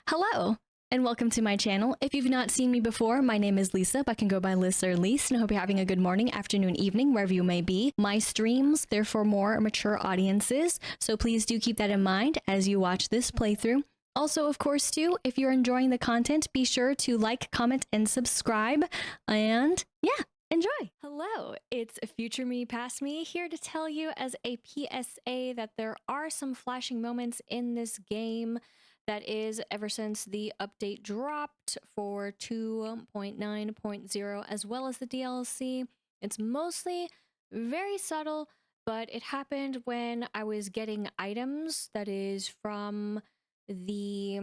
Hello, and welcome to my channel. If you've not seen me before, my name is Lisa, but I can go by Liz or Lise, and I hope you're having a good morning, afternoon, evening, wherever you may be. My streams, they're for more mature audiences, so please do keep that in mind as you watch this playthrough. Also, of course, too, if you're enjoying the content, be sure to like, comment, and subscribe, and yeah, enjoy! Hello, it's Future Me, Past Me, here to tell you as a PSA that there are some flashing moments in this game. That is, ever since the update dropped for 2.9.0 as well as the DLC. It's mostly very subtle, but it happened when I was getting items, that is from the,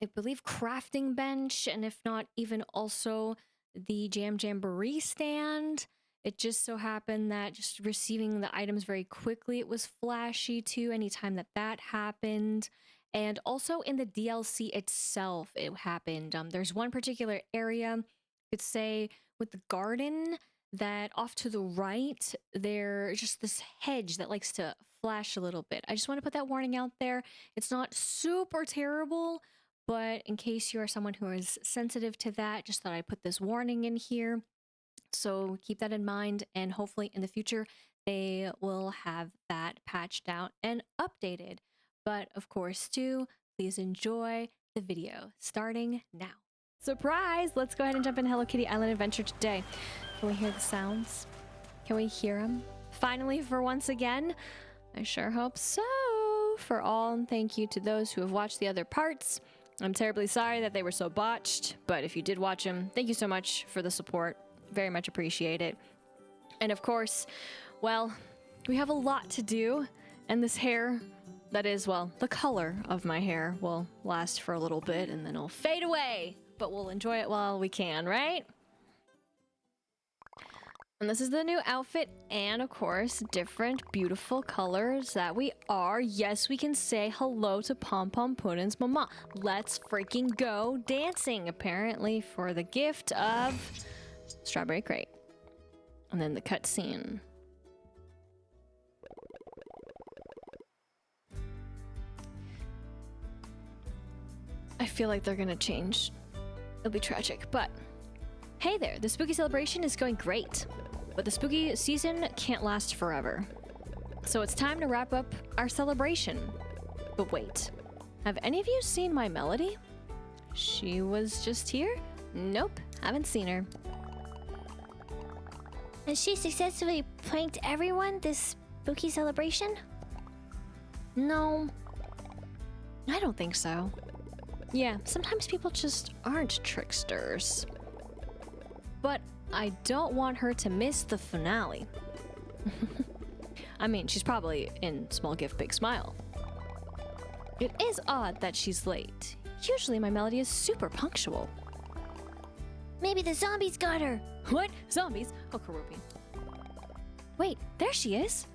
I believe, crafting bench, and if not even also the Jam Jamboree stand. It just so happened that just receiving the items very quickly, it was flashy too, anytime that happened. And also in the DLC itself, it happened. There's one particular area, you could say, with the garden, that off to the right, there's just this hedge that likes to flash a little bit. I just want to put that warning out there. It's not super terrible, but in case you are someone who is sensitive to that, just thought I'd put this warning in here. So keep that in mind, and hopefully in the future, they will have that patched out and updated. But of course, too, please enjoy the video starting now. Surprise! Let's go ahead and jump in Hello Kitty Island Adventure today. Can we hear the sounds? Can we hear them? Finally, for once again? I sure hope so. For all, and thank you to those who have watched the other parts. I'm terribly sorry that they were so botched, but if you did watch them, thank you so much for the support. Very much appreciate it. And of course, well, we have a lot to do, and this hair... that is, well, the color of my hair will last for a little bit and then it'll fade away, but we'll enjoy it while we can, right? And this is the new outfit, and of course, different beautiful colors that we are. Yes, we can say hello to Pom Pom Pudding's mama. Let's freaking go dancing, apparently, for the gift of Strawberry Crate. And then the cutscene. I feel like they're gonna change. It'll be tragic, but hey there, the spooky celebration is going great, but the spooky season can't last forever. So it's time to wrap up our celebration. But wait, have any of you seen my Melody? She was just here? Nope, haven't seen her. Has she successfully pranked everyone this spooky celebration? No, I don't think so. Yeah, sometimes people just aren't tricksters. But I don't want her to miss the finale. I mean, she's probably in Small Gift Big Smile. It is odd that she's late. Usually my Melody is super punctual. Maybe the zombies got her. What? Zombies? Oh, Karupi. Wait, there she is.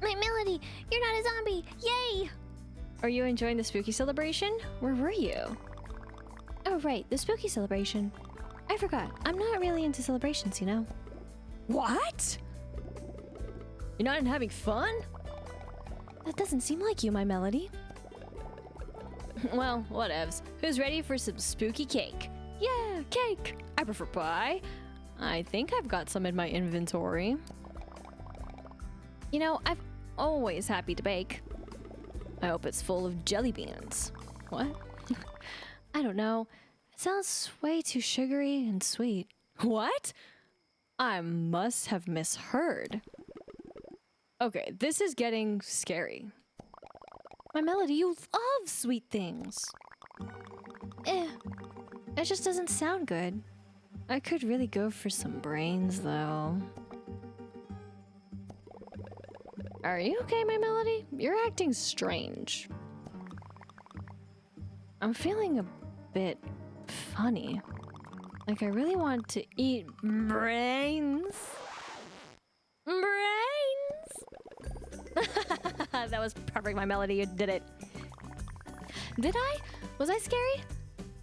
My Melody, you're not a zombie. Yay! Are you enjoying the spooky celebration? Where were you? Oh, right, the spooky celebration. I forgot. I'm not really into celebrations, you know. What? You're not having fun? That doesn't seem like you, my Melody. Well, whatevs. Who's ready for some spooky cake? Yeah, cake! I prefer pie. I think I've got some in my inventory. You know, I'm always happy to bake. I hope it's full of jelly beans. What? I don't know. It sounds way too sugary and sweet. What? I must have misheard. Okay, this is getting scary. My Melody, you love sweet things. It just doesn't sound good. I could really go for some brains, though. Are you okay, my Melody? You're acting strange. I'm feeling a bit funny. Like I really want to eat brains. Brains! That was perfect, my Melody. You did it. Did I? Was I scary?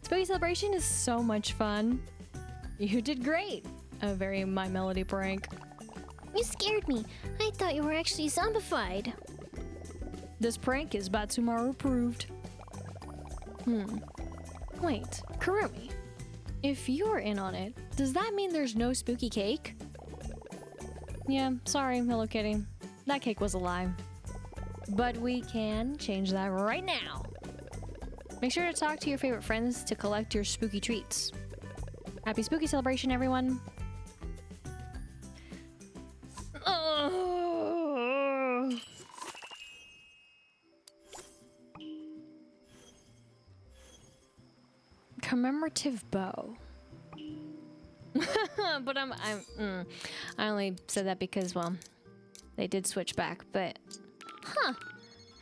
Spooky Celebration is so much fun. You did great. A very My Melody prank. You scared me. I thought you were actually zombified. This prank is Batsumaru approved. Wait, Kurumi. If you're in on it, does that mean there's no spooky cake? Yeah, sorry, Hello Kitty. That cake was a lie. But we can change that right now. Make sure to talk to your favorite friends to collect your spooky treats. Happy spooky celebration, everyone. Commemorative bow. But I only said that because, well, they did switch back, but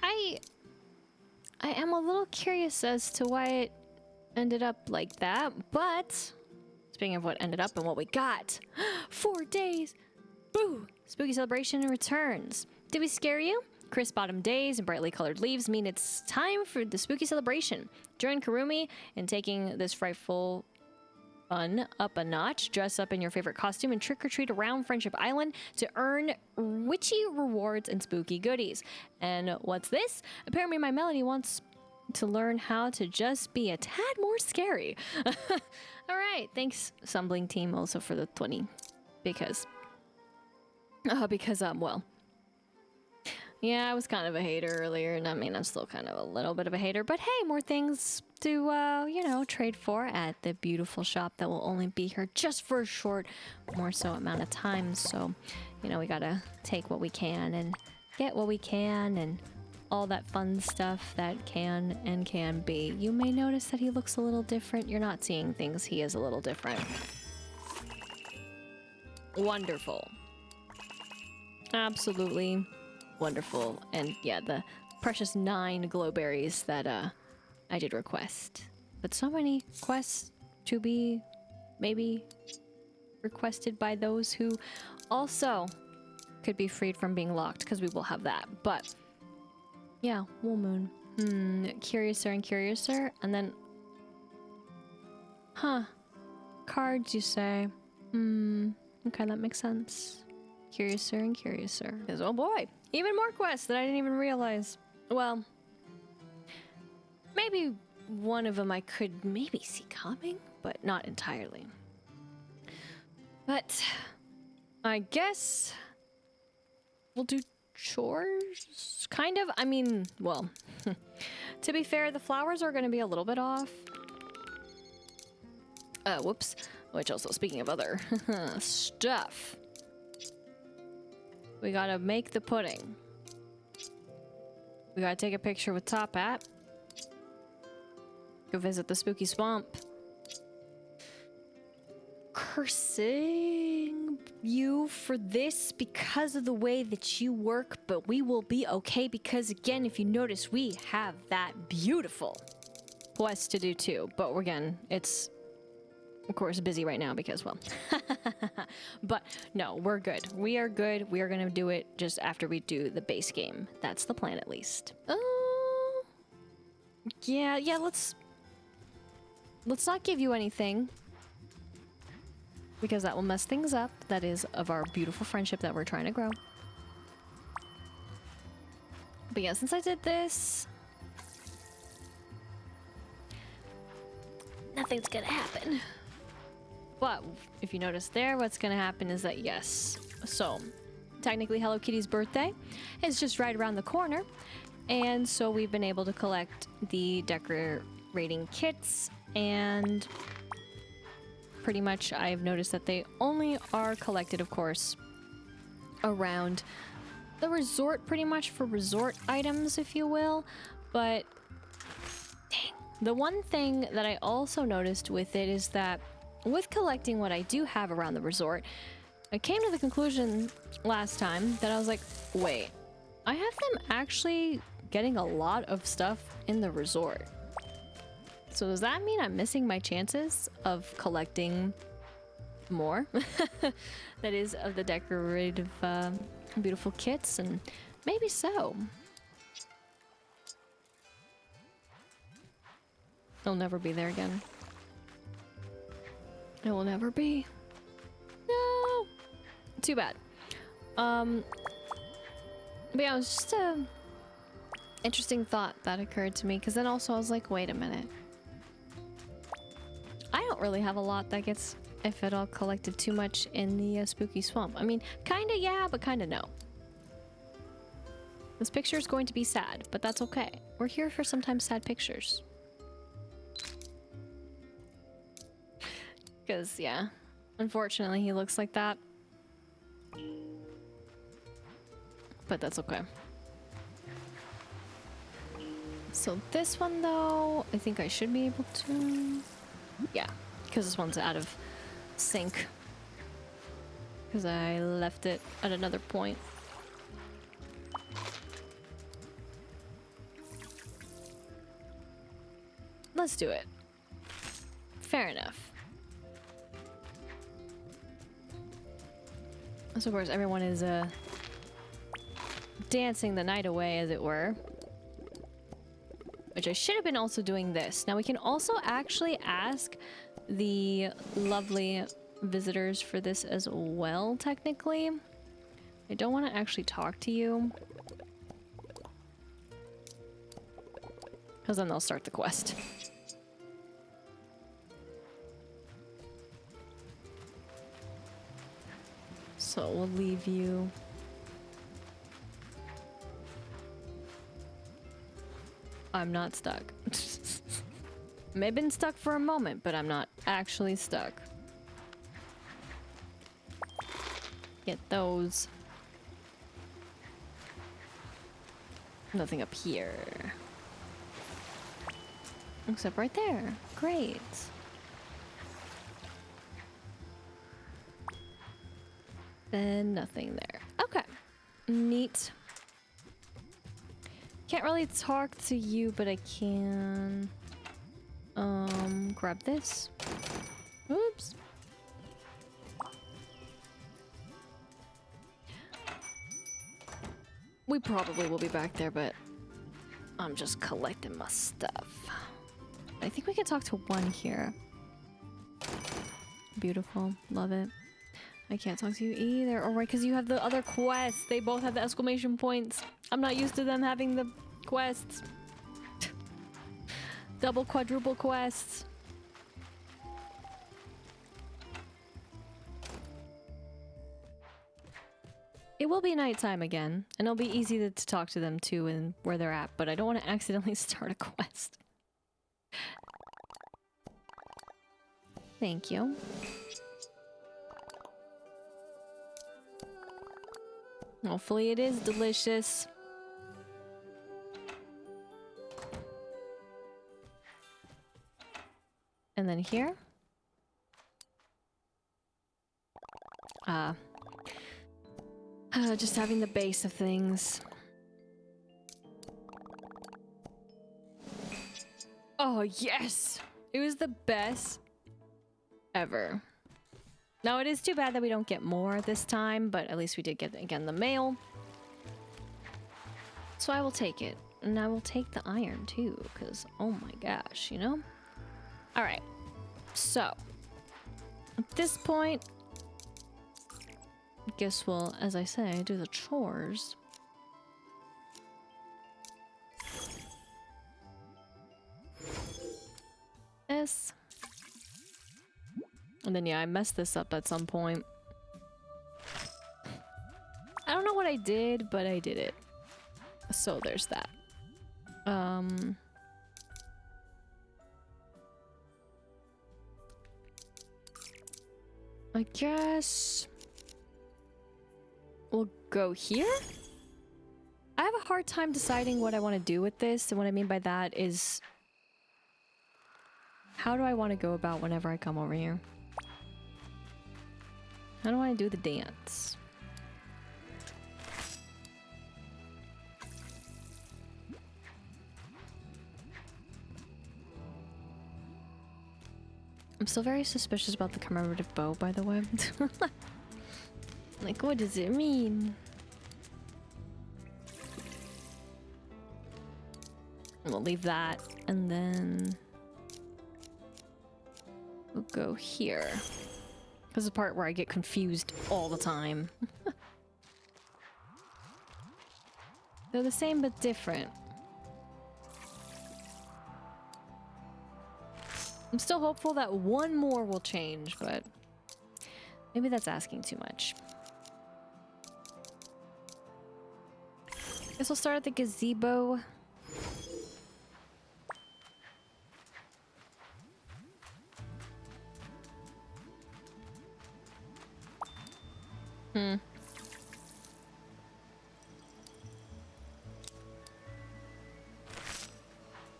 I am a little curious as to why it ended up like that, but speaking of what ended up and what we got, 4 days, boo! Spooky celebration returns. Did we scare you? Crisp autumn days and brightly colored leaves mean it's time for the spooky celebration. Join Kurumi in taking this frightful fun up a notch. Dress up in your favorite costume and trick-or-treat around Friendship Island to earn witchy rewards and spooky goodies. And what's this? Apparently my Melody wants to learn how to just be a tad more scary. All right, thanks Sunblink team also for the 20 because well, yeah, I was kind of a hater earlier, and I mean, I'm still kind of a little bit of a hater, but hey, more things to, you know, trade for at the beautiful shop that will only be here just for a short, more so amount of time. So, you know, we gotta take what we can and get what we can and all that fun stuff that can and can be. You may notice that he looks a little different. You're not seeing things. He is a little different. Wonderful. Absolutely wonderful. And yeah, the precious 9 glowberries that I did request. But so many quests to be maybe requested by those who also could be freed from being locked, because we will have that. But yeah, Wool Moon. Curiouser and curiouser. And then cards, you say. Okay, that makes sense. Curiouser and curiouser. Oh boy, even more quests that I didn't even realize. Well, maybe one of them I could maybe see coming, but not entirely. But I guess we'll do chores, kind of. I mean, well, to be fair, the flowers are going to be a little bit off. Whoops. Which also, speaking of other stuff, we gotta make the pudding. We gotta take a picture with Top Hat. Go visit the spooky swamp. Cursing you for this because of the way that you work, but we will be okay because, again, if you notice, we have that beautiful quest to do too. But again, it's of course busy right now because, well, but no, we're good. We are good. We are going to do it just after we do the base game. That's the plan, at least. Yeah, let's not give you anything because that will mess things up. That is of our beautiful friendship that we're trying to grow. But yeah, since I did this, nothing's gonna happen. But if you notice there, what's going to happen is that, yes, so technically Hello Kitty's birthday is just right around the corner. And so we've been able to collect the decorating kits, and pretty much I've noticed that they only are collected, of course, around the resort, pretty much for resort items, if you will. But dang, the one thing that I also noticed with it is that with collecting what I do have around the resort, I came to the conclusion last time that I was like, wait, I have them actually getting a lot of stuff in the resort. So does that mean I'm missing my chances of collecting more? That is, of the decorative, beautiful kits, and maybe so. I'll never be there again. It will never be. No. Too bad. But yeah, it was just Interesting thought that occurred to me, because then also I was like, wait a minute. I don't really have a lot that gets, if at all, collected too much in the spooky swamp. I mean, kinda yeah, but kinda no. This picture is going to be sad, but that's okay. We're here for sometimes sad pictures. Because, yeah, unfortunately he looks like that. But that's okay. So this one, though, I think I should be able to... Yeah, because this one's out of sync. Because I left it at another point. Let's do it. Fair enough. So of course everyone is dancing the night away, as it were. Which I should have been also doing this. Now we can also actually ask the lovely visitors for this as well, technically. I don't want to actually talk to you. Because then they'll start the quest. So we'll leave you. I'm not stuck. May have been stuck for a moment, but I'm not actually stuck. Get those. Nothing up here. Except right there. Great. Then nothing there. Okay. Neat. Can't really talk to you, but I can grab this. Oops. We probably will be back there, but I'm just collecting my stuff. I think we can talk to one here. Beautiful. Love it. I can't talk to you either. Or right, because you have the other quests. They both have the exclamation points. I'm not used to them having the quests. Double, quadruple quests. It will be nighttime again, and it'll be easy to talk to them too and where they're at, but I don't want to accidentally start a quest. Thank you. Hopefully it is delicious. And then here. Just having the base of things. Oh, yes! It was the best ever. Now, it is too bad that we don't get more this time, but at least we did get, again, the mail. So I will take it. And I will take the iron, too, because, oh my gosh, you know? Alright. So, at this point, I guess we'll, as I say, do the chores. Yes. And then, yeah, I messed this up at some point. I don't know what I did, but I did it. So there's that. I guess we'll go here? I have a hard time deciding what I want to do with this, and what I mean by that is how do I want to go about whenever I come over here? How do I do the dance? I'm still very suspicious about the commemorative bow, by the way. Like, what does it mean? We'll leave that, and then we'll go here. This is the part where I get confused all the time. They're the same but different. I'm still hopeful that one more will change, but maybe that's asking too much. Guess we'll start at the gazebo.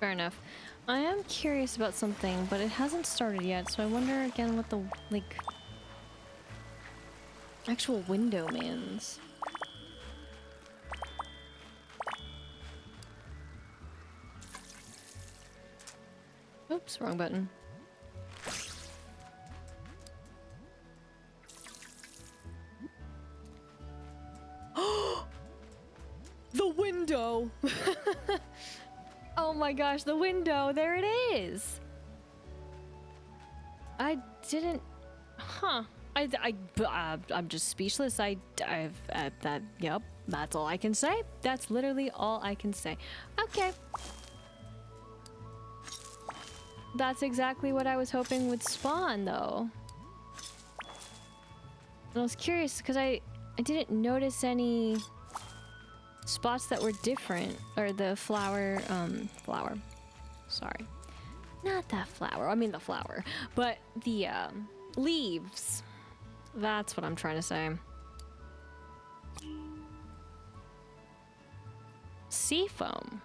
Fair enough. I am curious about something, but it hasn't started yet, so I wonder again what the, like, actual window means. Oops, wrong button. The window! Oh my gosh, the window! There it is! I didn't... Huh. I'm just speechless. Yep, that's all I can say. That's literally all I can say. Okay. That's exactly what I was hoping would spawn, though. And I was curious, because I didn't notice any spots that were different. Or the flower, sorry. Not that flower, I mean the flower. But the, leaves. That's what I'm trying to say. Seafoam.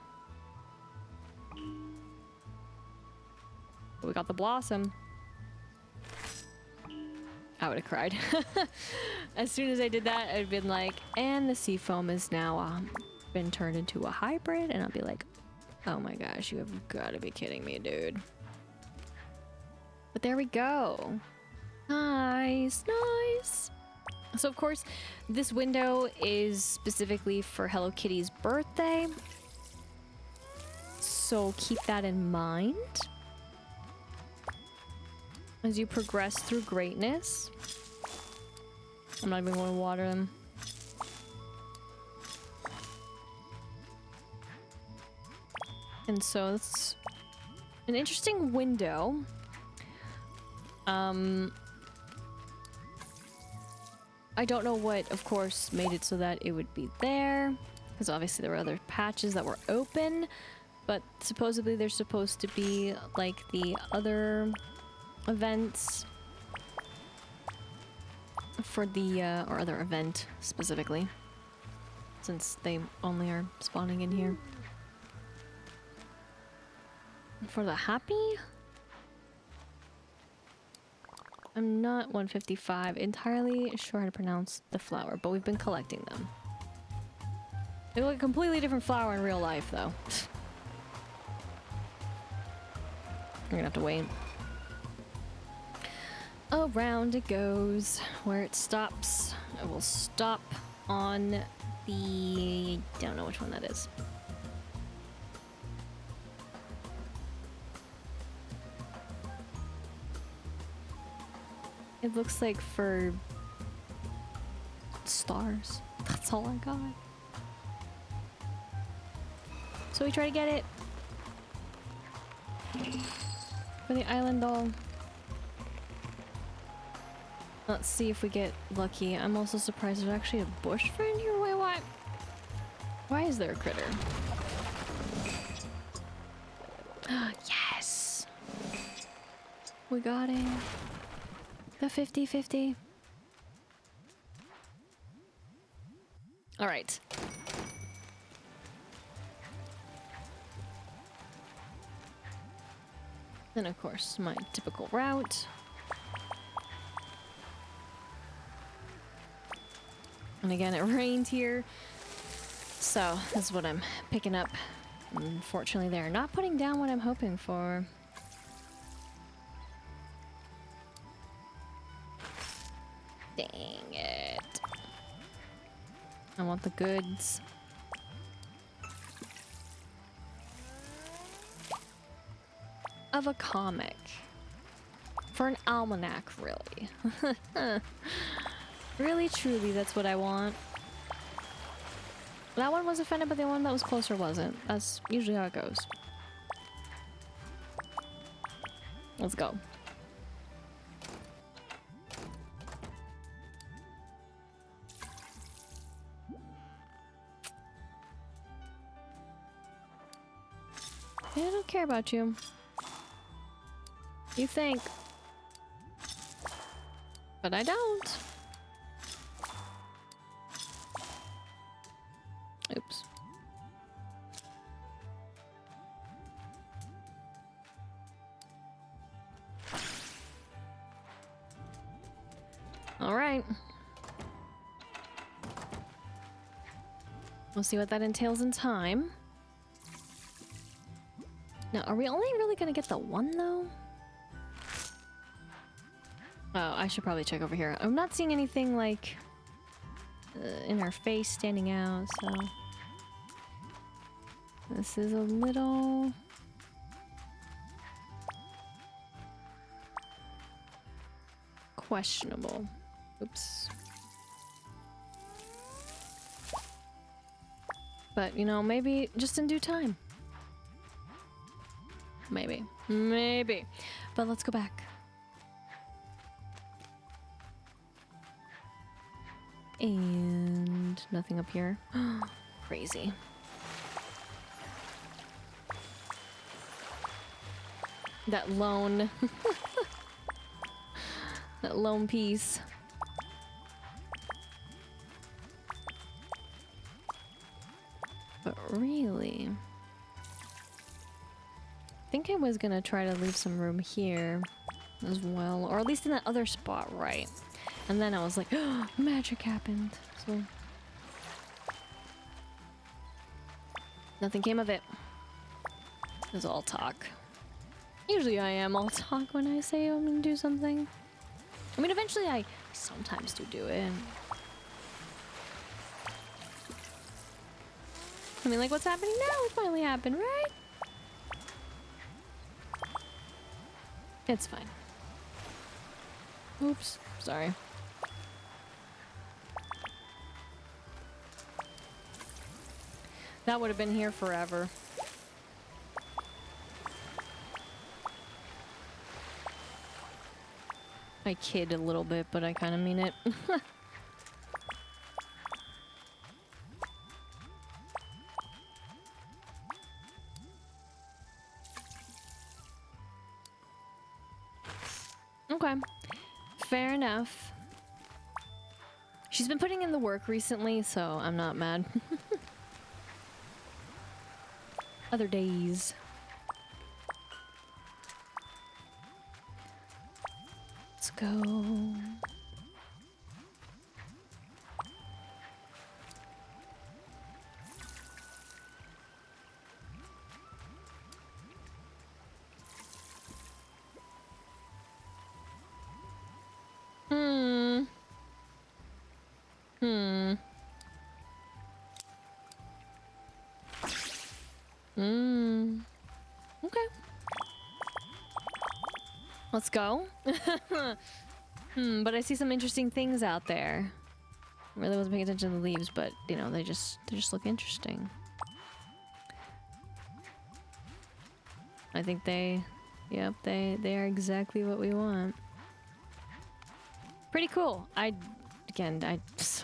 We got the blossom. I would have cried. As soon as I did that, I'd been like, and the seafoam is now been turned into a hybrid, and I'll be like, oh my gosh, you have got to be kidding me, dude. But there we go. Nice, nice. So of course, this window is specifically for Hello Kitty's birthday. So keep that in mind as you progress through greatness. I'm not even going to water them. And so it's an interesting window. I don't know what, of course, made it so that it would be there, because obviously there were other patches that were open, but supposedly they're supposed to be like the other events for the, or other event specifically, since they only are spawning in here. For the happy? I'm not 155 entirely sure how to pronounce the flower, but we've been collecting them. They look a completely different flower in real life, though. We're gonna have to wait. Around it goes. Where it stops, it will stop on the... don't know which one that is. It looks like for stars. That's all I got. So we try to get it for the island doll. Let's see if we get lucky. I'm also surprised there's actually a bush friend here. Wait, what? Why is there a critter? Yes! We got it. The 50-50. All right. Then, of course, my typical route. And again, it rained here. So, that's what I'm picking up. Unfortunately, they're not putting down what I'm hoping for. Dang it. I want the goods. Of a comic. For an almanac, really. Really, truly, that's what I want. That one was offended, but the one that was closer wasn't. That's usually how it goes. Let's go. I don't care about you. You think. But I don't. Oops. All right. We'll see what that entails in time. Now, are we only really gonna get the one, though? Oh, I should probably check over here. I'm not seeing anything, like, in our face standing out, so... This is a little... questionable. Oops. But, you know, maybe just in due time. Maybe. Maybe. But let's go back. And nothing up here. Crazy. That lone... that lone piece. But really... I think I was gonna try to leave some room here as well, or at least in that other spot, right? And then I was like, oh, magic happened. So nothing came of it. It was all talk. Usually I am all talk when I say I'm gonna do something. I mean, eventually I sometimes do it. I mean, like what's happening now? It finally happened, right? It's fine. Oops, sorry. That would have been here forever. I kid a little bit, but I kind of mean it. Okay. Fair enough. She's been putting in the work recently, so I'm not mad. Other days. Let's go. Okay. Let's go. But I see some interesting things out there. I really wasn't paying attention to the leaves, but you know, they just look interesting. I think they are exactly what we want. Pretty cool. I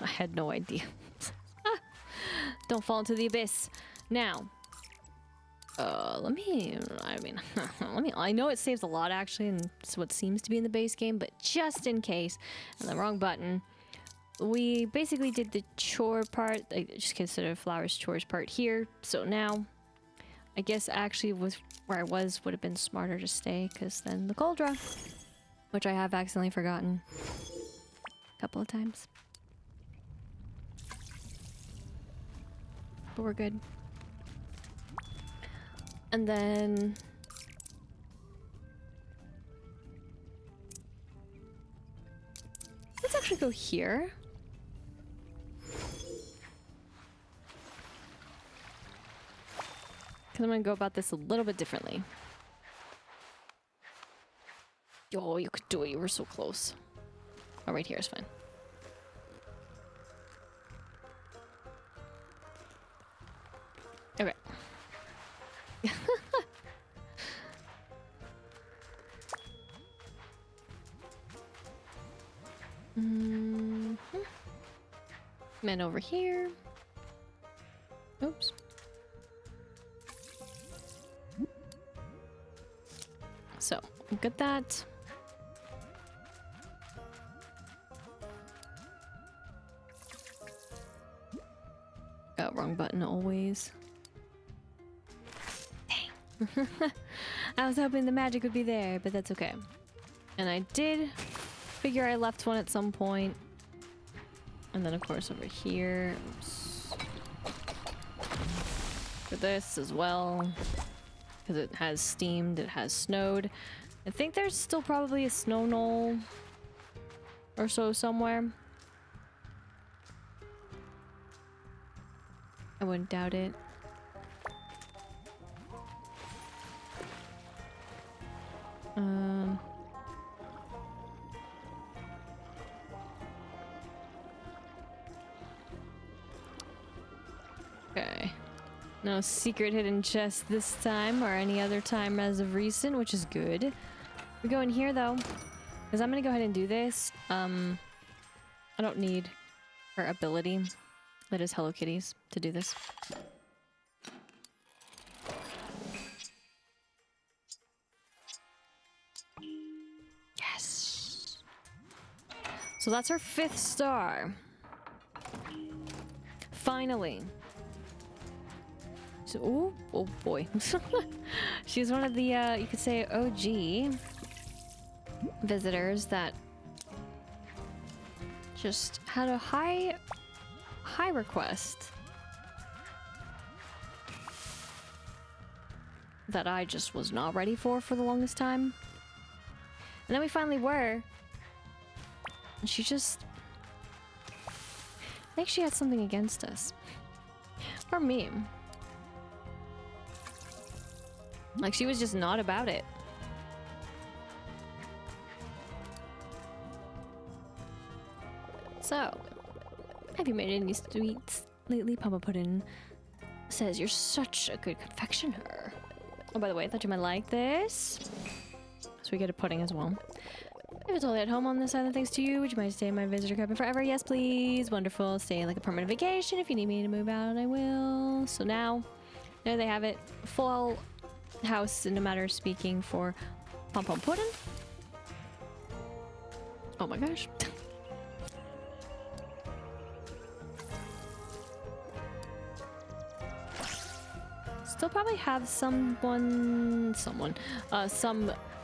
had no idea. Don't fall into the abyss. Now, I know it saves a lot actually, and it's what seems to be in the base game, but just in case, and the wrong button, we basically did the chore part. I just considered flowers chores part here. So now, I guess actually was where I was would have been smarter to stay, because then the cauldron, which I have accidentally forgotten a couple of times. But we're good. And then let's actually go here. Because I'm going to go about this a little bit differently. Oh, you could do it. You were so close. Oh, right here is fine. Okay. Mm -hmm. And over here. Oops. So, get that. Oh, wrong button always. Dang. I was hoping the magic would be there, but that's okay. And I did figure I left one at some point. And then, of course, over here. Oops. For this as well. Because it has steamed, it has snowed. I think there's still probably a snow knoll or so somewhere. I wouldn't doubt it. Okay. No secret hidden chest this time or any other time as of recent, which is good. We go in here though, because I'm gonna go ahead and do this. I don't need her ability, that is Hello Kitty's, to do this. Yes. So that's her 5th star. Finally. So, oh boy. She's one of the, you could say, OG visitors that just had a high request that I just was not ready for the longest time. And then we finally were. And she just... I think she had something against us. Or me. Like, she was just not about it. So, have you made any sweets lately? Papa Puddin says you're such a good confectioner. Oh, by the way, I thought you might like this. So we get a pudding as well. If it's only at home on this island, thanks to you, would you mind staying in my visitor cabin forever? Yes, please. Wonderful. Stay like a permanent vacation. If you need me to move out, I will. So now, there they have it. Full house, in a matter of speaking, for Pom Pom Puddin. Oh my gosh. Still probably have some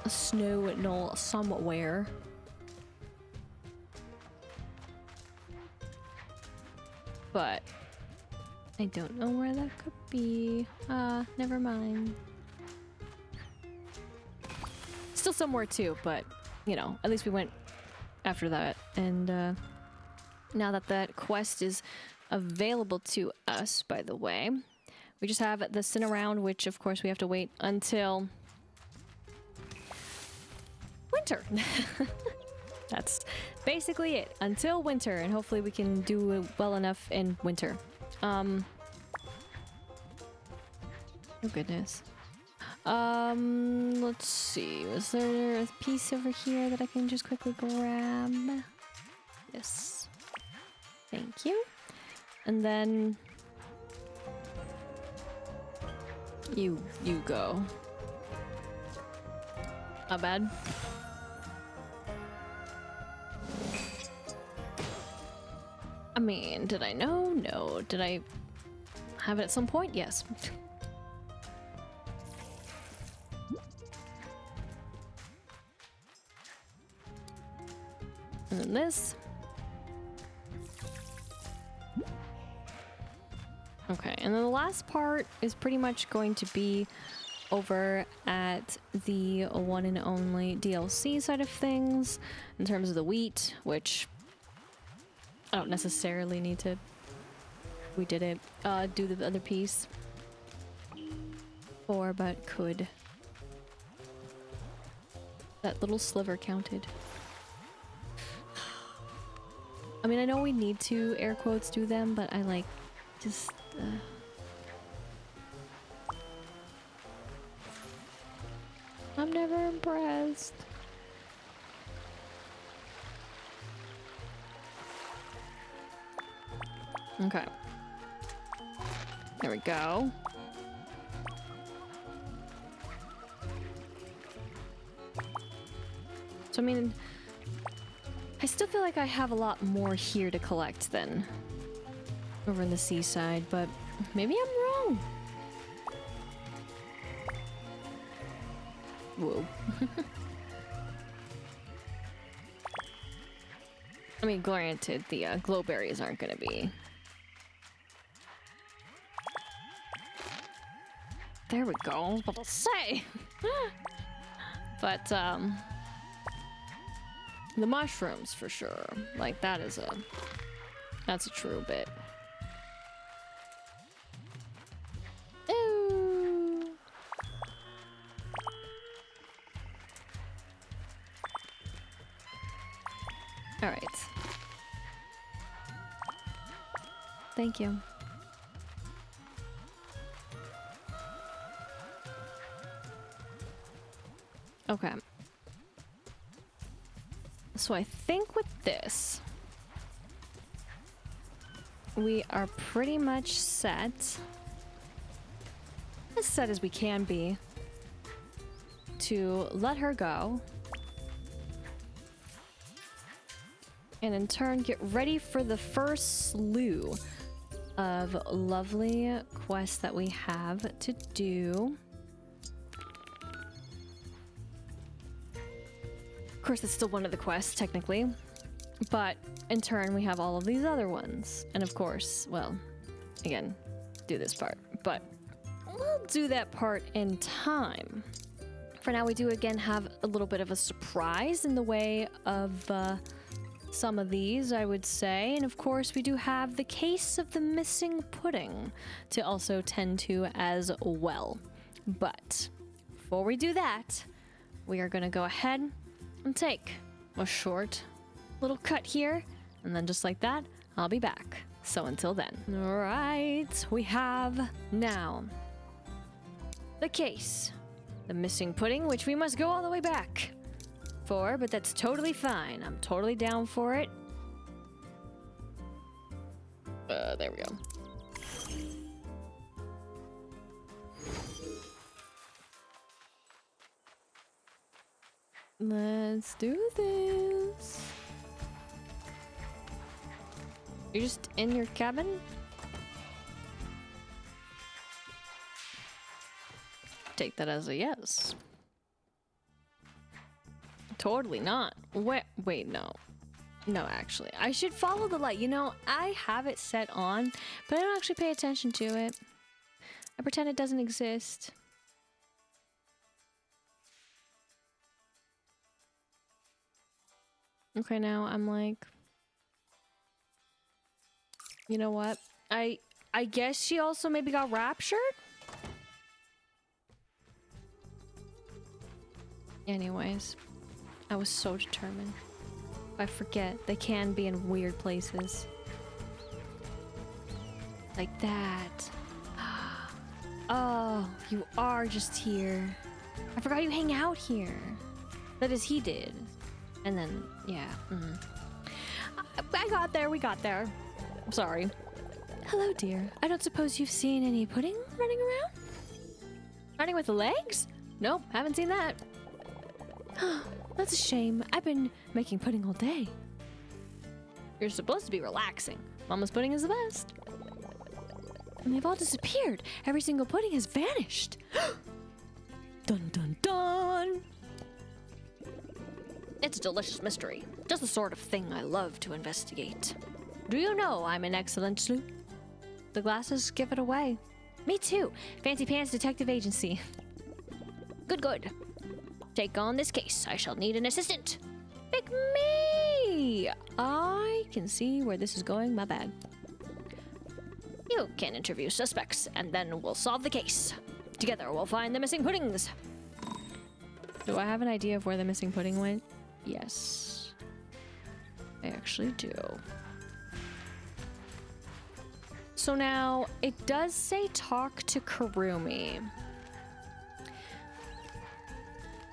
snow knoll somewhere. But I don't know where that could be. Never mind. Still somewhere too, but you know, at least we went after that. And now that that quest is available to us, by the way, we just have the Sin Around, which of course we have to wait until winter. That's basically it. Until winter, and hopefully we can do well enough in winter. Oh goodness. Let's see. Was there a piece over here that I can just quickly grab? Yes. Thank you. And then you go. Not bad. I mean, did I know? No. Did I have it at some point? Yes. And then this. Okay, and then the last part is pretty much going to be over at the one and only DLC side of things, in terms of the wheat, which I don't necessarily need to, we did it, do the other piece for, but could. That little sliver counted. I mean, I know we need to, air quotes, do them, but I like, just, I'm never impressed. Okay. There we go. So, I mean, I still feel like I have a lot more here to collect than over in the seaside, but maybe I'm wrong. Whoa. I mean, granted, the glow berries aren't gonna be... There we go, I was about to say! But, the mushrooms, for sure. Like, that's a true bit. Ooh. All right. Thank you. Okay. So I think with this, we are pretty much set. As set as we can be to let her go. And in turn, get ready for the first slew of lovely quests that we have to do. Of course, it's still one of the quests, technically. But in turn, we have all of these other ones. And of course, well, again, do this part. But we'll do that part in time. For now, we do again have a little bit of a surprise in the way of some of these, I would say. And of course, we do have the case of the missing pudding to also tend to as well. But before we do that, we are going to go ahead and take a short little cut here, and then just like that, I'll be back. So until then. All right, we have now the case, the missing pudding, which we must go all the way back for, but that's totally fine. I'm totally down for it. There we go. Let's do this. You're just in your cabin? Take that as a yes. Totally not. Wait, no. No, actually. I should follow the light. You know, I have it set on, but I don't actually pay attention to it. I pretend it doesn't exist. Okay, now I'm like, you know what? I guess she also maybe got raptured? Anyways, I was so determined. I forget, they can be in weird places. Like that. Oh, you are just here. I forgot you hang out here. That is, he did. And then, yeah. I got there, we got there. I'm sorry. Hello, dear. I don't suppose you've seen any pudding running around? Running with legs? Nope, haven't seen that. That's a shame. I've been making pudding all day. You're supposed to be relaxing. Mama's pudding is the best. And they've all disappeared. Every single pudding has vanished. Dun dun dun! It's a delicious mystery. Just the sort of thing I love to investigate. Do you know I'm an excellent sleuth? The glasses give it away. Me too. Fancy Pants Detective Agency. Good. Take on this case. I shall need an assistant. Pick me! I can see where this is going. My bad. You can interview suspects, and then we'll solve the case. Together, we'll find the missing puddings. Do I have an idea of where the missing pudding went? Yes. I actually do. So now, it does say talk to Kurumi,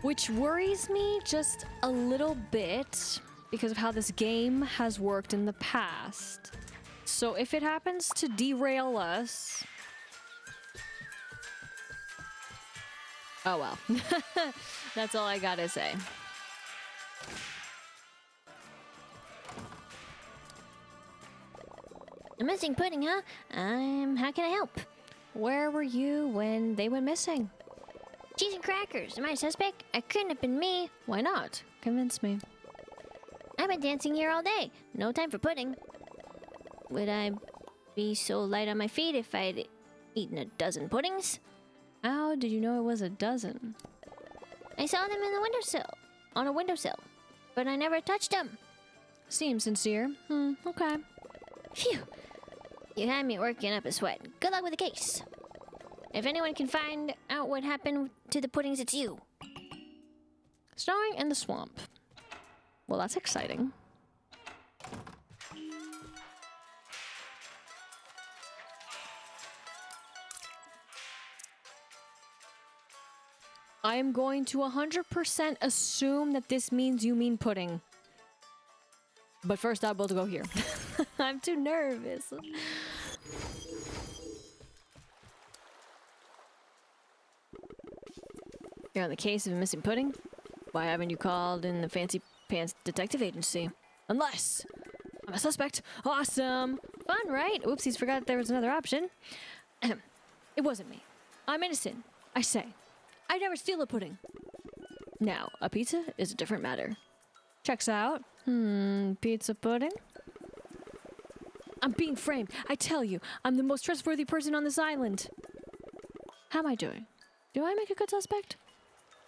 which worries me just a little bit because of how this game has worked in the past. So if it happens to derail us... Oh well. That's all I gotta say. A missing pudding, huh? How can I help? Where were you when they went missing? Cheese and crackers. Am I a suspect? I couldn't have been me. Why not? Convince me. I've been dancing here all day. No time for pudding. Would I be so light on my feet if I'd eaten a dozen puddings? How did you know it was a dozen? I saw them in the windowsill. On a windowsill. But I never touched them. Seems sincere. Okay. Phew. You had me working up a sweat. Good luck with the case. If anyone can find out what happened to the puddings, it's you. Snowing in the swamp. Well, that's exciting. I am going to 100% assume that this means you mean pudding. But first, I'll go here. I'm too nervous. You're on the case of a missing pudding? Why haven't you called in the Fancy Pants Detective Agency? Unless I'm a suspect. Awesome. Fun, right? Oopsies, forgot there was another option. It wasn't me. I'm innocent. I say. I never steal a pudding. Now, a pizza is a different matter. Checks out. Pizza pudding? I'm being framed. I tell you, I'm the most trustworthy person on this island. How am I doing? Do I make a good suspect?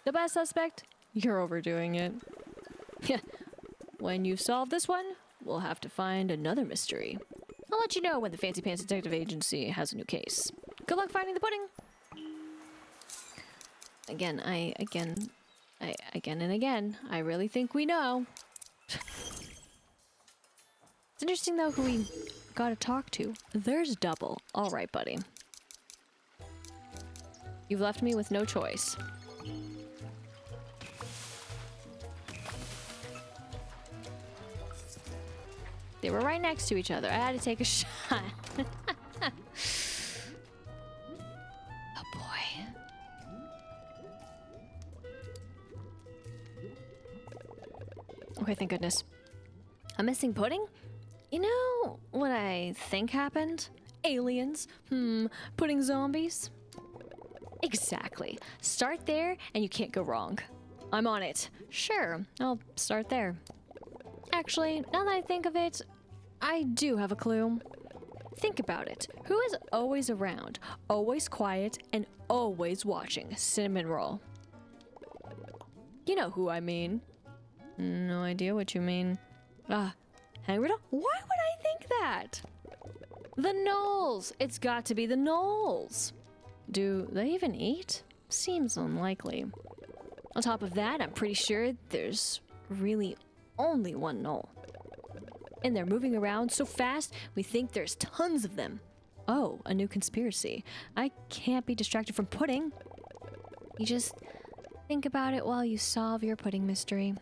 The best suspect? You're overdoing it. When you've solved this one, we'll have to find another mystery. I'll let you know when the Fancy Pants Detective Agency has a new case. Good luck finding the pudding. Again and again, I really think we know. It's interesting though who we gotta talk to. There's Double. All right, buddy. You've left me with no choice. They were right next to each other. I had to take a shot. Oh boy. Okay, thank goodness. A missing pudding? You know what I think happened? Aliens. Pudding zombies? Exactly. Start there and you can't go wrong. I'm on it. Sure, I'll start there. Actually, now that I think of it, I do have a clue. Think about it. Who is always around, always quiet, and always watching Cinnamon Roll? You know who I mean. No idea what you mean. Hangry Doll? Why would I think that? The Knolls! It's got to be the Knolls! Do they even eat? Seems unlikely. On top of that, I'm pretty sure there's really only one Knoll. And they're moving around so fast, we think there's tons of them. Oh, a new conspiracy. I can't be distracted from pudding. You just think about it while you solve your pudding mystery.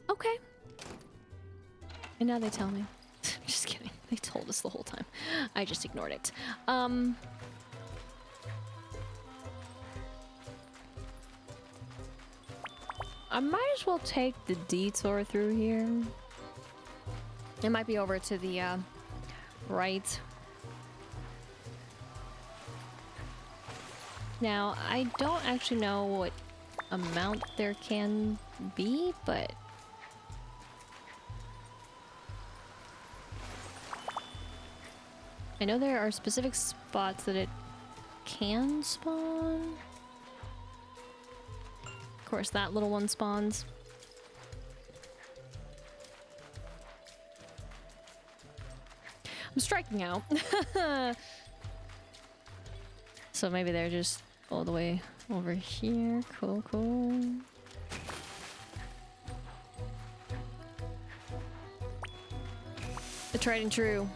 Okay. And now they tell me. Just kidding. They told us the whole time. I just ignored it. I might as well take the detour through here. It might be over to the right. Now, I don't actually know what amount there can be, but I know there are specific spots that it can spawn. Of course, that little one spawns. I'm striking out. So maybe they're just all the way over here. Cool, cool. The tried and true.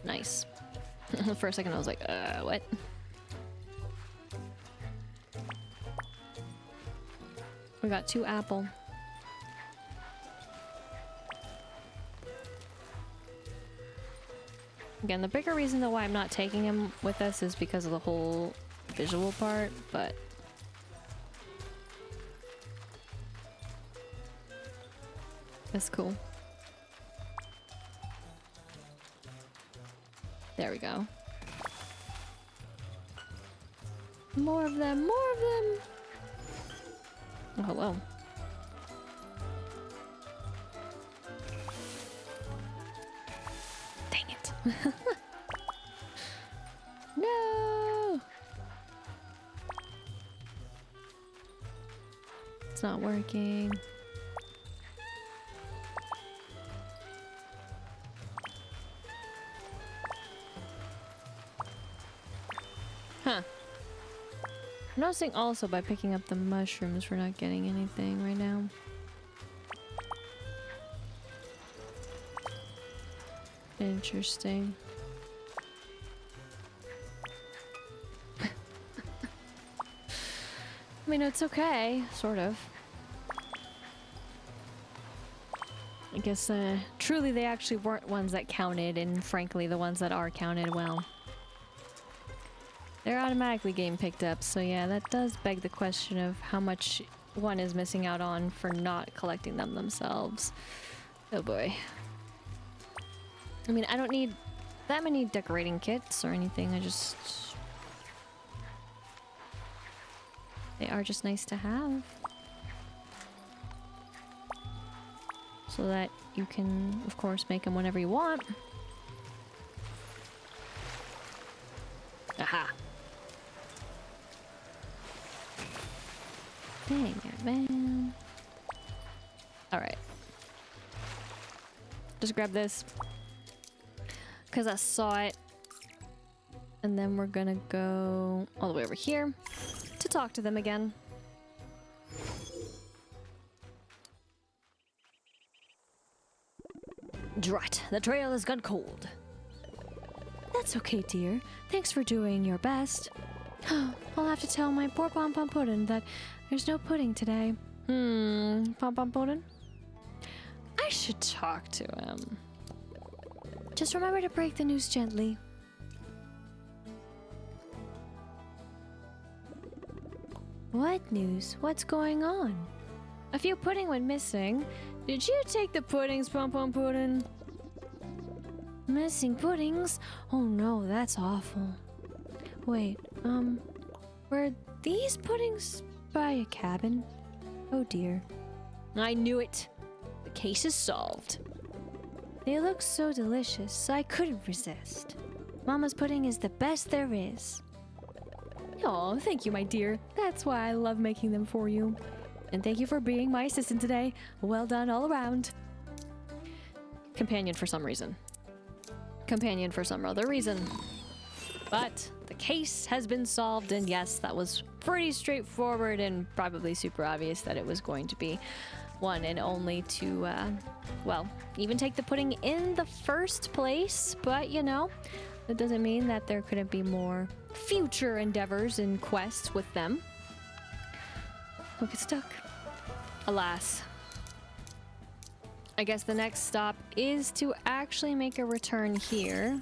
Nice. For a second I was like, what? We got 2 apple. Again, the bigger reason though why I'm not taking him with us is because of the whole visual part, but that's cool. There we go. More of them, more of them! Oh, hello. Dang it. No! It's not working. Huh. I'm noticing also by picking up the mushrooms we're not getting anything right now. Interesting. I mean, it's okay, sort of. I guess, truly they actually weren't ones that counted, and frankly, the ones that are counted, well, they're automatically getting picked up, so yeah, that does beg the question of how much one is missing out on for not collecting them themselves. Oh boy. I mean, I don't need that many decorating kits or anything, I just... They are just nice to have. So that you can, of course, make them whenever you want. Aha! Dang it, man. Alright. Just grab this. Because I saw it. And then we're gonna go all the way over here to talk to them again. Drat, the trail has gone cold. That's okay, dear. Thanks for doing your best. I'll have to tell my poor Pom-Pom Puddin' that there's no pudding today. Pom-Pom Puddin'? I should talk to him. Just remember to break the news gently. What news? What's going on? A few pudding went missing. Did you take the puddings, Pom-Pom Puddin'? Missing puddings? Oh no, that's awful. Wait, were these puddings by a cabin? Oh dear. I knew it. The case is solved. They look so delicious, I couldn't resist. Mama's pudding is the best there is. Oh, thank you, my dear. That's why I love making them for you. And thank you for being my assistant today. Well done all around. Companion for some reason. Companion for some other reason. But the case has been solved, and yes, that was pretty straightforward and probably super obvious that it was going to be one and only to, well, even take the pudding in the first place. But, you know, that doesn't mean that there couldn't be more future endeavors and quests with them. Don't get stuck. Alas. I guess the next stop is to actually make a return here.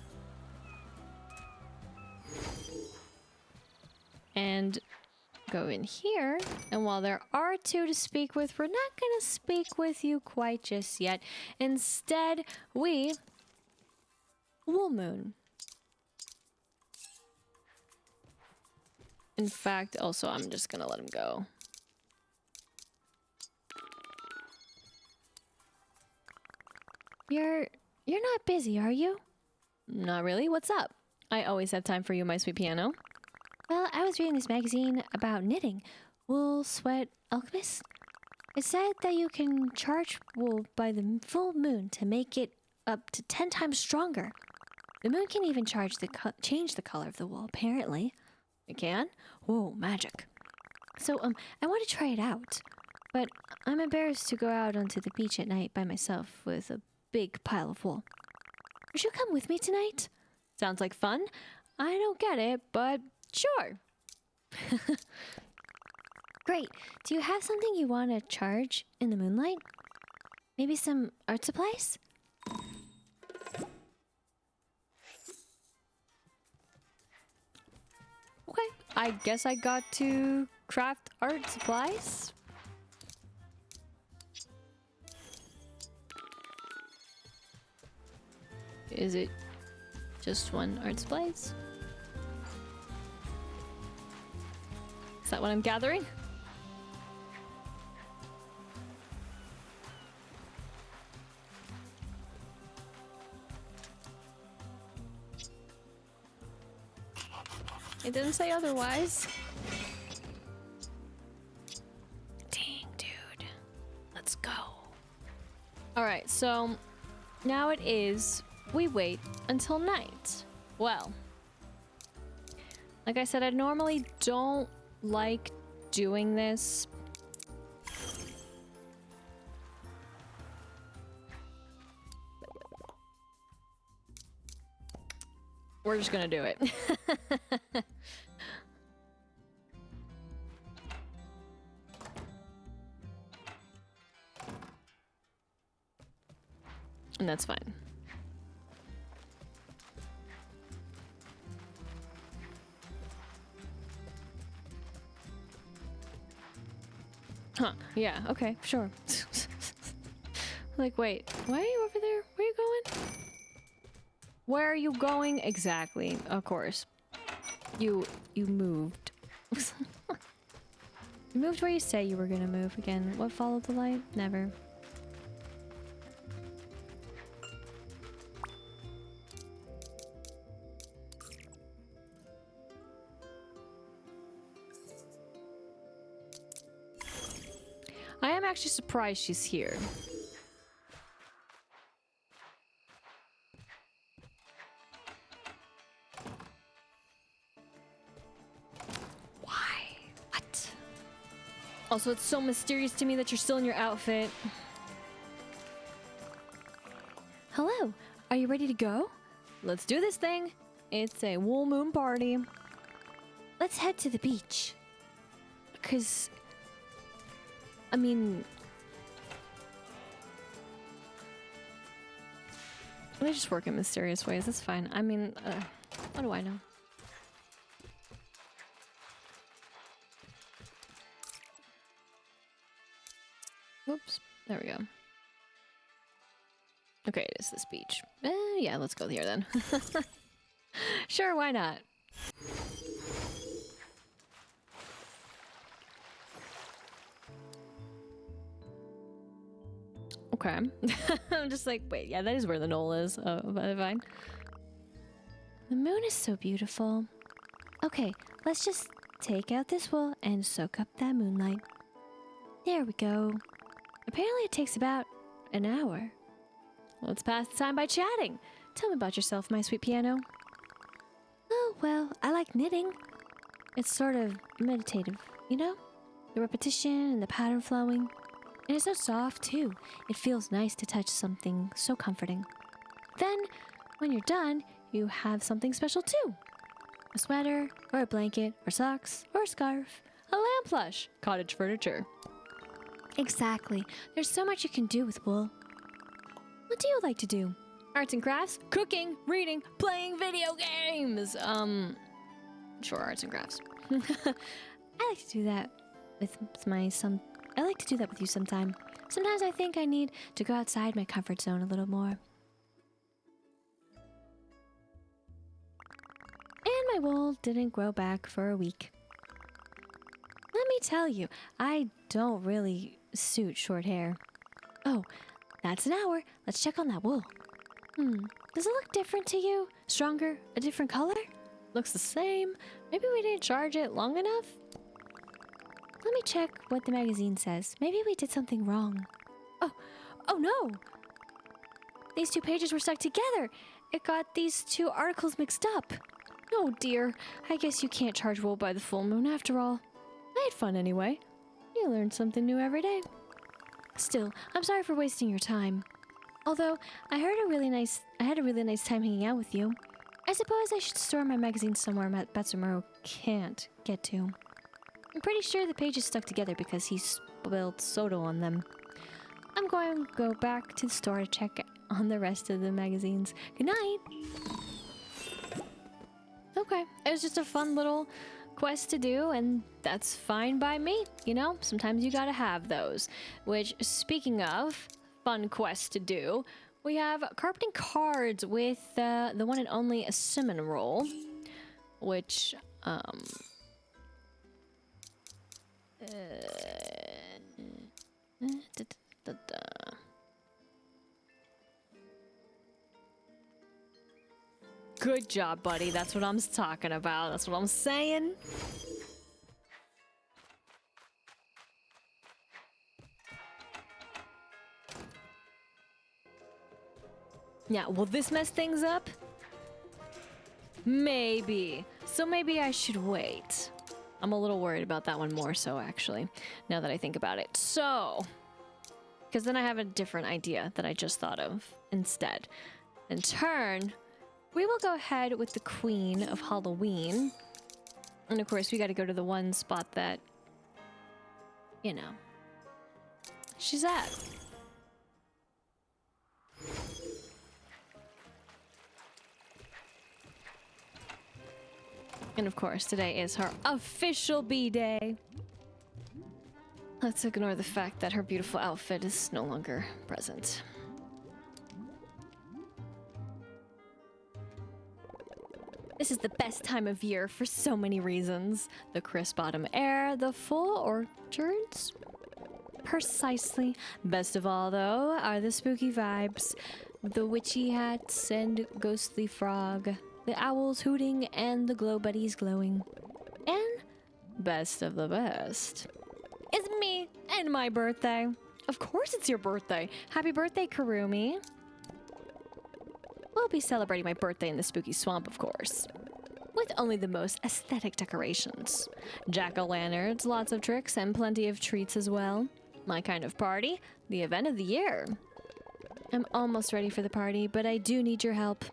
And go in here. And while there are 2 to speak with, we're not going to speak with you quite just yet. Instead, we will moon. In fact, also, I'm just going to let him go. You're not busy, are you? Not really. What's up? I always have time for you, my sweet piano. Well, I was reading this magazine about knitting. Wool Sweat Alchemist. It said that you can charge wool by the full moon to make it up to 10 times stronger. The moon can even change the color of the wool, apparently. It can? Whoa, magic. So, I want to try it out. But I'm embarrassed to go out onto the beach at night by myself with a big pile of wool. Would you come with me tonight? Sounds like fun. I don't get it, but sure. Great. Do you have something you want to charge in the moonlight? Maybe some art supplies? Okay, I guess I got to craft art supplies. Is it just one art supplies? Is that what I'm gathering? It didn't say otherwise. Dang, dude. Let's go. Alright, so now it is. We wait until night. Well, like I said, I normally don't like doing this. We're just gonna do it. And that's fine. Huh, yeah, okay, sure. Like, wait, why are you over there? Where are you going? Where are you going exactly? Of course. You moved. You moved where you say you were gonna move again. What followed the light? Never. I am actually surprised she's here. Why? What? Also, it's so mysterious to me that you're still in your outfit. Hello, are you ready to go? Let's do this thing. It's a full moon party. Let's head to the beach. Because, I mean, they just work in mysterious ways. That's fine. I mean, what do I know? Whoops. There we go. Okay, it is this beach. Yeah, let's go here then. Sure, why not? Okay. I'm just like, wait, yeah, that is where the knoll is. Oh, but fine. The moon is so beautiful. Okay, let's just take out this wool and soak up that moonlight. There we go. Apparently it takes about an hour. Let's pass the time by chatting. Tell me about yourself, my sweet piano. Oh, well, I like knitting. It's sort of meditative, you know? The repetition and the pattern flowing. And it's so soft, too. It feels nice to touch something so comforting. Then, when you're done, you have something special, too. A sweater, or a blanket, or socks, or a scarf. A lamp plush. Cottage furniture. Exactly. There's so much you can do with wool. What do you like to do? Arts and crafts, cooking, reading, playing video games. Sure, arts and crafts. I like to do that with I like to do that with you sometime. Sometimes I think I need to go outside my comfort zone a little more. And my wool didn't grow back for a week. Let me tell you, I don't really suit short hair. Oh, that's an hour. Let's check on that wool. Does it look different to you? Stronger? A different color? Looks the same. Maybe we didn't charge it long enough? Let me check what the magazine says. Maybe we did something wrong. Oh no! These two pages were stuck together. It got these two articles mixed up. Oh dear. I guess you can't charge wool by the full moon after all. I had fun anyway. You learn something new every day. Still, I'm sorry for wasting your time. Although, I had a really nice time hanging out with you. I suppose I should store my magazine somewhere Betsumaro can't get to. I'm pretty sure the pages stuck together because he spilled soda on them. I'm going to go back to the store to check on the rest of the magazines. Good night! Okay, it was just a fun little quest to do, and that's fine by me. You know, sometimes you gotta have those. Which, speaking of fun quests to do, we have carpeting cards with the one and only cinnamon roll, which, Good job, buddy. That's what I'm talking about. That's what I'm saying. Yeah, will this mess things up? Maybe. So maybe I should wait. I'm a little worried about that one more so, actually, now that I think about it. So, because then I have a different idea that I just thought of instead. In turn, we will go ahead with the Queen of Halloween. And of course, we got to go to the one spot that, you know, she's at. And of course, today is her official B-Day. Let's ignore the fact that her beautiful outfit is no longer present. This is the best time of year for so many reasons. The crisp autumn air, the full orchards. Precisely. Best of all, though, are the spooky vibes. The witchy hats and ghostly frog. The owls hooting and the glow buddies glowing. And best of the best is me and my birthday. Of course it's your birthday. Happy birthday, Karumi. We'll be celebrating my birthday in the spooky swamp, of course. With only the most aesthetic decorations. Jack-o'-lanterns, lots of tricks, and plenty of treats as well. My kind of party, the event of the year. I'm almost ready for the party, but I do need your help.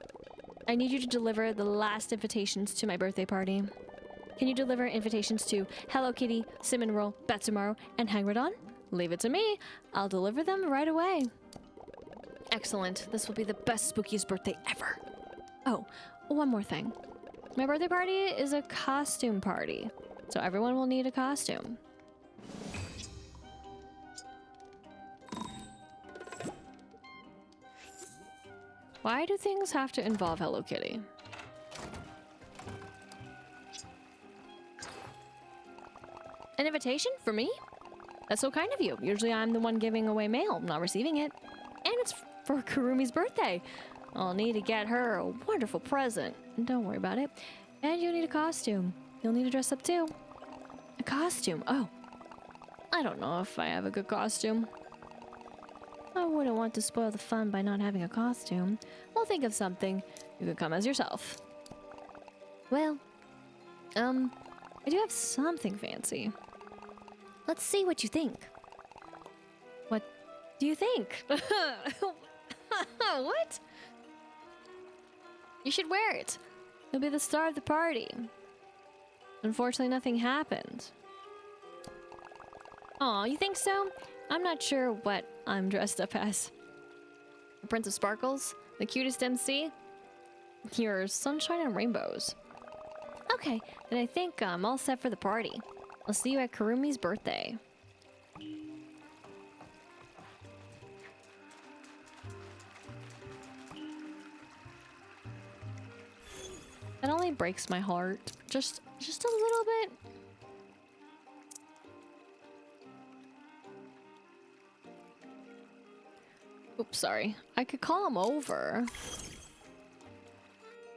I need you to deliver the last invitations to my birthday party. Can you deliver invitations to Hello Kitty, Cinnamon Roll, Betsumaro, and Hangradon? Leave it to me. I'll deliver them right away. Excellent. This will be the best, spookiest birthday ever. Oh, one more thing. My birthday party is a costume party, so everyone will need a costume. Why do things have to involve Hello Kitty? An invitation for me? That's so kind of you. Usually I'm the one giving away mail, not receiving it. And it's for Kurumi's birthday. I'll need to get her a wonderful present. Don't worry about it. And you'll need a costume. You'll need to dress up too. A costume? Oh. I don't know if I have a good costume. I wouldn't want to spoil the fun by not having a costume. We'll think of something. You can come as yourself. Well, I do have something fancy. Let's see what you think. What do you think? What? You should wear it. You'll be the star of the party. Unfortunately, nothing happened. Aw, you think so? I'm not sure what I'm dressed up as. The Prince of Sparkles? The cutest MC? You're sunshine and rainbows. Okay, then I think I'm all set for the party. I'll see you at Kurumi's birthday. That only breaks my heart. Just a little bit. Oops, sorry. I could call them over.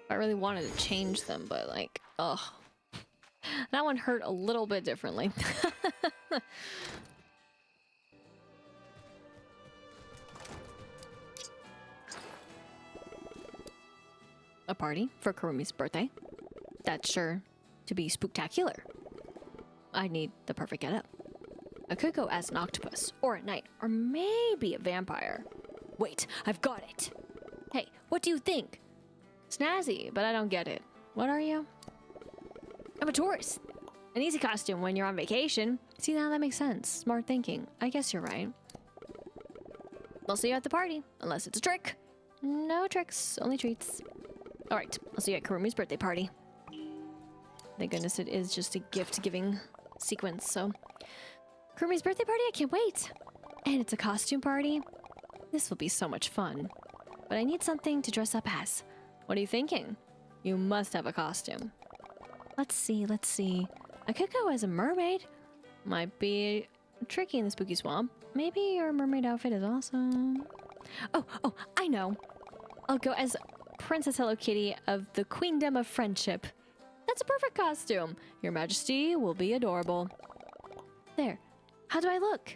I really wanted to change them, but like, ugh. That one hurt a little bit differently. A party for Kurumi's birthday. That's sure to be spooktacular. I need the perfect getup. I could go as an octopus, or a knight, or maybe a vampire. Wait, I've got it. Hey, what do you think? Snazzy, but I don't get it. What are you? I'm a tourist. An easy costume when you're on vacation. See, now that makes sense. Smart thinking. I guess you're right. I'll see you at the party, unless it's a trick. No tricks, only treats. All right, I'll see you at Karumi's birthday party. Thank goodness it is just a gift-giving sequence, so. Karumi's birthday party, I can't wait. And it's a costume party. This will be so much fun. But I need something to dress up as. What are you thinking? You must have a costume. Let's see. I could go as a mermaid. Might be tricky in the spooky swamp. Maybe your mermaid outfit is awesome. Oh, I know. I'll go as Princess Hello Kitty of the Queendom of Friendship. That's a perfect costume. Your Majesty will be adorable. There. How do I look?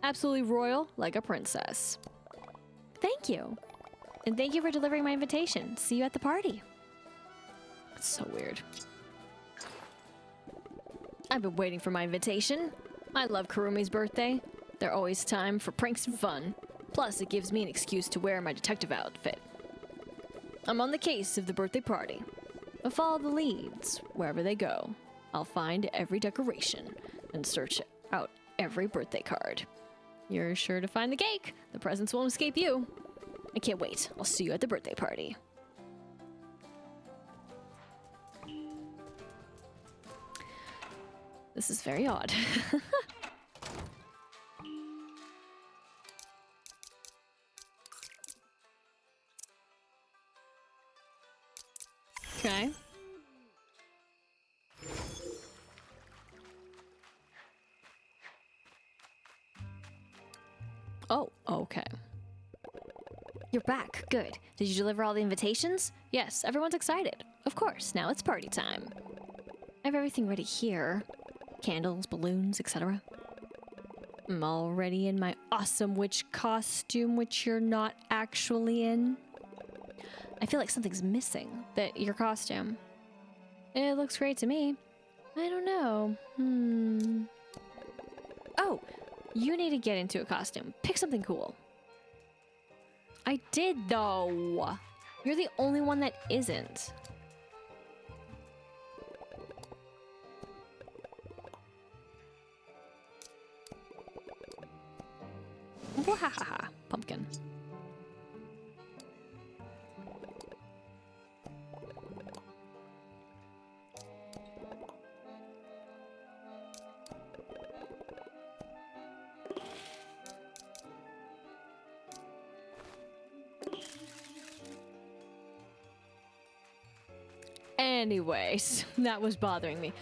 Absolutely royal, like a princess. Thank you. And thank you for delivering my invitation. See you at the party. It's so weird. I've been waiting for my invitation. I love Karumi's birthday. There's always time for pranks and fun. Plus, it gives me an excuse to wear my detective outfit. I'm on the case of the birthday party. I'll follow the leads wherever they go. I'll find every decoration and search out every birthday card. You're sure to find the cake. The presents won't escape you. I can't wait. I'll see you at the birthday party. This is very odd. Okay. Oh, okay. You're back. Good. Did you deliver all the invitations? Yes, everyone's excited. Of course, now it's party time. I have everything ready here. Candles, balloons, etc. I'm already in my awesome witch costume, which you're not actually in. I feel like something's missing. Your costume. It looks great to me. I don't know. Oh, you need to get into a costume. Pick something cool. I did, though. You're the only one that isn't. Wahaha, pumpkin. Anyways, that was bothering me.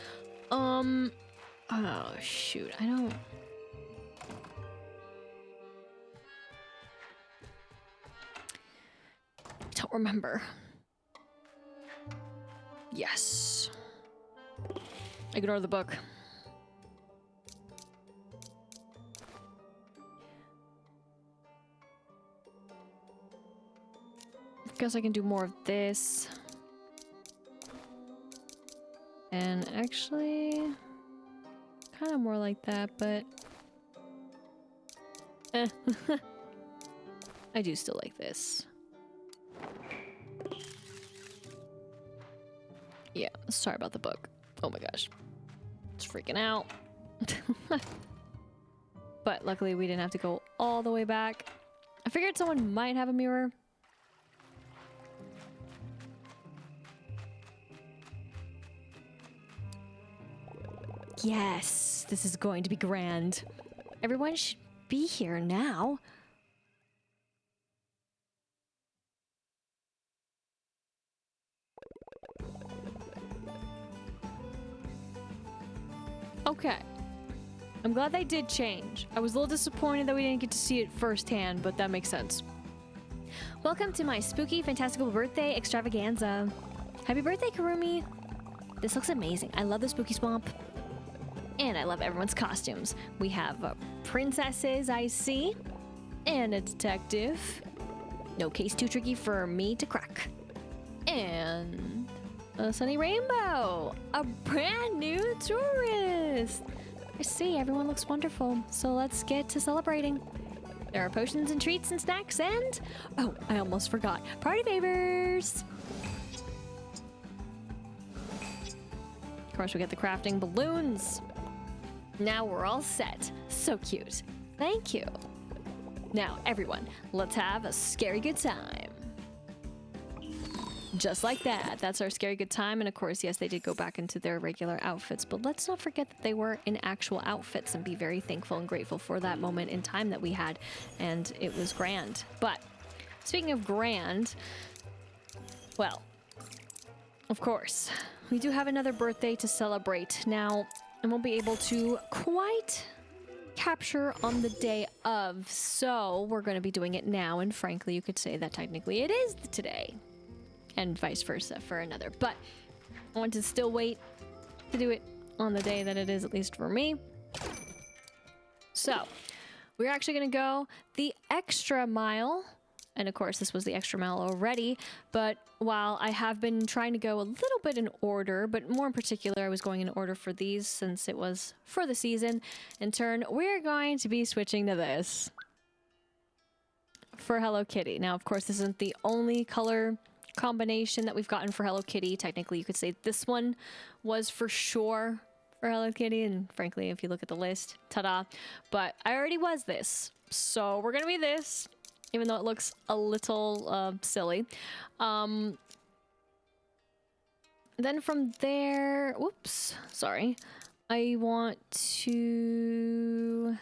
Oh shoot, I don't remember. Yes. Ignore the book. Guess I can do more of this. And actually, kind of more like that, but I do still like this. Yeah, sorry about the book. Oh my gosh. It's freaking out. But luckily we didn't have to go all the way back. I figured someone might have a mirror. Yes, this is going to be grand. Everyone should be here now. Okay. I'm glad they did change. I was a little disappointed that we didn't get to see it firsthand, but that makes sense. Welcome to my spooky, fantastical birthday extravaganza. Happy birthday, Karumi. This looks amazing. I love the spooky swamp. And I love everyone's costumes. We have princesses, I see, and a detective. No case too tricky for me to crack. And a sunny rainbow. A brand new tourist. I see, everyone looks wonderful. So let's get to celebrating. There are potions and treats and snacks and... Oh, I almost forgot. Party favors. course, we get the crafting balloons. Now we're all set. So cute. Thank you. Now, everyone, let's have a scary good time. Just like that. That's our scary good time. And of course, yes, they did go back into their regular outfits, but let's not forget that they were in actual outfits and be very thankful and grateful for that moment in time that we had. And it was grand. But speaking of grand, well, of course, we do have another birthday to celebrate. Now, I won't be able to quite capture on the day of, so we're going to be doing it now. And frankly, you could say that technically it is today. And vice versa for another. But I want to still wait to do it on the day that it is, at least for me. So we're actually going to go the extra mile. And of course, this was the extra mile already. But while I have been trying to go a little bit in order, but more in particular, I was going in order for these since it was for the season. In turn, we're going to be switching to this for Hello Kitty. Now, of course, this isn't the only color combination that we've gotten for Hello Kitty. Technically, you could say this one was for sure for Hello Kitty, and frankly, if you look at the list, ta-da. But I already was this, so we're gonna be this, even though it looks a little silly. Then from there, whoops, sorry. I want to...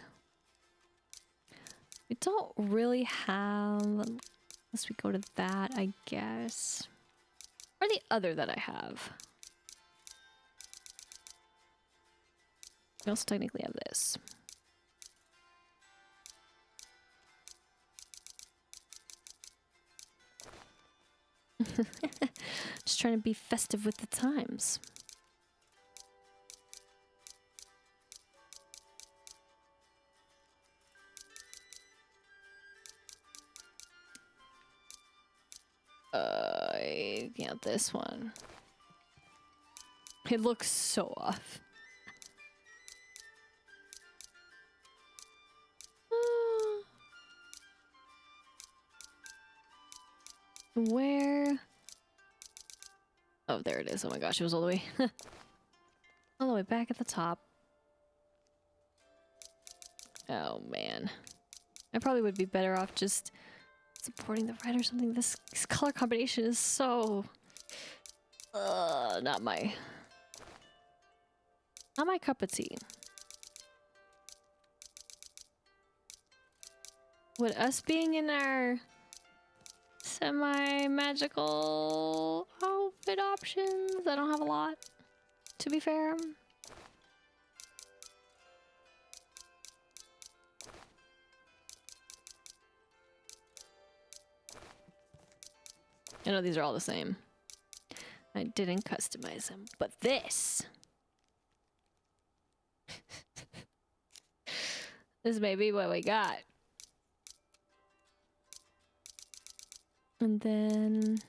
We don't really have... Unless we go to that, I guess. Or the other that I have. We also technically have this. Just trying to be festive with the times. Yeah, this one. It looks so off. Where? Oh, there it is. Oh my gosh, it was all the way all the way back at the top. Oh man. I probably would be better off just supporting the red or something. This color combination is so not my cup of tea. Would us being in our semi-magical outfit options, I don't have a lot, to be fair. I know these are all the same. I didn't customize them, but this... this may be what we got. And then...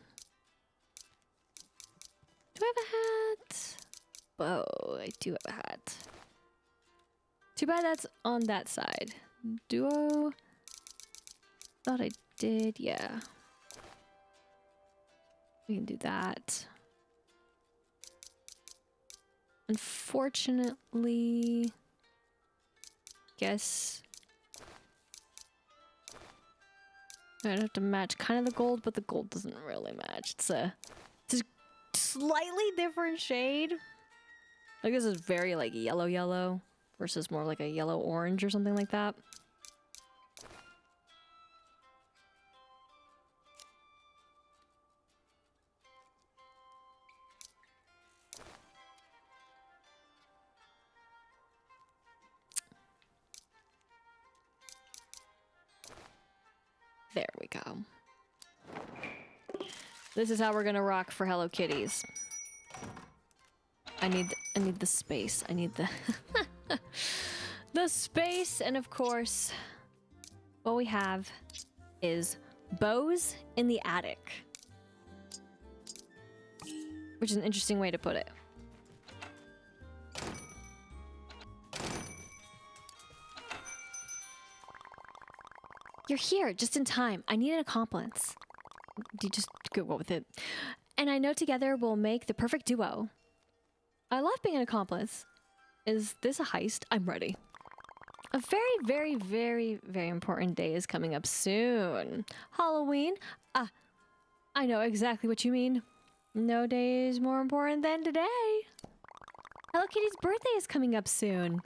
do I have a hat? Whoa, I do have a hat. Too bad that's on that side. Duo? Thought I did, yeah. We can do that. Unfortunately, guess I'd have to match kind of the gold, but the gold doesn't really match. It's a slightly different shade. Like this is very like yellow versus more like a yellow orange or something like that. There we go. This is how we're gonna rock for Hello Kitties. I need the space. I need the the space, and of course, what we have is bows in the attic, which is an interesting way to put it. You're here, just in time. I need an accomplice. You just go with it. And I know together we'll make the perfect duo. I love being an accomplice. Is this a heist? I'm ready. A very, very, very, very important day is coming up soon. Halloween? Ah, I know exactly what you mean. No day is more important than today. Hello Kitty's birthday is coming up soon.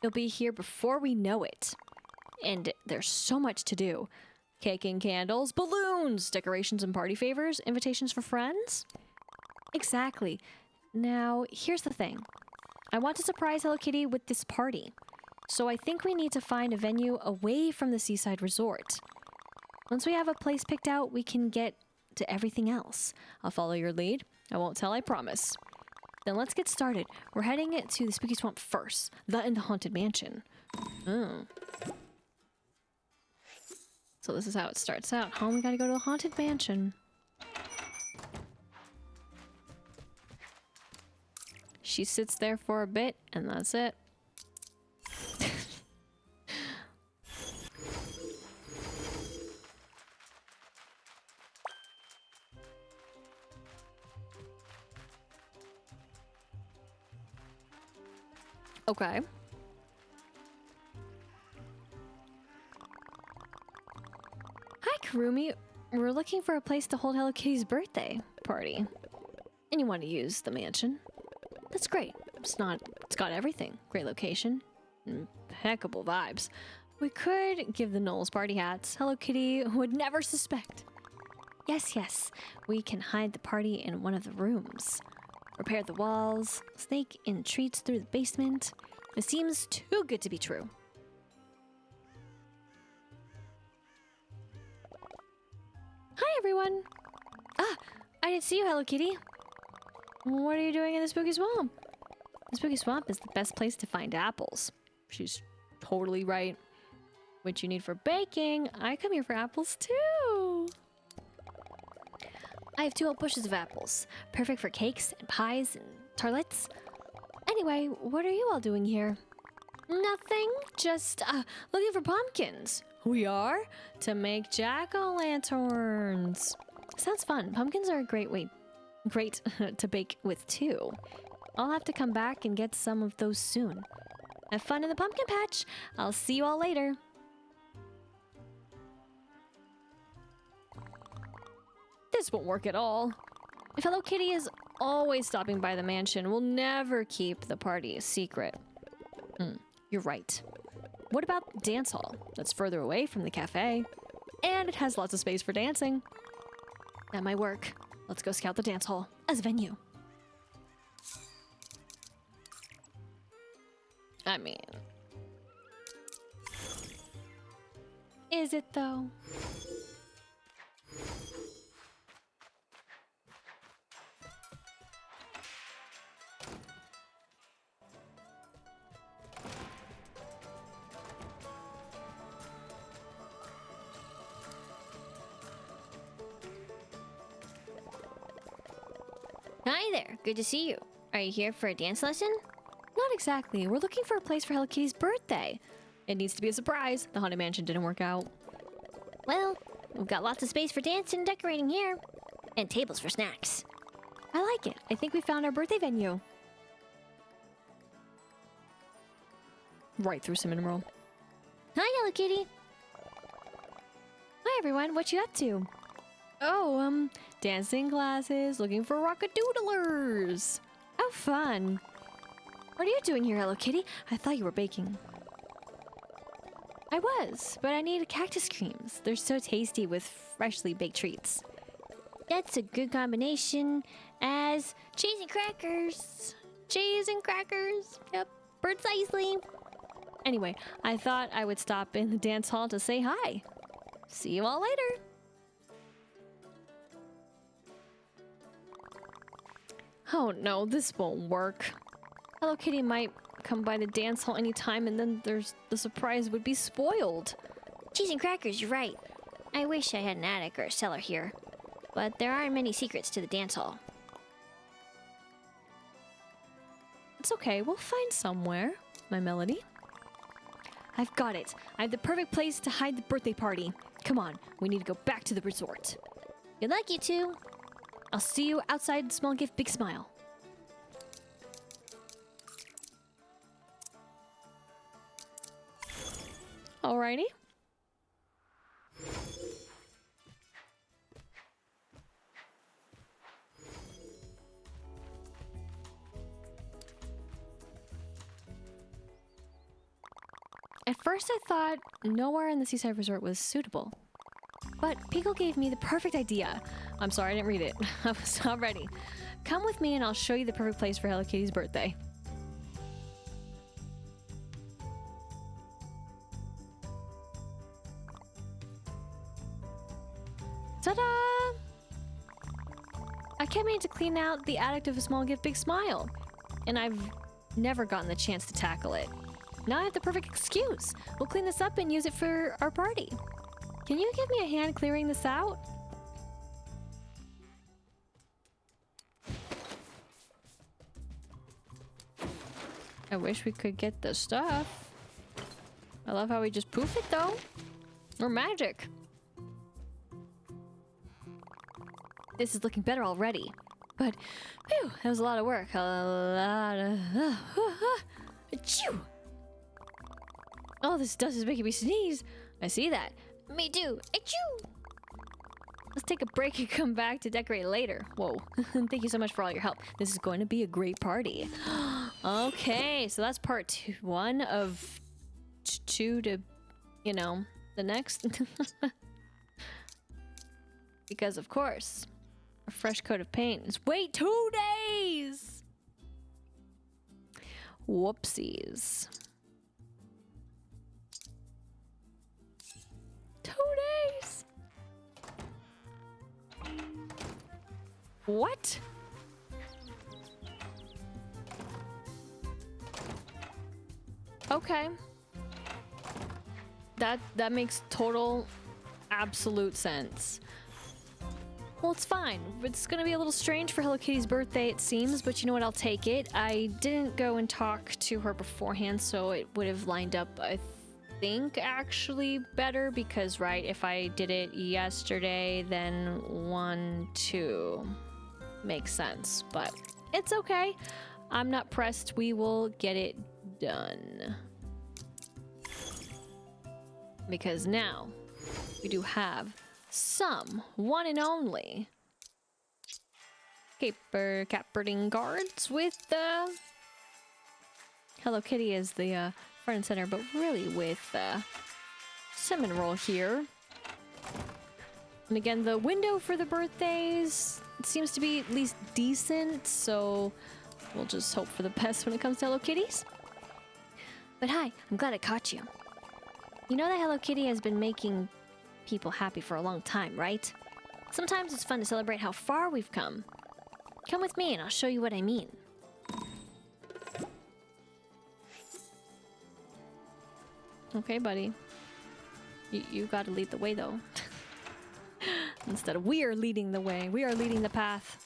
It'll be here before we know it. And there's so much to do. Cake and candles, balloons, decorations and party favors, invitations for friends. Exactly. Now, here's the thing. I want to surprise Hello Kitty with this party. So I think we need to find a venue away from the seaside resort. Once we have a place picked out, we can get to everything else. I'll follow your lead. I won't tell, I promise. Then let's get started. We're heading to the Spooky Swamp first, and the Haunted Mansion. Oh. So this is how it starts out. Huh? We gotta go to the Haunted Mansion. She sits there for a bit, and that's it. Okay. Hi, Karumi. We're looking for a place to hold Hello Kitty's birthday party. And you want to use the mansion? That's great. It's got everything. Great location. Impeccable vibes. We could give the Knowles party hats. Hello Kitty would never suspect. Yes, yes. We can hide the party in one of the rooms. Repair the walls, sneak in treats through the basement. It seems too good to be true. Hi, everyone. Ah, I didn't see you, Hello Kitty. What are you doing in the Spooky Swamp? The Spooky Swamp is the best place to find apples. She's totally right. Which you need for baking. I come here for apples, too. I have 2 whole bushes of apples. Perfect for cakes and pies and tartlets. Anyway, what are you all doing here? Nothing. Just looking for pumpkins. We are? To make jack-o'-lanterns. Sounds fun. Pumpkins are a great to bake with, too. I'll have to come back and get some of those soon. Have fun in the pumpkin patch. I'll see you all later. This won't work at all. If Hello Kitty is always stopping by the mansion, we'll never keep the party a secret. You're right. What about the dance hall? That's further away from the cafe. And it has lots of space for dancing. That might work. Let's go scout the dance hall as a venue. I mean... Is it though? Hi there, good to see you. Are you here for a dance lesson? Not exactly. We're looking for a place for Hello Kitty's birthday. It needs to be a surprise. The Haunted Mansion didn't work out. Well, we've got lots of space for dancing and decorating here. And tables for snacks. I like it. I think we found our birthday venue. Right through cinnamon roll. Hi, Hello Kitty. Hi everyone, what you up to? Oh, dancing classes, looking for rockadoodlers. Oh, fun. What are you doing here, Hello Kitty? I thought you were baking. I was, but I needed cactus creams. They're so tasty with freshly baked treats. That's a good combination as cheese and crackers. Cheese and crackers. Yep, precisely. Anyway, I thought I would stop in the dance hall to say hi. See you all later. Oh no, this won't work. Hello Kitty might come by the dance hall anytime and then the surprise would be spoiled. Cheese and crackers, you're right. I wish I had an attic or a cellar here. But there aren't many secrets to the dance hall. It's okay, we'll find somewhere, my melody. I've got it. I have the perfect place to hide the birthday party. Come on, we need to go back to the resort. Good luck, you two. I'll see you outside. Small gift, big smile. Alrighty. At first I thought nowhere in the seaside resort was suitable. But Pickle gave me the perfect idea. I'm sorry, I didn't read it. I was not ready. Come with me and I'll show you the perfect place for Hello Kitty's birthday. Ta-da! I kept meaning to clean out the attic of a small gift big smile. And I've never gotten the chance to tackle it. Now I have the perfect excuse. We'll clean this up and use it for our party. Can you give me a hand clearing this out? I wish we could get the stuff. I love how we just poof it though. We're magic. This is looking better already. But, phew, that was a lot of work. A lot of... Achoo! Oh, this dust is making me sneeze. I see that. Me too. Achoo! Let's take a break and come back to decorate later. Whoa. Thank you so much for all your help. This is going to be a great party. Okay, so that's one of two to, you know, the next. Because, of course, a fresh coat of paint is... Wait, 2 days! Whoopsies. 2 days! What? Okay. That makes total, absolute sense. Well, it's fine. It's gonna be a little strange for Hello Kitty's birthday, it seems, but you know what? I'll take it. I didn't go and talk to her beforehand, so it would have lined up, I think, actually better, because, right, if I did it yesterday, then 1, 2 makes sense, but it's okay. I'm not pressed. We will get it done. Because now we do have some one and only Capering cards with Hello Kitty as the front and center, but really with cinnamon roll here. And again, the window for the birthdays seems to be at least decent, so we'll just hope for the best when it comes to Hello Kitties. But hi, I'm glad I caught you. You know that Hello Kitty has been making people happy for a long time, right? Sometimes it's fun to celebrate how far we've come. Come with me and I'll show you what I mean. Okay, buddy. You gotta lead the way, though. Instead of we are leading the way. We are leading the path.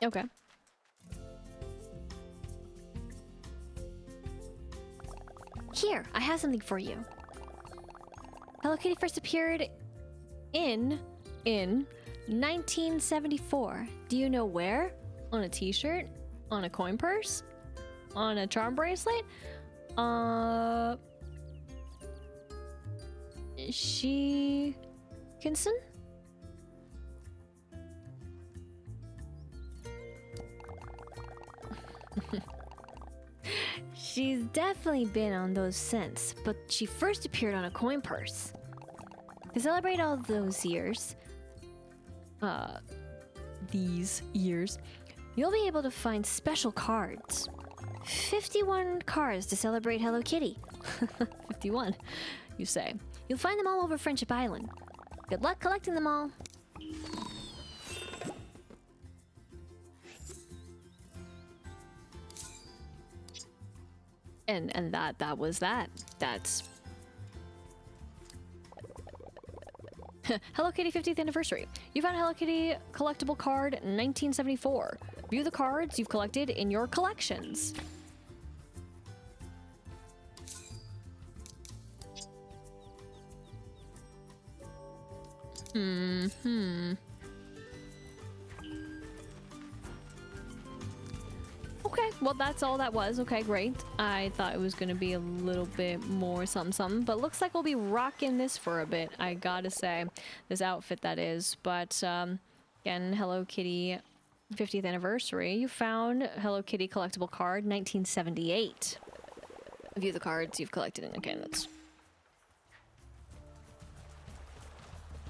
Okay. Here, I have something for you. Hello Kitty first appeared In 1974. Do you know where? On a t-shirt? On a coin purse? On a charm bracelet? Kinson? She's definitely been on those since, but she first appeared on a coin purse. To celebrate all those years, these years, you'll be able to find special cards. 51 cards to celebrate Hello Kitty. 51, you say. You'll find them all over Friendship Island. Good luck collecting them all. And that was that. That's Hello Kitty 50th anniversary. You found a Hello Kitty collectible card 1974. View the cards you've collected in your collections. Okay, well that's all that was. Okay, great. I thought it was gonna be a little bit more something, but looks like we'll be rocking this for a bit, I gotta say. This outfit, that is. But, again, Hello Kitty 50th anniversary. You found Hello Kitty collectible card 1978. View the cards you've collected. Okay, that's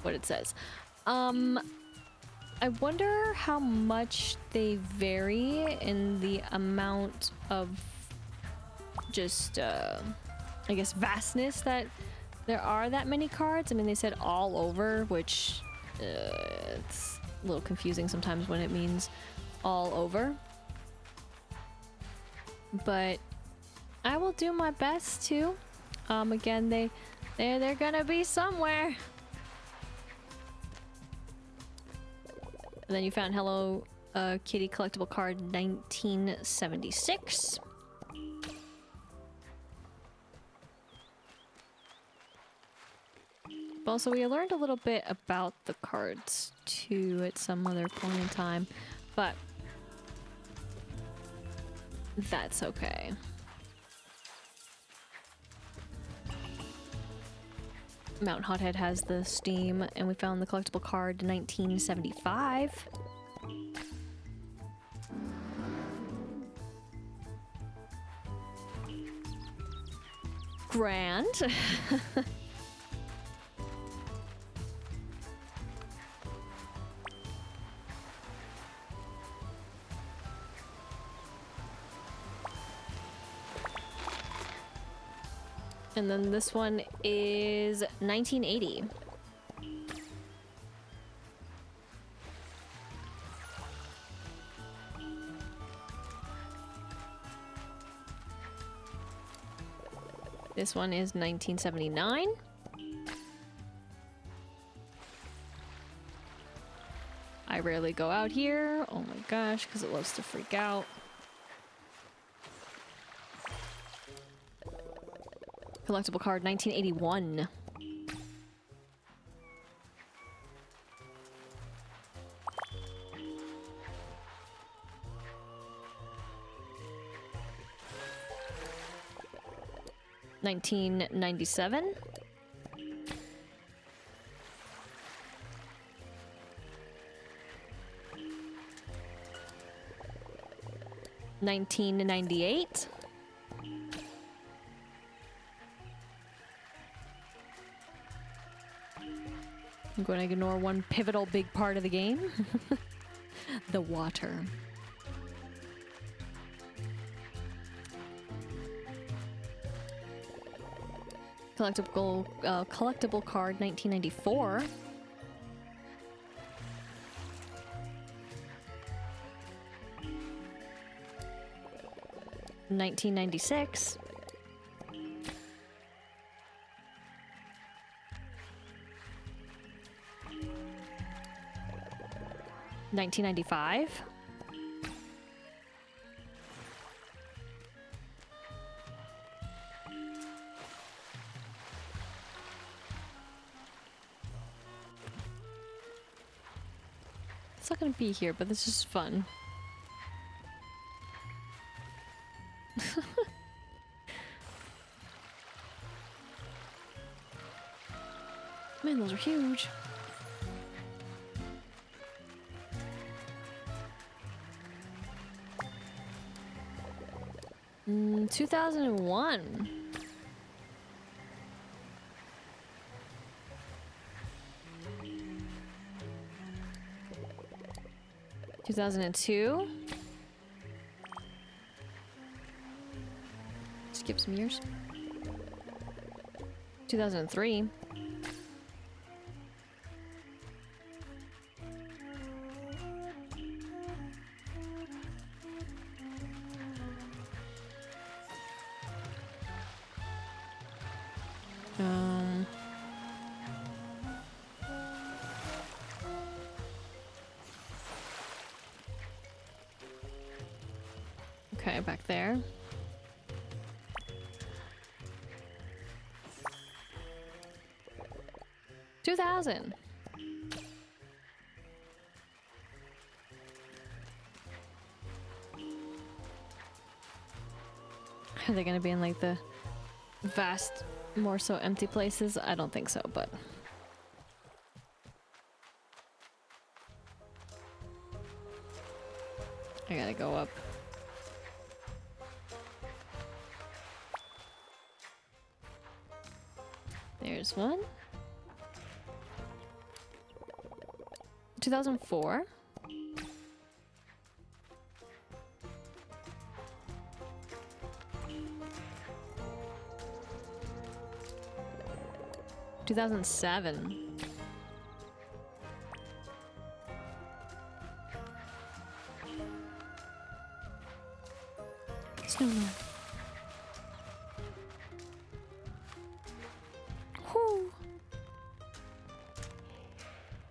what it says. I wonder how much they vary in the amount of just, I guess, vastness that there are that many cards. I mean, they said all over, which it's a little confusing sometimes when it means all over. But I will do my best to. Again, they're gonna be somewhere. And then you found Hello Kitty collectible card 1976. Also, we learned a little bit about the cards too at some other point in time, but that's okay. Mount Hothead has the Steam, and we found the collectible card 1975. Grand. And then this one is 1980. This one is 1979. I rarely go out here. Oh my gosh, because it loves to freak out. Collectible card 1981. $19.97. $19.98. I'm going to ignore one pivotal big part of the game. The water. Collectible card 1994. $19.96. $19.95. It's not gonna be here, but this is fun. Man, those are huge. Mm, 2001. $2002. Skip some years. 2003. Okay, back there. $2,000. Are they gonna be in like the vast, more so empty places? I don't think so, but I gotta go up. There's one. 2004. $2007. Snowman. Whew.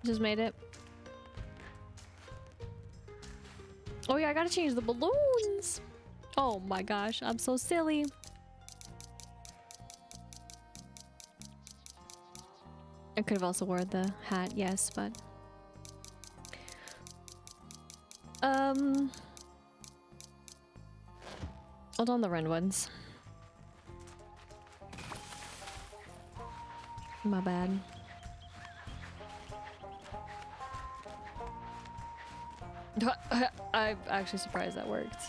Just made it. Oh yeah, I gotta change the balloons. Oh my gosh, I'm so silly. I could have also worn the hat, yes, but hold on the red ones. My bad. I'm actually surprised that worked.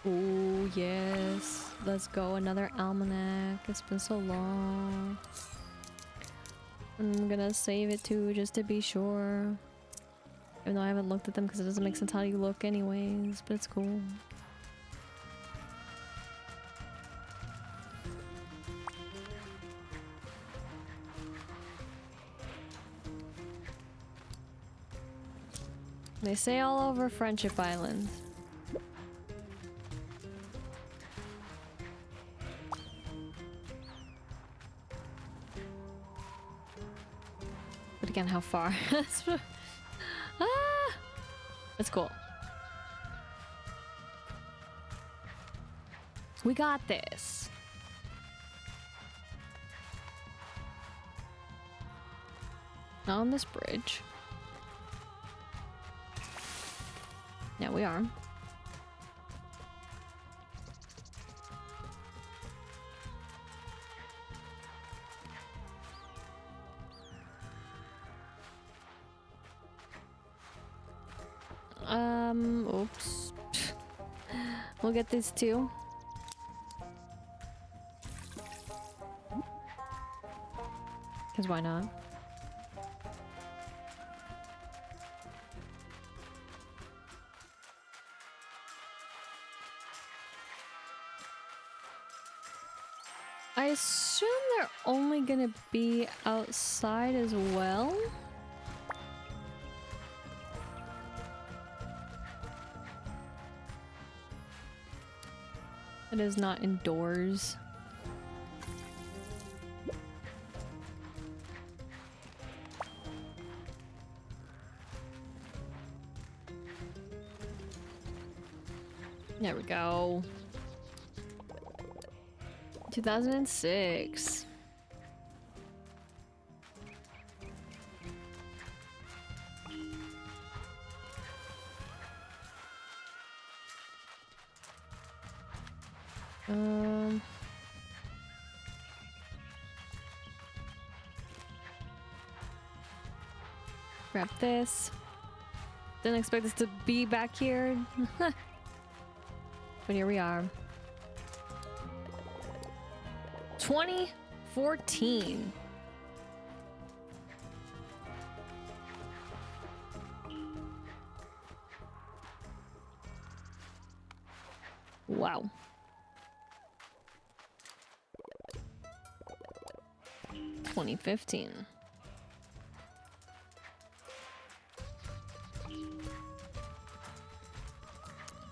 Oh yes, let's go, another almanac. It's been so long. I'm gonna save it too, just to be sure. Even though I haven't looked at them because it doesn't make sense how you look anyways, but it's cool. They say all over Friendship Island. But again, how far? Ah! That's cool. We got this. Not on this bridge. Yeah, we are. Oops. We'll get these two. Because why not? I assume they're only gonna be outside as well. It is not indoors. There we go. 2006. Grab this. Didn't expect this to be back here. But here we are. 2014. Wow. 2015.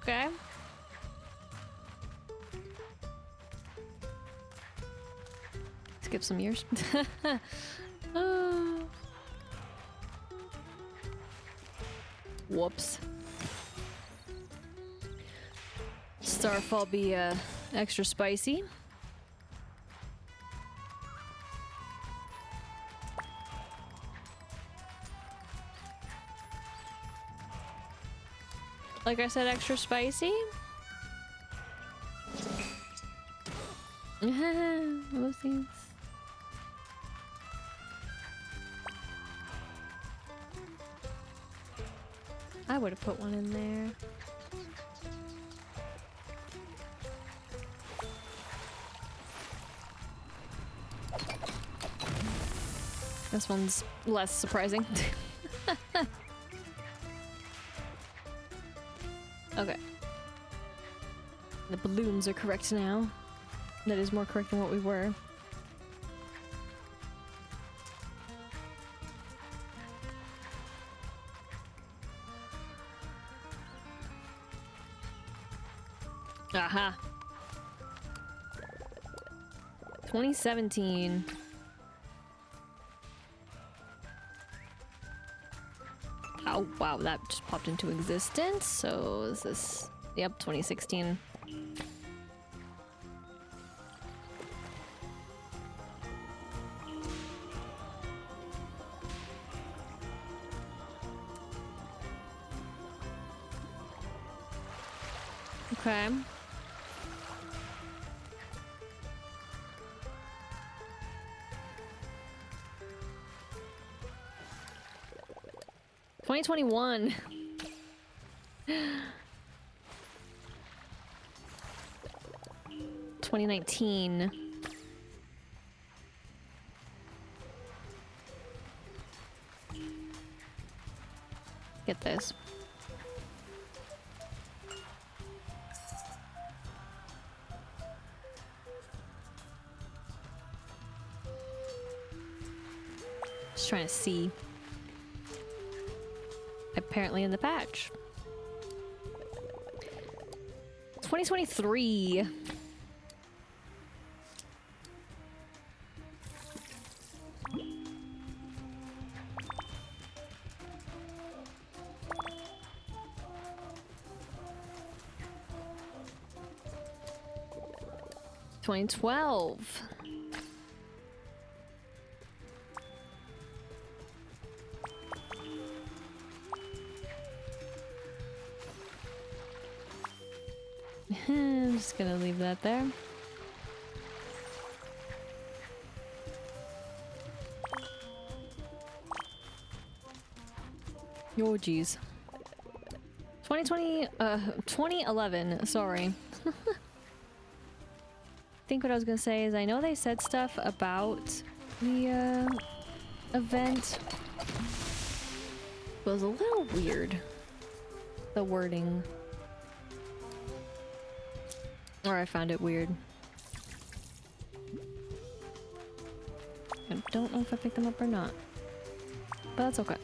Okay. Skip some years. Whoops. Starfall be extra spicy. Like I said, extra spicy. Oopsies. I would have put one in there. This one's less surprising. Okay. The balloons are correct now. That is more correct than what we were. Aha. 2017. Oh, wow, that just popped into existence. So is this... Yep, 2016. Okay. $2021. 2019. Get this. Just trying to see. Apparently in the patch. 2023. $2012. I'm just gonna leave that there. Oh geez. 2011, sorry. I think what I was gonna say is I know they said stuff about the event, but it was a little weird. The wording. Or I found it weird. I don't know if I picked them up or not. But that's okay.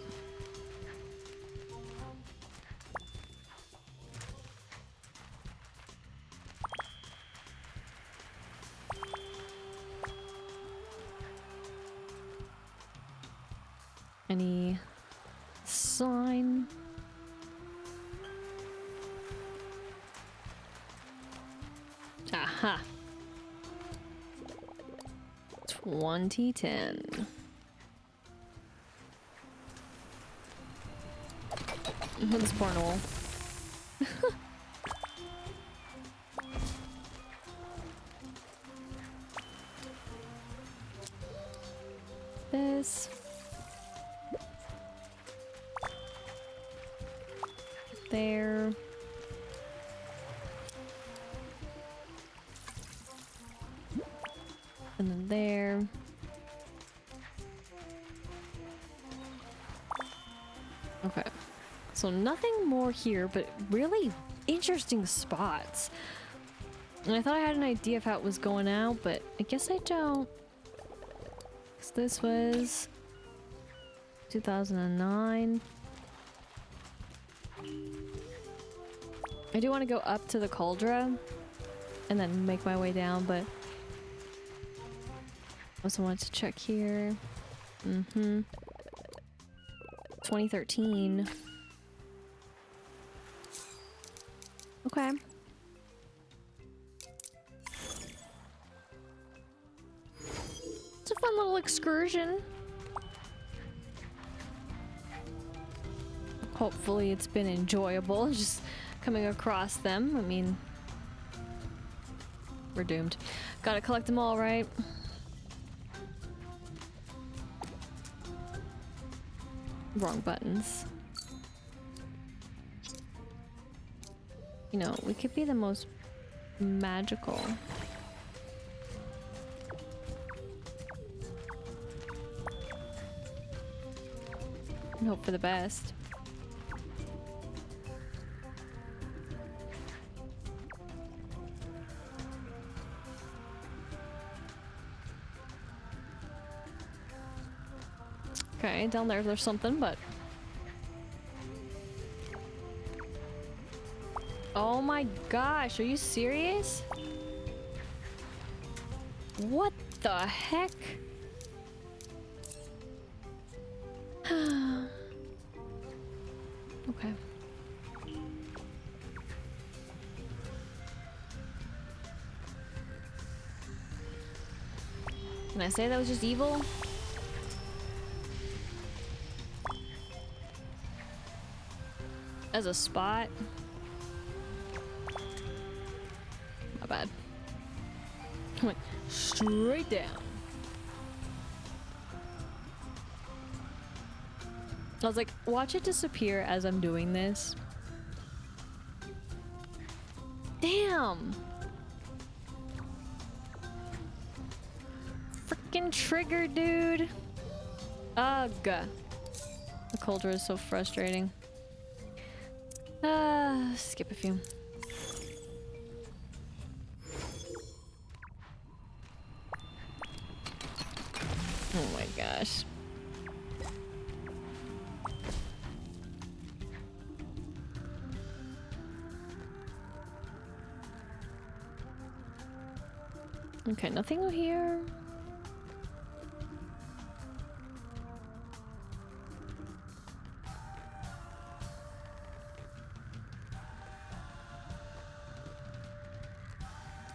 Any sign? Aha. 2010. This poor Noel. This. There. And then there. Okay. So nothing more here, but really interesting spots. And I thought I had an idea of how it was going out, but I guess I don't. 'Cause this was 2009. I do want to go up to the cauldron and then make my way down, but also wanted to check here. 2013. Okay. It's a fun little excursion. Hopefully it's been enjoyable just coming across them. I mean, we're doomed. Gotta collect them all, right? Wrong buttons. You know, we could be the most magical. And hope for the best. Okay, down there's something, but... Oh my gosh, are you serious? What the heck? Okay. Can I say that was just evil? As a spot? My bad. Went straight down. I was like, watch it disappear as I'm doing this. Damn! Freaking trigger, dude! Ugh. The coulter is so frustrating. Skip a few. Oh my gosh. Okay, nothing here.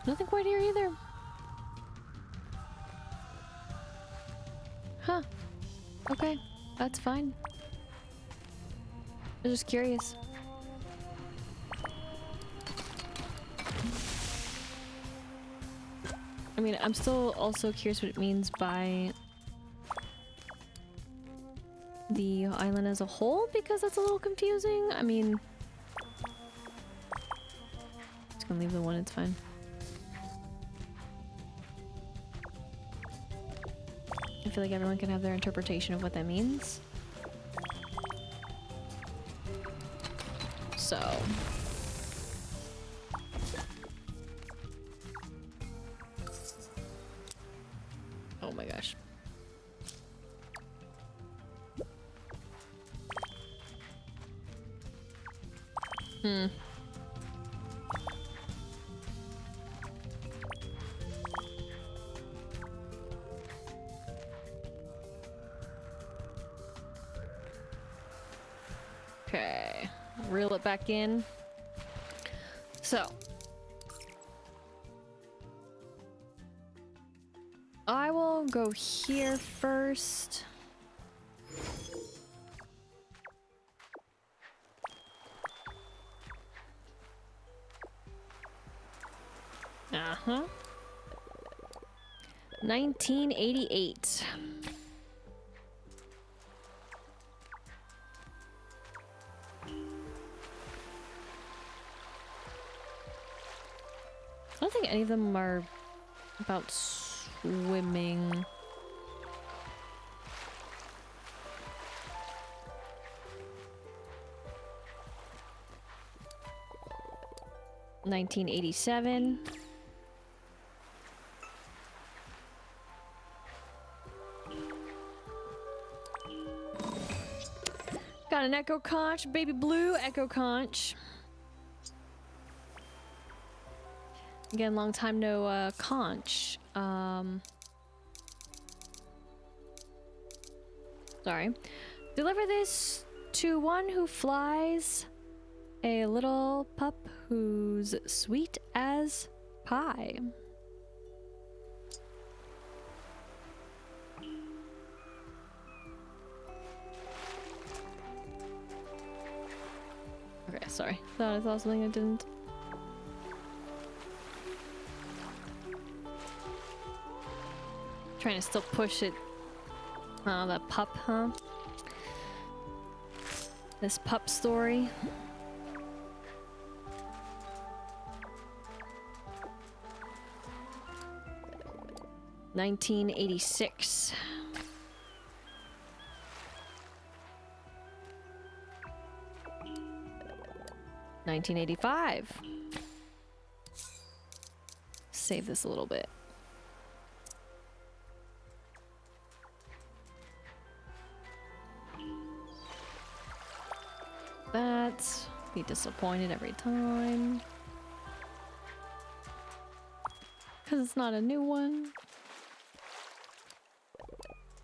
Nothing quite here either. Huh. Okay, that's fine. I'm just curious. I mean, I'm still also curious what it means by the island as a whole, because that's a little confusing. I mean, just gonna leave the one, it's fine. I feel like everyone can have their interpretation of what that means. So... oh my gosh. Okay, reel it back in. So, I will go here first. Uh-huh. 1988. I don't think any of them are about swimming. $1987. Got an Echo Conch, baby blue Echo Conch. Again, long time no Conch. Sorry. Deliver this to one who flies a little pup who's sweet as pie. Okay, sorry. Thought I saw something I didn't. Trying to still push it. Oh, that pup, huh? This pup story. $1986. $1985. Save this a little bit. That be disappointed every time. Cause it's not a new one.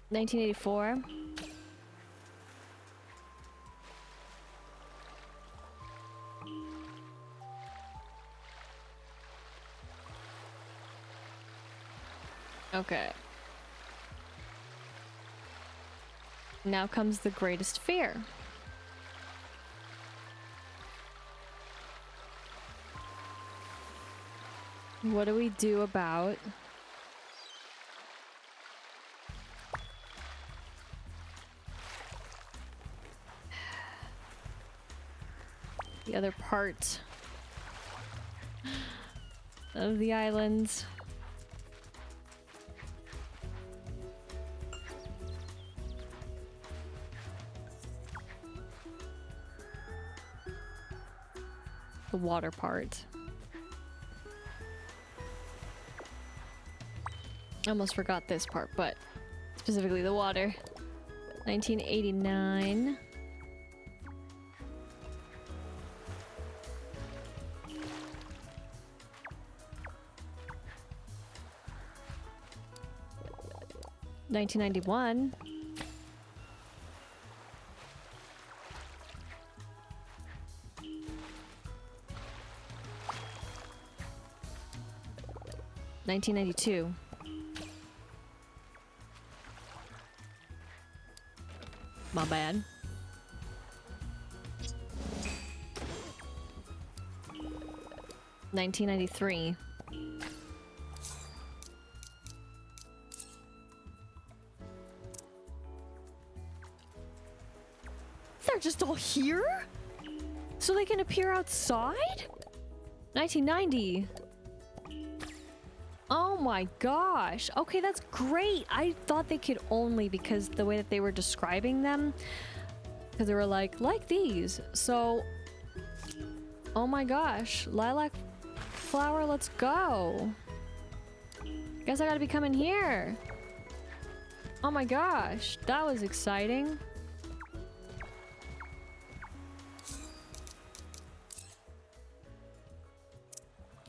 1984. Okay. Now comes the greatest fear. What do we do about the other part of the island? The water part. I almost forgot this part, but specifically the water. 1989. $1991. $1992. My bad. $1993. They're just all here? So they can appear outside? 1990. Oh my gosh. Okay, that's great. I thought they could only because the way that they were describing them, because they were like these. So, oh my gosh. Lilac flower, let's go. Guess I gotta be coming here. Oh my gosh. That was exciting.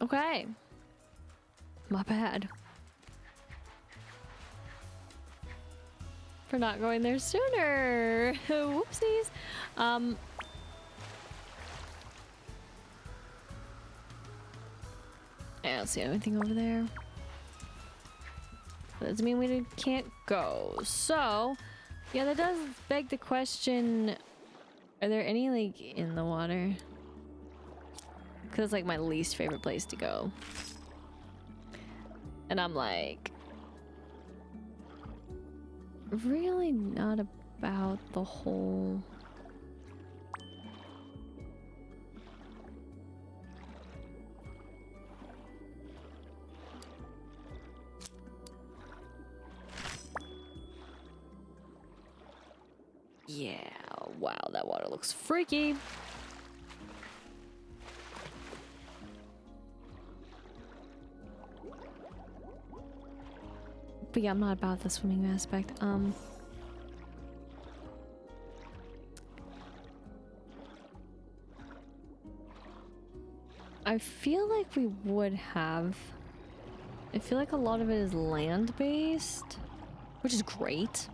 Okay. My bad. For not going there sooner. Whoopsies. I don't see anything over there. That doesn't mean we can't go. So, yeah, that does beg the question, are there any, like, in the water? Because it's, like, my least favorite place to go. And I'm like, really not about the whole... Yeah, wow, that water looks freaky. But yeah, I'm not about the swimming aspect. I feel like we would have. I feel like a lot of it is land-based, which is great.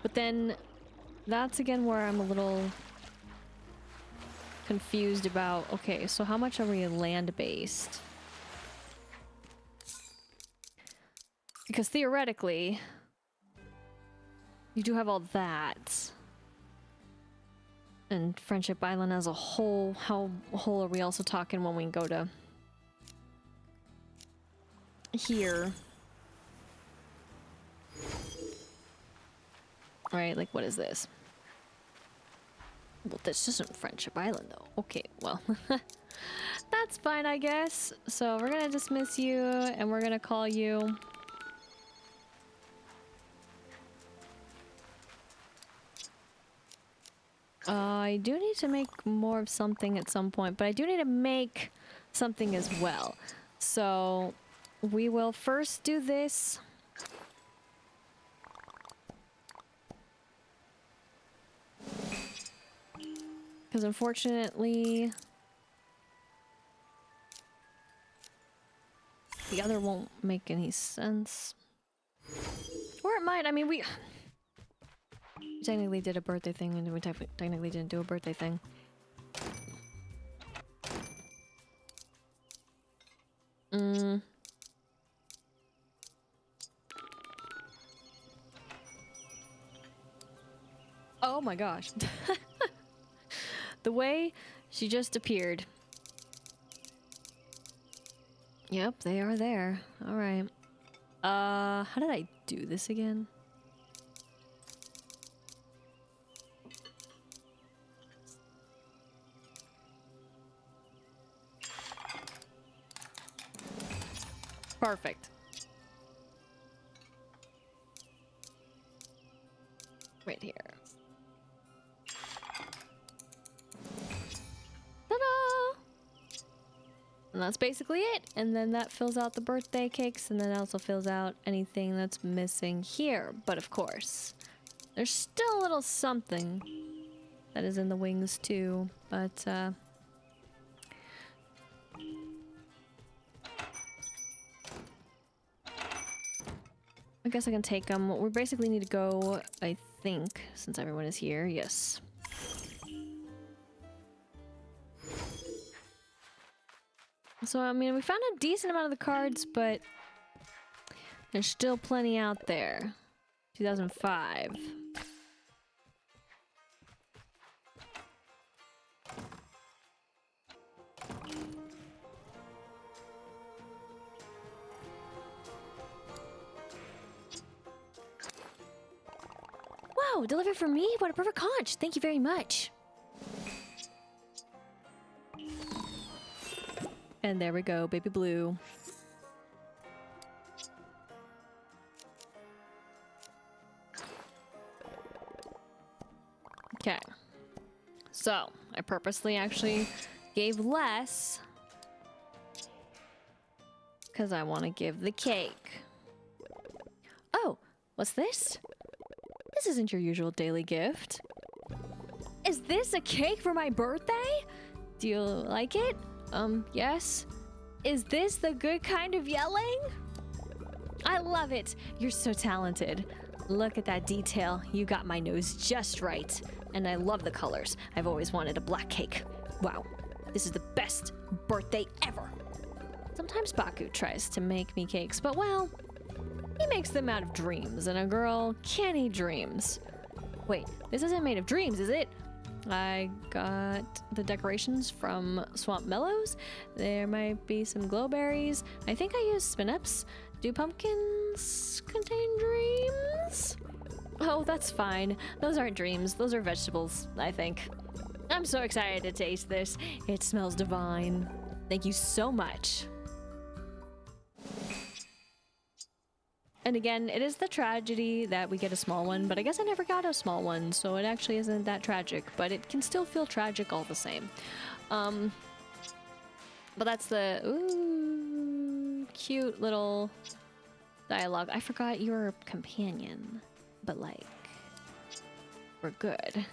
But then that's again where I'm a little confused about, okay, so how much are we land-based? Because theoretically, you do have all that. And Friendship Island as a whole, how whole are we also talking when we go to here? Right, like what is this? Well, this isn't Friendship Island though. Okay, well, that's fine, I guess. So we're gonna dismiss you and we're gonna call you... I do need to make more of something at some point, but I do need to make something as well. So we will first do this. Because unfortunately, the other won't make any sense. Or it might. I mean, we technically did a birthday thing, and we technically didn't do a birthday thing. Oh my gosh. The way she just appeared. Yep, they are there. All right. How did I do this again? Perfect. Right here. Ta-da! And that's basically it. And then that fills out the birthday cakes, and then also fills out anything that's missing here. But of course, there's still a little something that is in the wings too. But I guess I can take them. We basically need to go, I think, since everyone is here. Yes. So, I mean, we found a decent amount of the cards, but there's still plenty out there. 2005. Wow, delivered for me? What a perfect conch. Thank you very much. And there we go, baby blue. Okay. So, I purposely actually gave less because I want to give the cake. Oh, what's this? This isn't your usual daily gift. Is this a cake for my birthday? Do you like it? Yes? Is this the good kind of yelling? I love it. You're so talented. Look at that detail. You got my nose just right. And I love the colors. I've always wanted a black cake. Wow, this is the best birthday ever. Sometimes Baku tries to make me cakes, but well, he makes them out of dreams, and a girl can't eat dreams. Wait, this isn't made of dreams, is it? I got the decorations from Swamp Mellows. There might be some glowberries. I think I used spin-ups. Do pumpkins contain dreams? Oh, that's fine. Those aren't dreams. Those are vegetables, I think. I'm so excited to taste this. It smells divine. Thank you so much. And again, it is the tragedy that we get a small one, but I guess I never got a small one, so it actually isn't that tragic, but it can still feel tragic all the same. But that's the ooh, cute little dialogue. I forgot you were a companion, but like, we're good.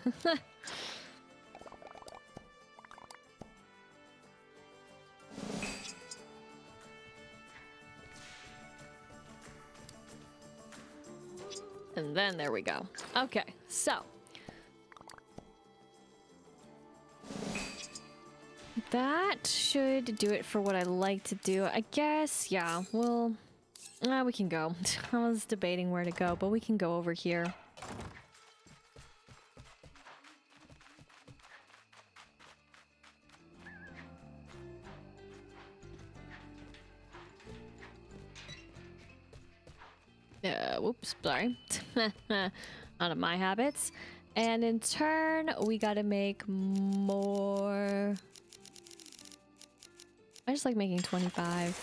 And then there we go. Okay, so. That should do it for what I like to do. I guess, yeah, well, we can go. I was debating where to go, but we can go over here. Whoops, sorry. Out of my habits. And in turn, we gotta make more. I just like making 25.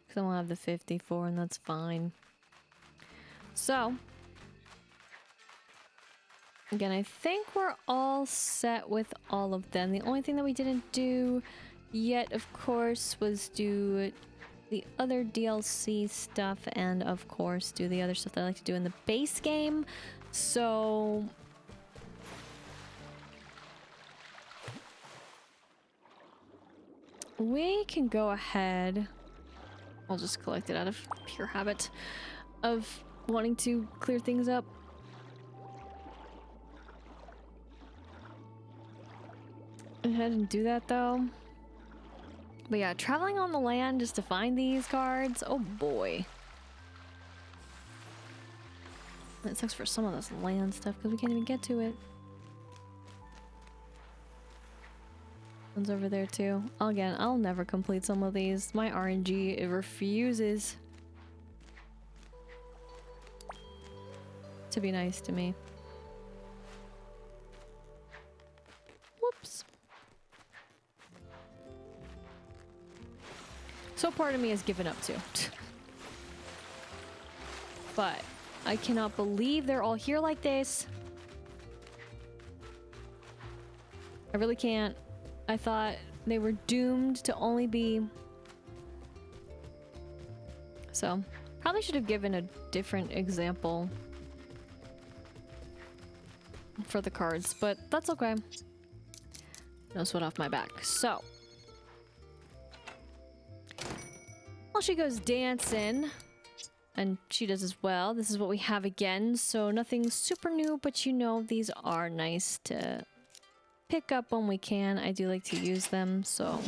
Because I won't have the 54, and that's fine. So, again, I think we're all set with all of them. The only thing that we didn't do yet, of course, was do the other DLC stuff, and of course do the other stuff that I like to do in the base game. So we can go ahead. I'll just collect it out of pure habit of wanting to clear things up. Go ahead and do that though. But yeah, traveling on the land just to find these cards, oh boy. It sucks for some of this land stuff because we can't even get to it. One's over there too. Again, I'll never complete some of these. My RNG, it refuses to be nice to me. Whoops. So part of me has given up too. But I cannot believe they're all here like this. I really can't. I thought they were doomed to only be... So, probably should have given a different example for the cards, but that's okay. No sweat off my back. So, while she goes dancing, and she does as well, this is what we have again. So nothing super new, but you know, these are nice to pick up when we can. I do like to use them, so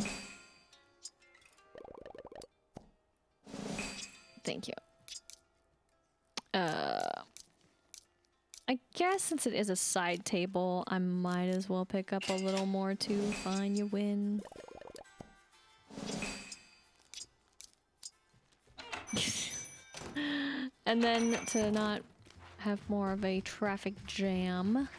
thank you. I guess since it is a side table, I might as well pick up a little more too. Fine, you win. And then to not have more of a traffic jam,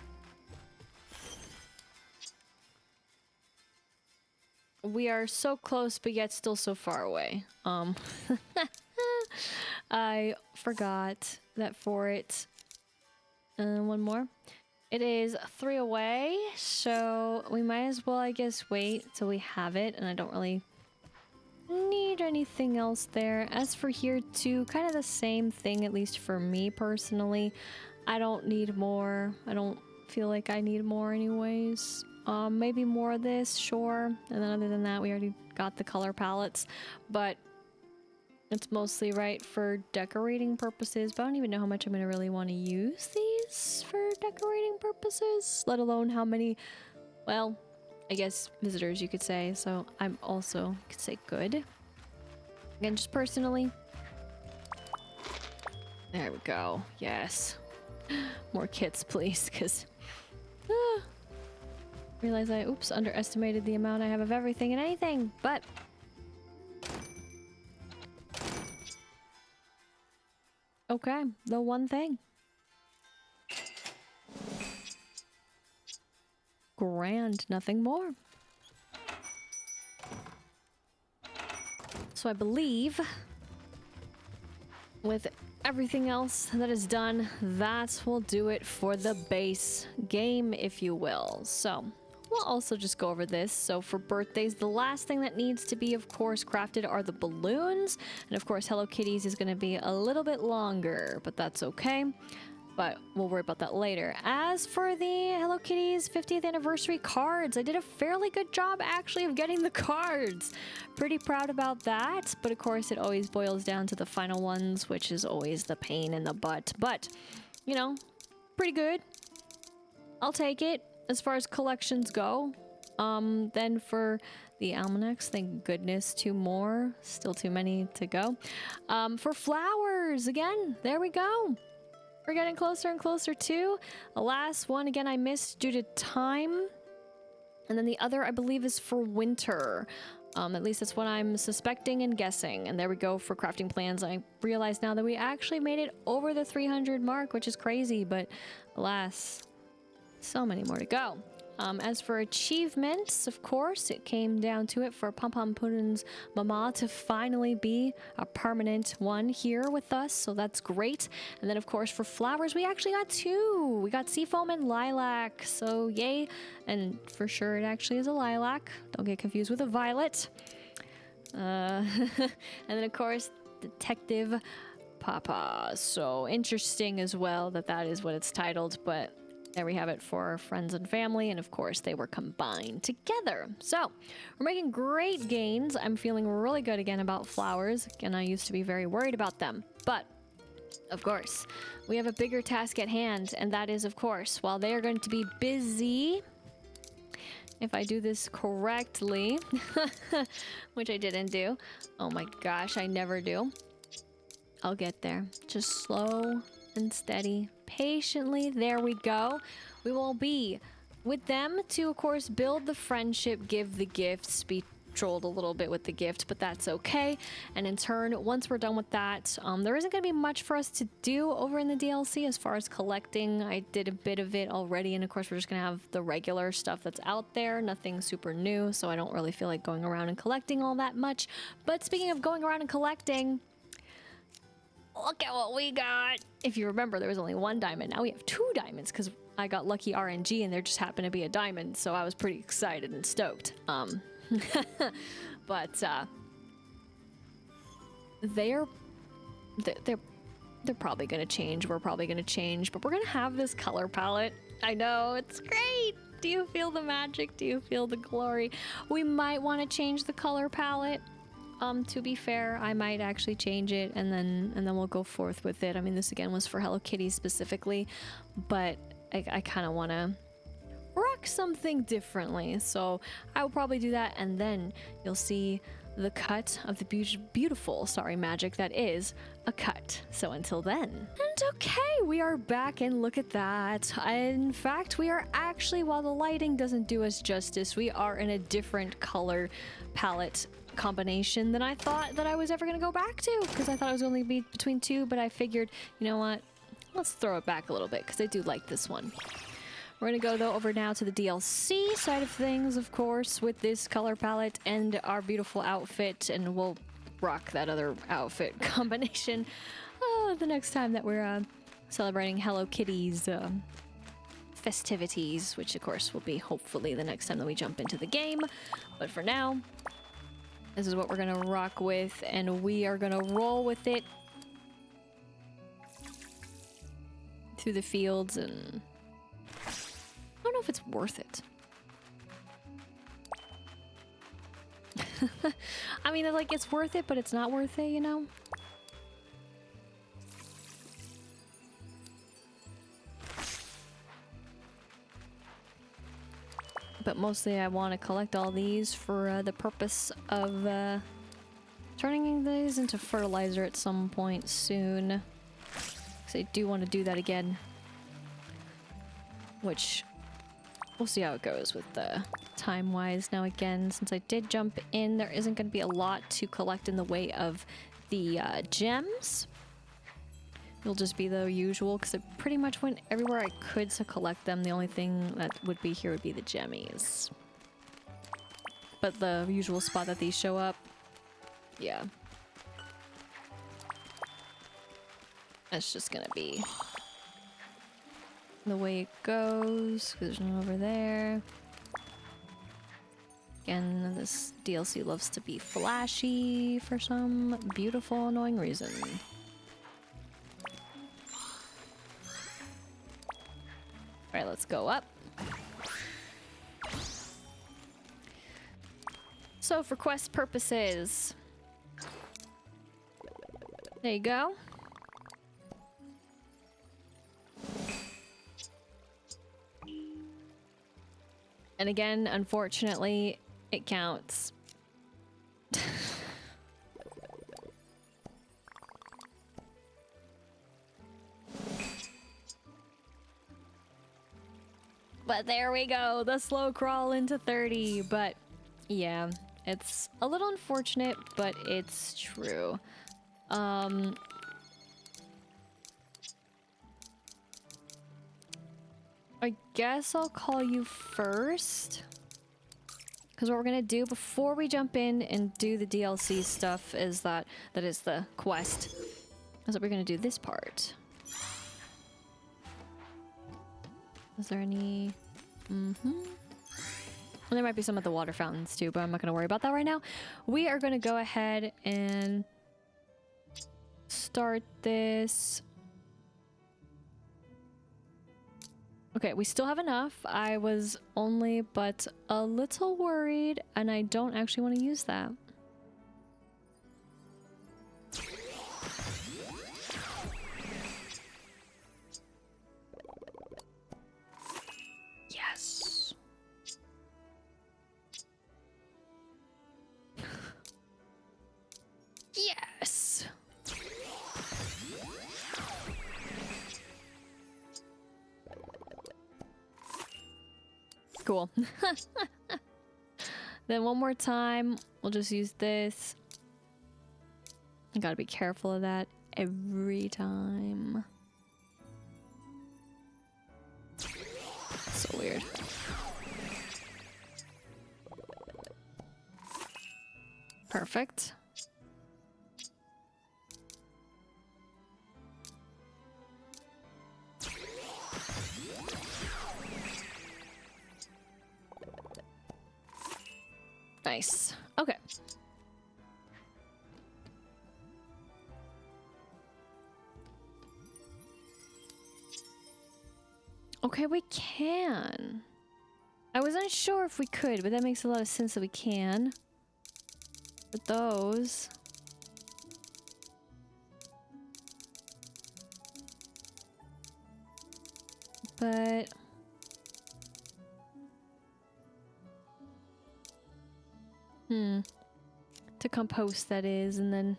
we are so close but yet still so far away. I forgot that for it. One more. It is 3 away, so we might as well, I guess, wait till we have it, and I don't really need anything else there. As for here too, kind of the same thing, at least for me personally. I don't need more. I don't feel like I need more anyways. Maybe more of this, sure. And then other than that, we already got the color palettes, but it's mostly right for decorating purposes. But I don't even know how much I'm gonna really want to use these for decorating purposes, let alone how many, well, I guess visitors you could say. So I'm also could say good. Again, just personally. There we go. Yes. More kits, please, because realize I underestimated the amount I have of everything and anything, but okay, the one thing. Grand, nothing more. So I believe with everything else that is done, that will do it for the base game, if you will. So we'll also just go over this. So for birthdays, the last thing that needs to be, of course, crafted are the balloons. And of course, Hello Kitty's is going to be a little bit longer, but that's okay. but we'll worry about that later. As for the Hello Kitty's 50th anniversary cards, I did a fairly good job actually of getting the cards. Pretty proud about that, but of course it always boils down to the final ones, which is always the pain in the butt. But, you know, pretty good. I'll take it as far as collections go. Then for the almanacs, thank goodness, 2 more. Still too many to go. For flowers, again, there we go. We're getting closer and closer to the last one. Again, I missed due to time. And then the other, I believe, is for winter. At least that's what I'm suspecting and guessing. And there we go for crafting plans. I realize now that we actually made it over the 300 mark, which is crazy. But alas, so many more to go. As for achievements, of course, it came down to it for Pom Pom Puddin's mama to finally be a permanent one here with us, so that's great. And then, of course, for flowers, we actually got 2. We got Seafoam and Lilac, so yay. And for sure, it actually is a lilac. Don't get confused with a violet. And then, of course, Detective Papa. So interesting as well that is what it's titled, but there we have it for our friends and family, and of course they were combined together. So we're making great gains. I'm feeling really good again about flowers. Again, I used to be very worried about them, but of course we have a bigger task at hand, and that is, of course, while they are going to be busy, if I do this correctly, which I didn't do. Oh my gosh, I never do. I'll get there. Just slow and steady, patiently. There we go. We will be with them to, of course, build the friendship, give the gifts, be trolled a little bit with the gift, but that's okay. And in turn, once we're done with that, there isn't going to be much for us to do over in the DLC as far as collecting. I did a bit of it already, and of course we're just going to have the regular stuff that's out there, nothing super new, so I don't really feel like going around and collecting all that much. But speaking of going around and collecting, look at what we got. If you remember, there was only 1 diamond. Now we have 2 diamonds because I got lucky RNG and there just happened to be a diamond. So I was pretty excited and stoked. But they're probably going to change. We're probably going to change, but we're going to have this color palette. I know, it's great. Do you feel the magic? Do you feel the glory? We might want to change the color palette. To be fair, I might actually change it and then we'll go forth with it. I mean, this again was for Hello Kitty specifically, but I kind of want to rock something differently. So I will probably do that, and then you'll see the cut of the beautiful, magic that is a cut. So until then. And okay, we are back, and look at that. In fact, we are actually, while the lighting doesn't do us justice, we are in a different color palette combination than I thought that I was ever going to go back to, because I thought it was only be between 2, but I figured, you know what, let's throw it back a little bit because I do like this one. We're going to go though over now to the DLC side of things, of course, with this color palette and our beautiful outfit, and we'll rock that other outfit combination the next time that we're celebrating Hello Kitty's festivities, which of course will be hopefully the next time that we jump into the game. But for now, this is what we're gonna rock with, and we are gonna roll with it through the fields, and I don't know if it's worth it. I mean, like, it's worth it, but it's not worth it, you know? But mostly I want to collect all these for the purpose of turning these into fertilizer at some point soon. Because I do want to do that again. Which, we'll see how it goes with the time-wise. Now again, since I did jump in, there isn't going to be a lot to collect in the way of the gems. It'll just be the usual, because I pretty much went everywhere I could to collect them. The only thing that would be here would be the gemmies. But the usual spot that these show up, yeah. That's just gonna be the way it goes, because there's none over there. Again, this DLC loves to be flashy for some beautiful, annoying reason. Okay, let's go up. So for quest purposes, there you go. And again, unfortunately, it counts. But there we go, the slow crawl into 30. But yeah, it's a little unfortunate, but it's true. I guess I'll call you first. Because what we're gonna do before we jump in and do the DLC stuff is that is the quest. Is that we're gonna do this part. Is there any... And there might be some at the water fountains too, but I'm not gonna worry about that right now. We are gonna go ahead and start this. Okay, we still have enough. I was only but a little worried, and I don't actually want to use that. Yes. Yes. Cool. Then one more time, we'll just use this. I gotta be careful of that every time. So weird. Perfect. Nice. Okay. Okay, we can. I wasn't sure if we could, but that makes a lot of sense that we can. With those. But... to compost, that is, and then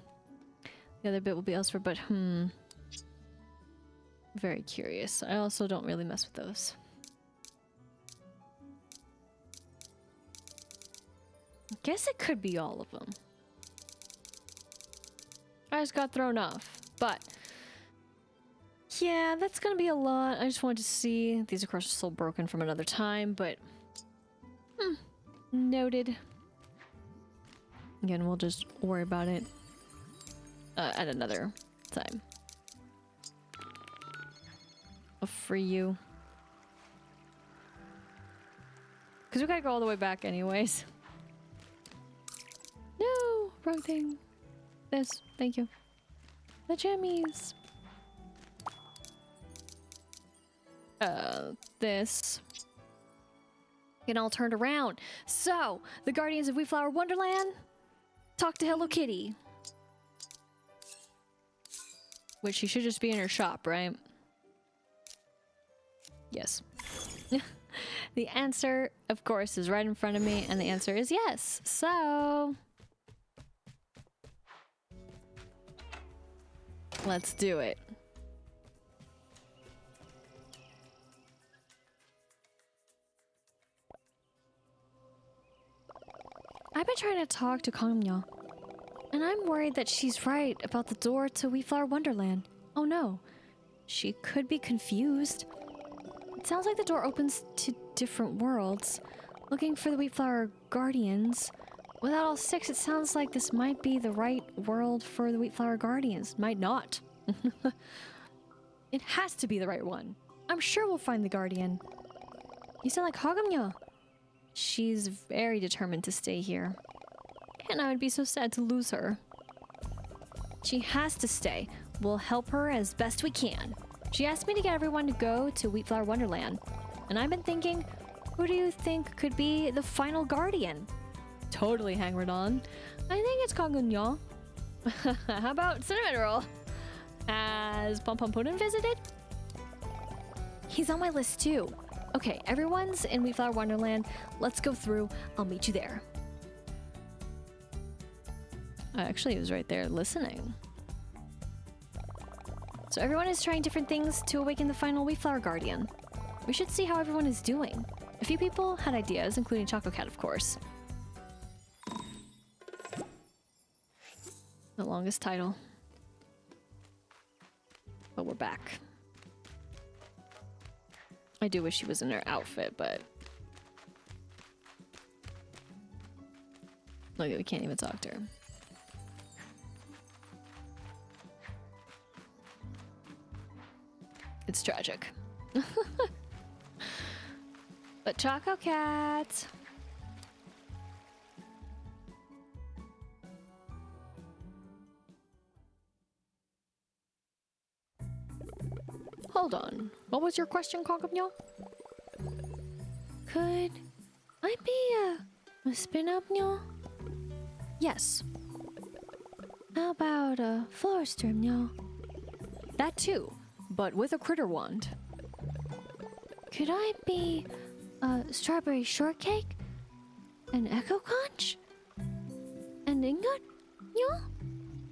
the other bit will be elsewhere, but very curious. I also don't really mess with those. I guess it could be all of them. I just got thrown off, but yeah, that's gonna be a lot. I just wanted to see. These, of course, are still broken from another time, but noted. Again, we'll just worry about it at another time. I'll free you. Because we gotta go all the way back anyways. No! Wrong thing. This. Thank you. The jammies. This. Get all turned around. So, the Guardians of Wheatflour Wonderland... Talk to Hello Kitty. Which she should just be in her shop, right? Yes. The answer, of course, is right in front of me, and the answer is yes. So... let's do it. I've been trying to talk to Conch, and I'm worried that she's right about the door to Wheatflour Wonderland. Oh no, she could be confused. It sounds like the door opens to different worlds. Looking for the Wheatflour Guardians. Without all six, it sounds like this might be the right world for the Wheatflour Guardians. Might not. It has to be the right one. I'm sure we'll find the Guardian. You sound like Hagamya. She's very determined to stay here. And I would be so sad to lose her. She has to stay. We'll help her as best we can. She asked me to get everyone to go to Wheatflour Wonderland. And I've been thinking, who do you think could be the final guardian? Totally hangered on. I think it's Kagunyo. How about Cinnamon Roll? Has Pom Pom Puddin visited? He's on my list too. Okay, everyone's in Wheatflour Wonderland. Let's go through. I'll meet you there. Actually, he was right there listening. So everyone is trying different things to awaken the final Wheatflower Guardian. We should see how everyone is doing. A few people had ideas, including Choco Cat, of course. The longest title. But we're back. I do wish she was in her outfit, but... Look, we can't even talk to her. It's tragic. But Choco Cat... Hold on. What was your question, Konkapnyo? Could I be a spin-up, Nyo? Yes. How about a florster, Nyo? That too, but with a critter wand. Could I be a strawberry shortcake? An echo conch? An ingot, Nyo?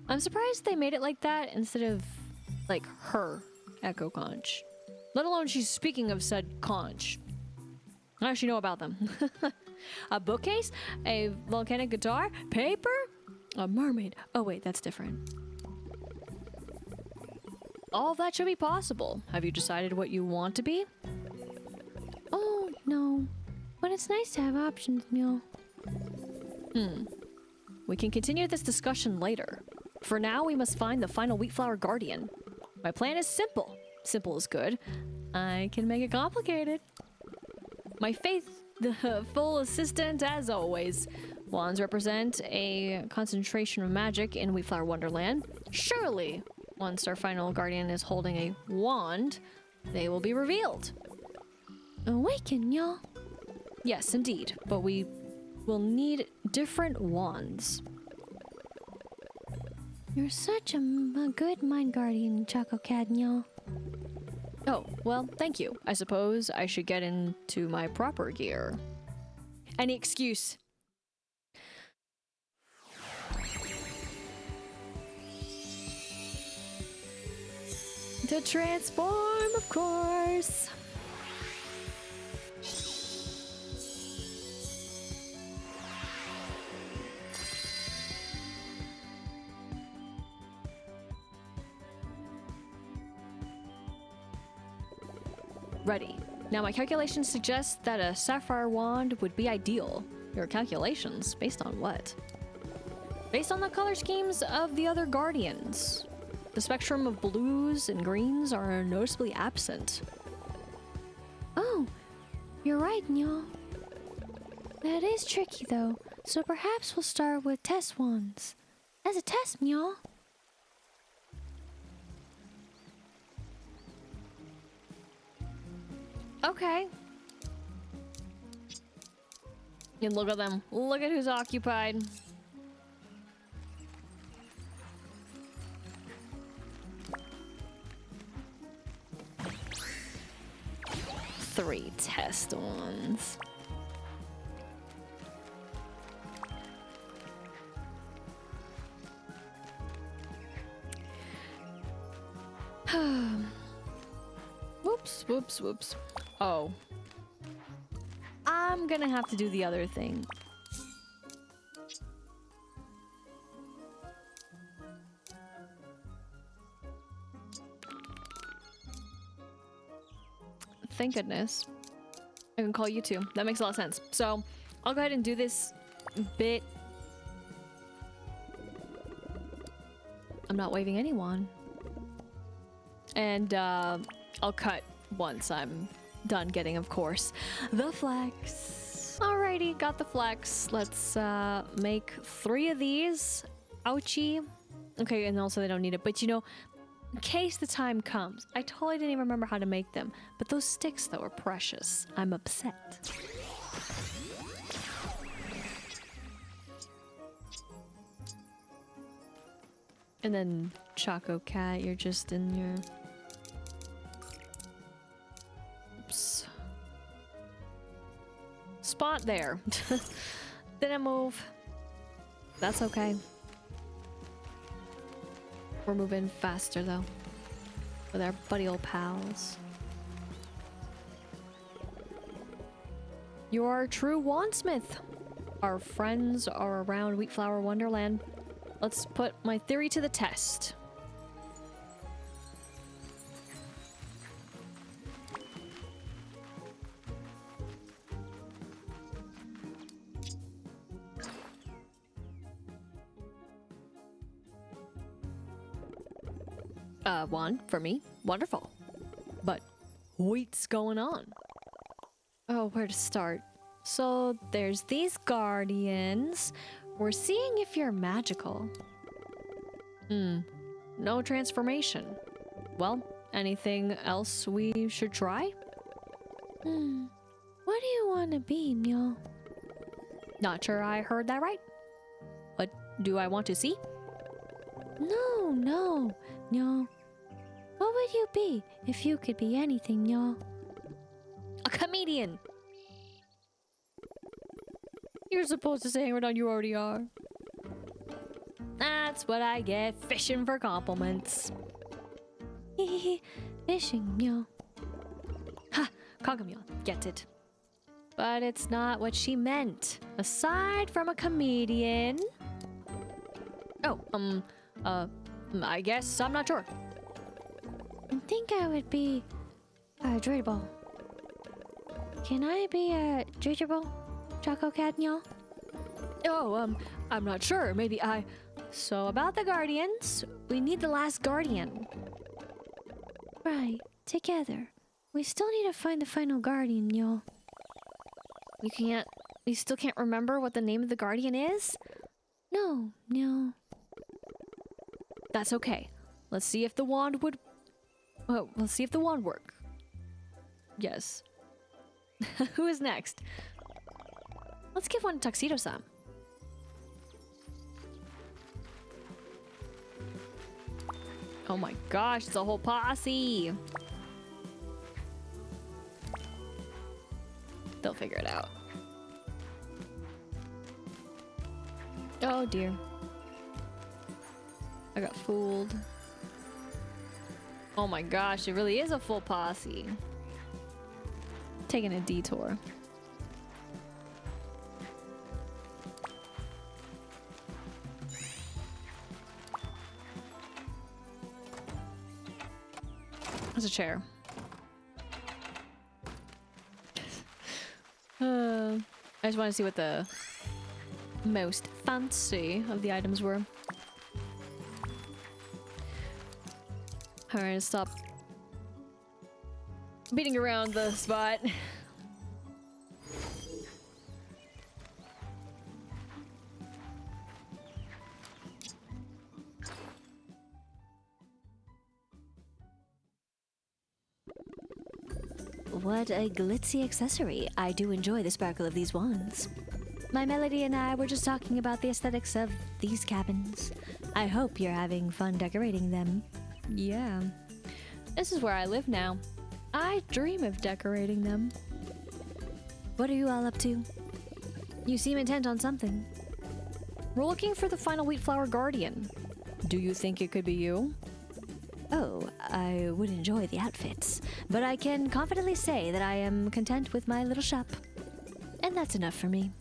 I'm surprised they made it like that instead of, like, her Echo Conch. Let alone she's speaking of said conch. I actually know about them. A bookcase? A volcanic guitar? Paper? A mermaid? Oh wait, that's different. All of that should be possible. Have you decided what you want to be? Oh, no. But it's nice to have options, Nyo. We can continue this discussion later. For now, we must find the final Wheatflower Guardian. My plan is simple. Simple is good. I can make it complicated. My faithful assistant, as always. Wands represent a concentration of magic in Wheatflower Wonderland. Surely, once our final guardian is holding a wand, they will be revealed. Awaken, Nyo. Yes, indeed. But we will need different wands. You're such a good mind guardian, Choco Cat, Nyo. Oh, well, thank you. I suppose I should get into my proper gear. Any excuse. To transform, of course. Ready. Now my calculations suggest that a sapphire wand would be ideal. Your calculations? Based on what? Based on the color schemes of the other guardians. The spectrum of blues and greens are noticeably absent. Oh, you're right, Nyo. That is tricky, though, so perhaps we'll start with test wands. As a test, Nyo. Okay. And look at them. Look at who's occupied. Three test ones. Whoops, whoops, whoops. Oh. I'm gonna have to do the other thing. Thank goodness. I can call you too. That makes a lot of sense. So, I'll go ahead and do this bit. I'm not waving anyone. And, I'll cut once I'm done getting, of course, the flex. Alrighty, got the flex. Let's make 3 of these. Ouchie. Okay, and also they don't need it, but you know, In case the time comes. I totally didn't even remember how to make them. But those sticks, though, are precious. I'm upset. And then, Choco Cat, you're just in your... Oops. Spot there. Didn't move. That's okay. We're moving faster, though. With our buddy old pals. You're our true wandsmith. Our friends are around Wheatflour Wonderland. Let's put my theory to the test. One for me. Wonderful. But what's going on? Oh, where to start? So there's these guardians. We're seeing if you're magical. No transformation. Well, anything else we should try? What do you want to be, Meow? Not sure I heard that right. What do I want to see? No. What would you be if you could be anything, Meow? A comedian! You're supposed to say hang around, you already are. That's what I get, fishing for compliments. Fishing, Meow. Ha! Kagamion, get it. But it's not what she meant. Aside from a comedian... Oh, I guess I'm not sure. I think I would be a dreidel. Can I be a dreidel? Choco Cat, Meow? Oh, I'm not sure. Maybe I... So about the guardians, we need the last guardian. Right, together. We still need to find the final guardian, Meow. You still can't remember what the name of the guardian is? No. That's okay. Let's see if the wand would... let's see if the wand work. Yes. Who is next? Let's give one to Tuxedo-san. Oh my gosh, it's a whole posse. They'll figure it out. Oh dear. I got fooled. Oh my gosh, it really is a full posse. Taking a detour. There's a chair. I just want to see what the most fancy of the items were. Alright, stop beating around the spot. What a glitzy accessory. I do enjoy the sparkle of these wands. My Melody and I were just talking about the aesthetics of these cabins. I hope you're having fun decorating them. Yeah. This is where I live now. I dream of decorating them. What are you all up to? You seem intent on something. We're looking for the final Wheatflour Guardian. Do you think it could be you? Oh, I would enjoy the outfits, but I can confidently say that I am content with my little shop. And that's enough for me.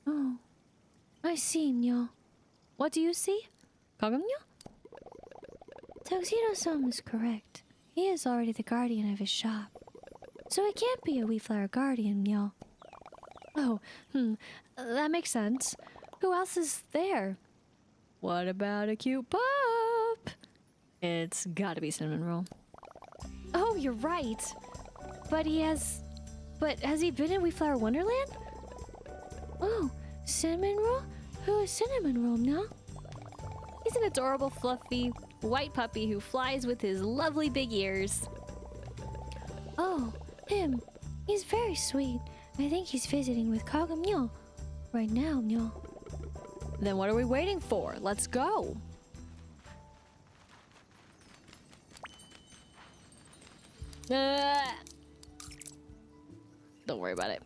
Oh, I see, Nyo. What do you see? Kagamyo? Tuxedo-san is correct. He is already the guardian of his shop. So he can't be a Wheatflour guardian, Nyo. Oh, that makes sense. Who else is there? What about a cute pup? It's gotta be Cinnamon Roll. Oh, you're right. But has he been in Wheatflour Wonderland? Oh, Cinnamon Roll? Who is Cinnamon Roll, Nyo? He's an adorable, fluffy white puppy who flies with his lovely big ears. Oh, him. He's very sweet. I think he's visiting with Kagam right now, Myo. Then what are we waiting for? Let's go. Don't worry about it.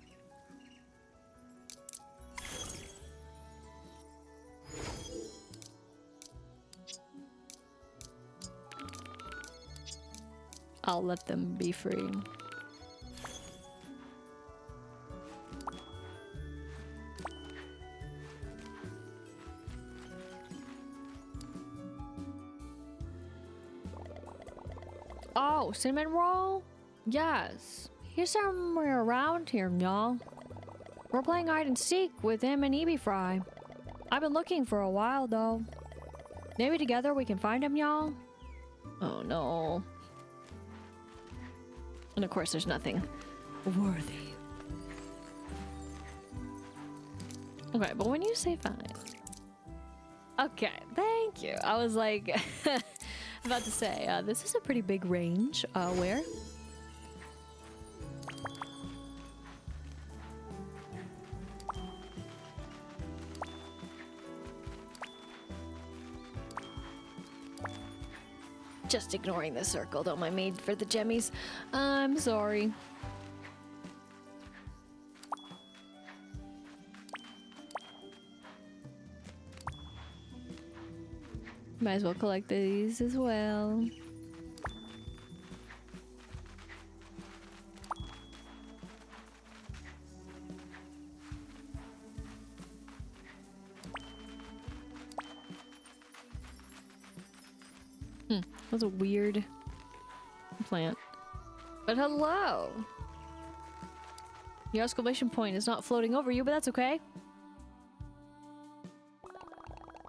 I'll let them be free. Oh, cinnamon roll? Yes. He's somewhere around here, y'all. We're playing hide and seek with him and Ebi Fry. I've been looking for a while, though. Maybe together we can find him, y'all? Oh, no. And of course, there's nothing worthy. Okay, but when you say fine... Okay, thank you. I was like... about to say, this is a pretty big range. Where? Just ignoring the circle, don't mind me for the jemmies. I'm sorry. Might as well collect these as well. That's a weird plant. But hello! Your exclamation point is not floating over you, but that's okay.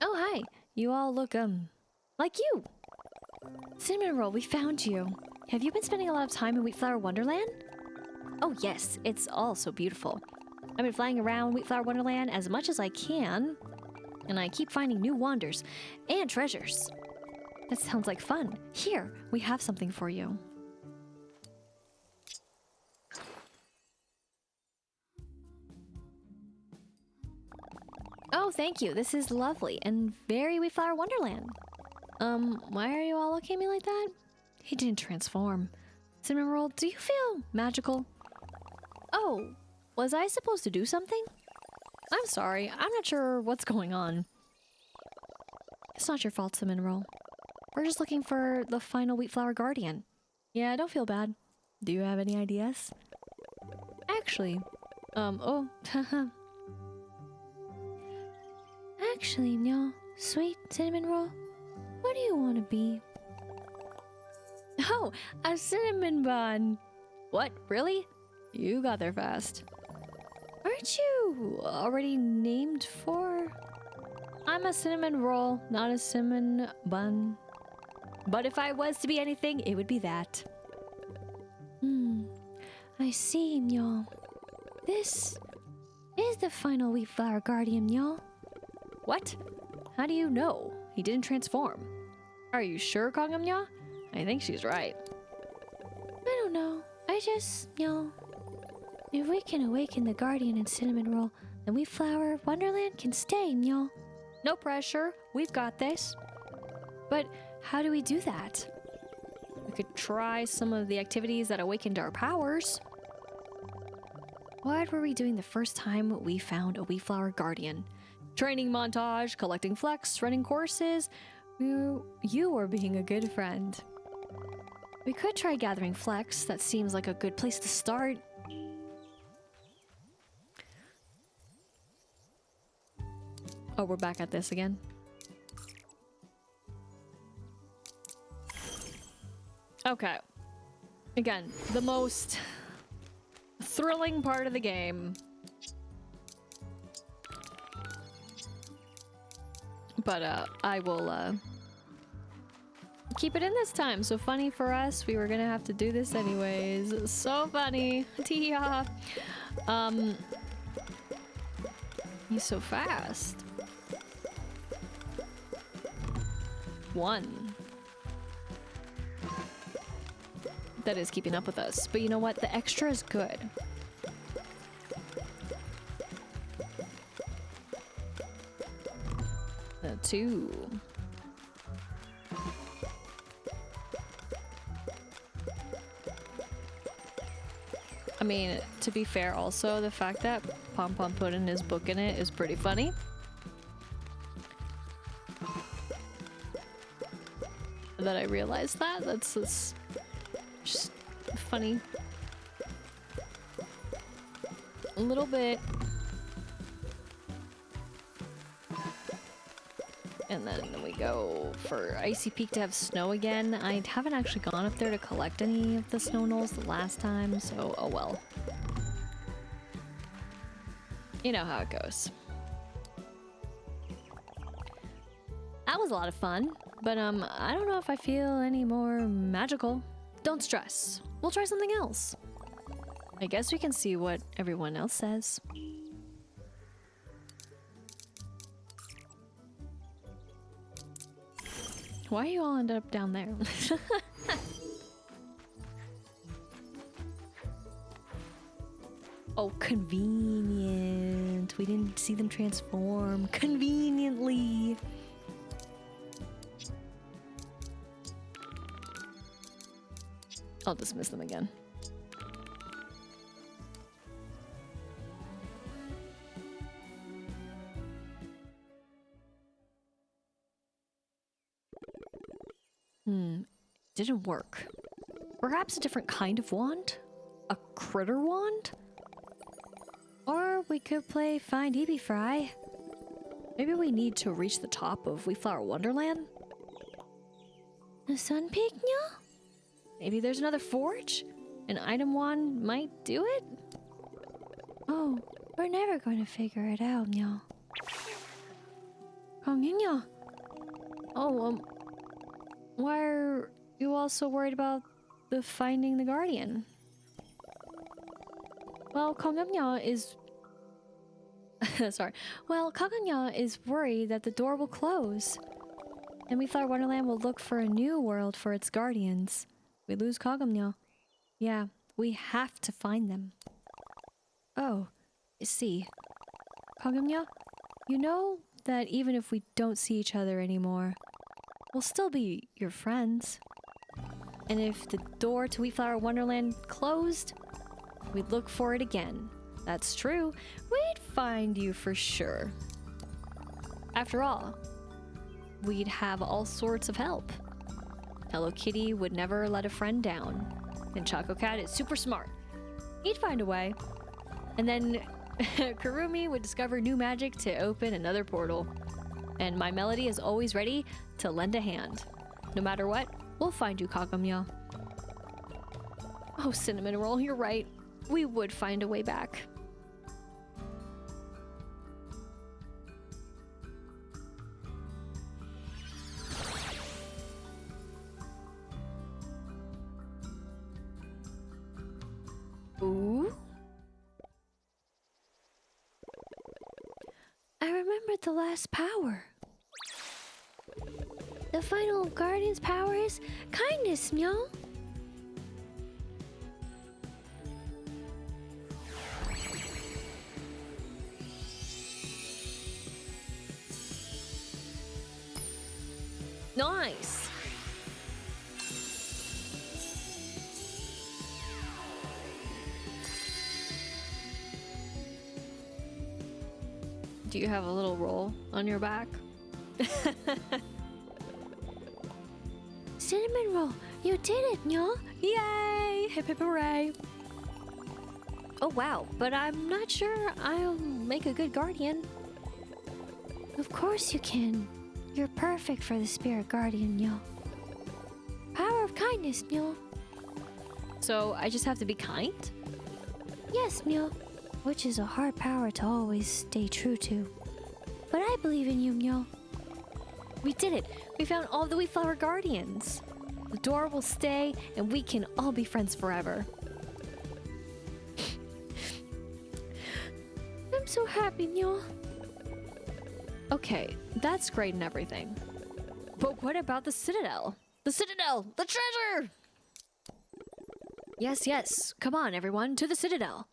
Oh, hi. You all look, like you. Cinnamon Roll, we found you. Have you been spending a lot of time in Wheatflour Wonderland? Oh yes, it's all so beautiful. I've been flying around Wheatflower Wonderland as much as I can, and I keep finding new wonders and treasures. That sounds like fun. Here, we have something for you. Oh, thank you. This is lovely and very Wheatflower Wonderland. Why are you all looking at me like that? He didn't transform. Cinnamon Roll, do you feel magical? Oh, was I supposed to do something? I'm sorry. I'm not sure what's going on. It's not your fault, Cinnamon Roll. We're just looking for the final Wheatflower Guardian. Yeah, don't feel bad. Do you have any ideas? Actually, oh, actually, Myo, sweet Cinnamon Roll, what do you want to be? Oh, a cinnamon bun! What, really? You got there fast. Aren't you already named for? I'm a cinnamon roll, not a cinnamon bun. But if I was to be anything, it would be that. I see, Myo. This is the final Wheatflower Guardian, Myo. What? How do you know? He didn't transform. Are you sure, Kongamnya? I think she's right. I don't know. I just, Myo. If we can awaken the Guardian in Cinnamon Roll, then Wheatflower Wonderland can stay, Myo. No pressure. We've got this. But how do we do that? We could try some of the activities that awakened our powers. What were we doing the first time we found a Wheatflower Guardian? Training montage, collecting flex, running courses. You were being a good friend. We could try gathering flex. That seems like a good place to start. Oh, we're back at this again. Okay. Again, the most thrilling part of the game. But I will keep it in this time. So funny for us. We were gonna have to do this anyways. So funny. Tia. He's so fast. 1. that is keeping up with us. But you know what? The extra is good. Two. I mean, to be fair, also, the fact that Pom Pom put in his book in it is pretty funny. That I realized that. That's just funny. A little bit. And then we go for Icy Peak to have snow again. I haven't actually gone up there to collect any of the snow knolls the last time, so oh well. You know how it goes. That was a lot of fun, but I don't know if I feel any more magical. Don't stress. We'll try something else. I guess we can see what everyone else says. Why you all ended up down there? Oh, convenient. We didn't see them transform. Conveniently. I'll dismiss them again. Didn't work. Perhaps a different kind of wand? A critter wand? Or we could play Find Eevee Fry. Maybe we need to reach the top of Wheatflour Wonderland? The sun peak, no? Maybe there's another forge? An item wand might do it? Oh, we're never going to figure it out, no. Conch, Oh, why are you all so worried about the finding the guardian? Well, Conch is... Sorry. Well, Conch is worried that the door will close. And we thought Wonderland will look for a new world for its guardians. We lose Conch. Yeah, we have to find them. Oh, I see. Conch, you know that even if we don't see each other anymore, we'll still be your friends. And if the door to Wheatflour Wonderland closed, we'd look for it again. That's true. We'd find you for sure. After all, we'd have all sorts of help. Hello Kitty would never let a friend down. And Choco Cat is super smart. He'd find a way. And then Kurumi would discover new magic to open another portal. And my Melody is always ready to lend a hand. No matter what, we'll find you, Kagamya. Oh, Cinnamon Roll, you're right. We would find a way back. Ooh. I remembered the last power. The final guardian's power is kindness, Meow. Nice. Do you have a little roll on your back? Cinnamon Roll, you did it, Meow. Yay! Hip hip hooray! Oh wow, but I'm not sure I'll make a good guardian. Of course you can. You're perfect for the spirit guardian, Meow. Power of kindness, Meow. So I just have to be kind? Yes, Meow. Which is a hard power to always stay true to. But I believe in you, Meow. We did it! We found all the Wheatflower Guardians! The door will stay, and we can all be friends forever. I'm so happy, Meow. Okay, that's great and everything. But what about the Citadel? The Citadel! The treasure! Yes, yes. Come on, everyone, to the Citadel.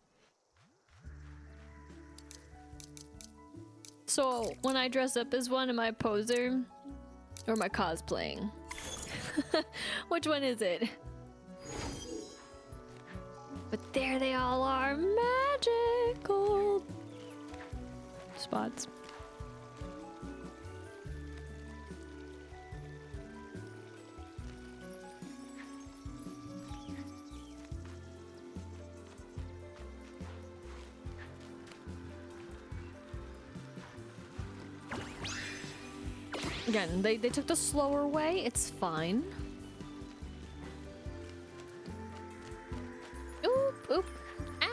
So, when I dress up as one, am I a poser? Or am I cosplaying? Which one is it? But there they all are, magical spots. Again, they took the slower way. It's fine. Oop, oop. Ah!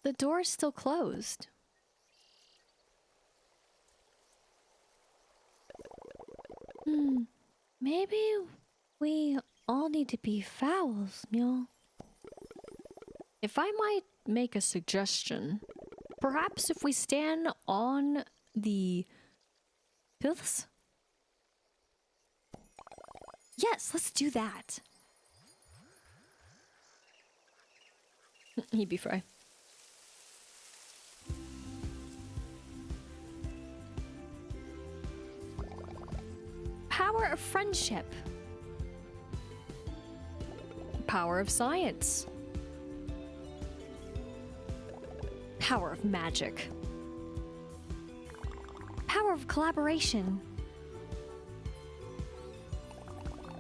The door's still closed. Maybe we all need to be fowls, Mule. If I might make a suggestion, perhaps if we stand on the piths? Yes, let's do that. He'd be fry. Power of friendship. Power of science. Power of magic. Power of collaboration.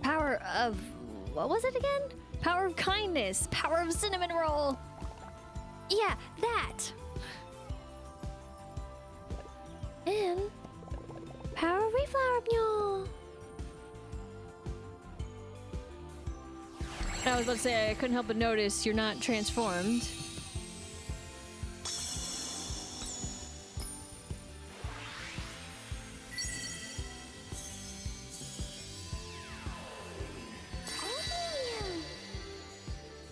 Power of... what was it again? Power of kindness. Power of cinnamon roll. Yeah, that. And power of Wheatflour, Mule. I was about to say, I couldn't help but notice you're not transformed.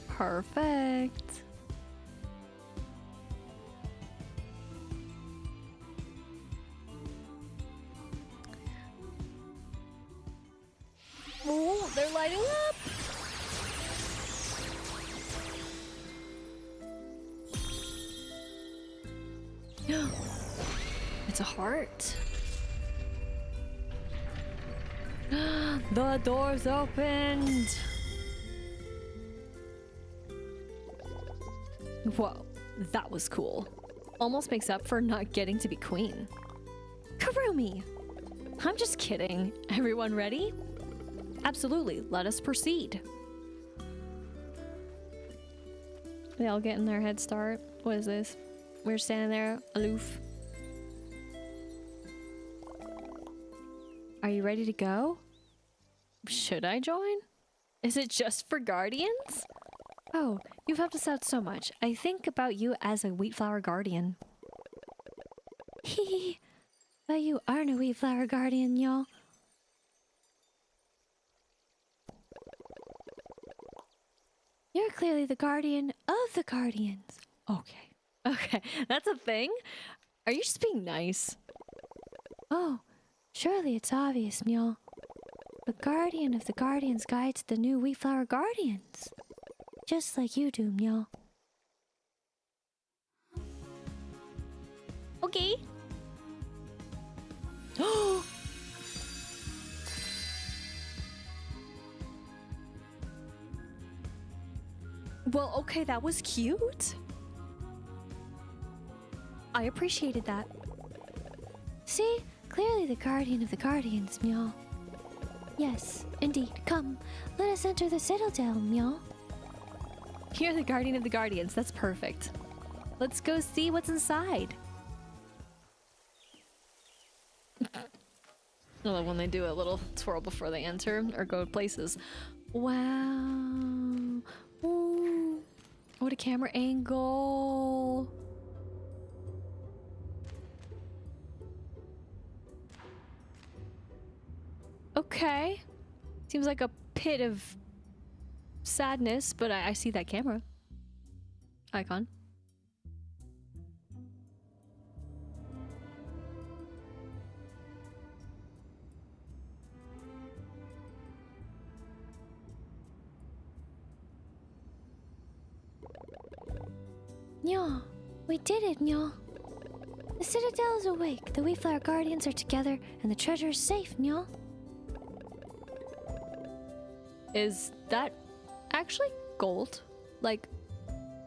Perfect. Oh, they're lighting up. It's a heart. The door's opened. Whoa, that was cool. Almost makes up for not getting to be queen. Karumi! I'm just kidding. Everyone ready? Absolutely, let us proceed. They all get in their head start. What is this? We're standing there, aloof. Are you ready to go? Should I join? Is it just for guardians? Oh, you've helped us out so much. I think about you as a Wheatflour guardian. Hee. But you aren't a Wheatflour guardian, y'all. You're clearly the guardian of the guardians. Okay. Okay, that's a thing? Are you just being nice? Oh, surely it's obvious, Mule. The guardian of the guardians guides the new Wheatflour guardians. Just like you do, Mule. Okay. Well, okay, that was cute. I appreciated that. See? Clearly the guardian of the guardians, Mule. Yes, indeed. Come, let us enter the Citadel, Mule. You're the guardian of the guardians. That's perfect. Let's go see what's inside. I love when they do a little twirl before they enter or go places. Wow. Ooh. What a camera angle. Okay. Seems like a pit of sadness, but I see that camera icon. Nya, we did it, Nya. The Citadel is awake, the Wheatflour Guardians are together, and the treasure is safe, Nya. Is that actually gold? Like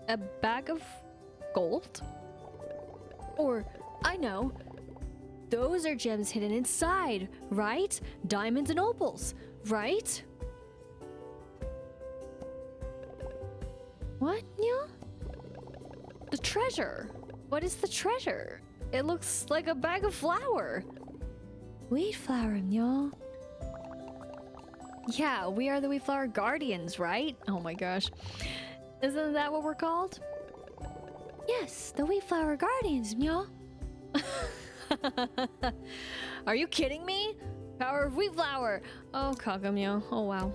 a bag of gold? Or, I know, those are gems hidden inside, right? Diamonds and opals, right? What, Nya? The treasure. What is the treasure? It looks like a bag of flour. Wheatflour, Nya. Yeah, we are the Wheatflour Guardians, right? Oh my gosh. Isn't that what we're called? Yes, the Wheatflour Guardians, Nya. Are you kidding me? Power of Wheatflour. Oh, Kagamyo. Oh, wow.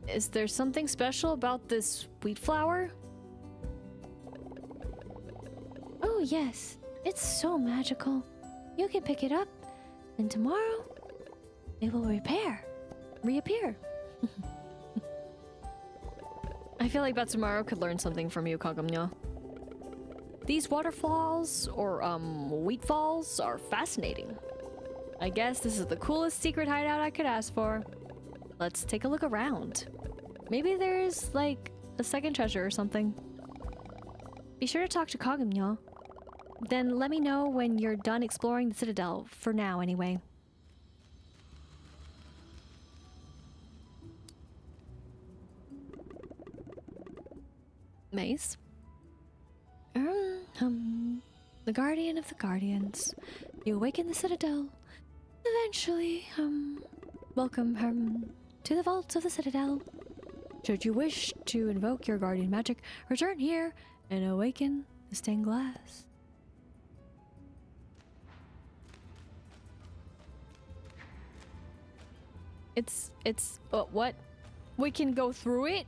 Is there something special about this wheat flour? Oh, yes. It's so magical. You can pick it up, and tomorrow it will reappear. I feel like Batsumaru could learn something from you, Kagamyo. These waterfalls, or wheat falls, are fascinating. I guess this is the coolest secret hideout I could ask for. Let's take a look around. Maybe there's, like, a second treasure or something. Be sure to talk to Kagamyo. Then let me know when you're done exploring the Citadel, for now anyway. Mace? The Guardian of the Guardians. You awaken the Citadel. Eventually, welcome, to the vaults of the Citadel. Should you wish to invoke your guardian magic, return here and awaken the stained glass. What? We can go through it?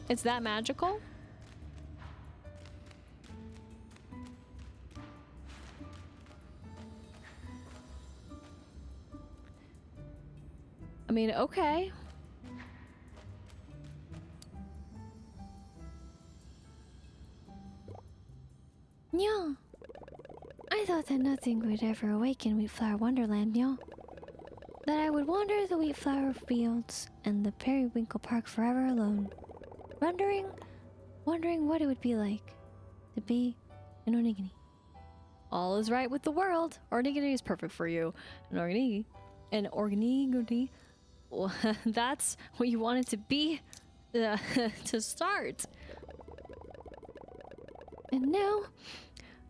It's that magical? I mean, okay. Nya, I thought that nothing would ever awaken Wheatflower Wonderland, Nya. That I would wander the Wheatflower fields and the Periwinkle Park forever alone, wondering what it would be like to be an Onigiri. All is right with the world. Onigiri is perfect for you. An Onigiri. Well, that's what you want it to be to start. And now,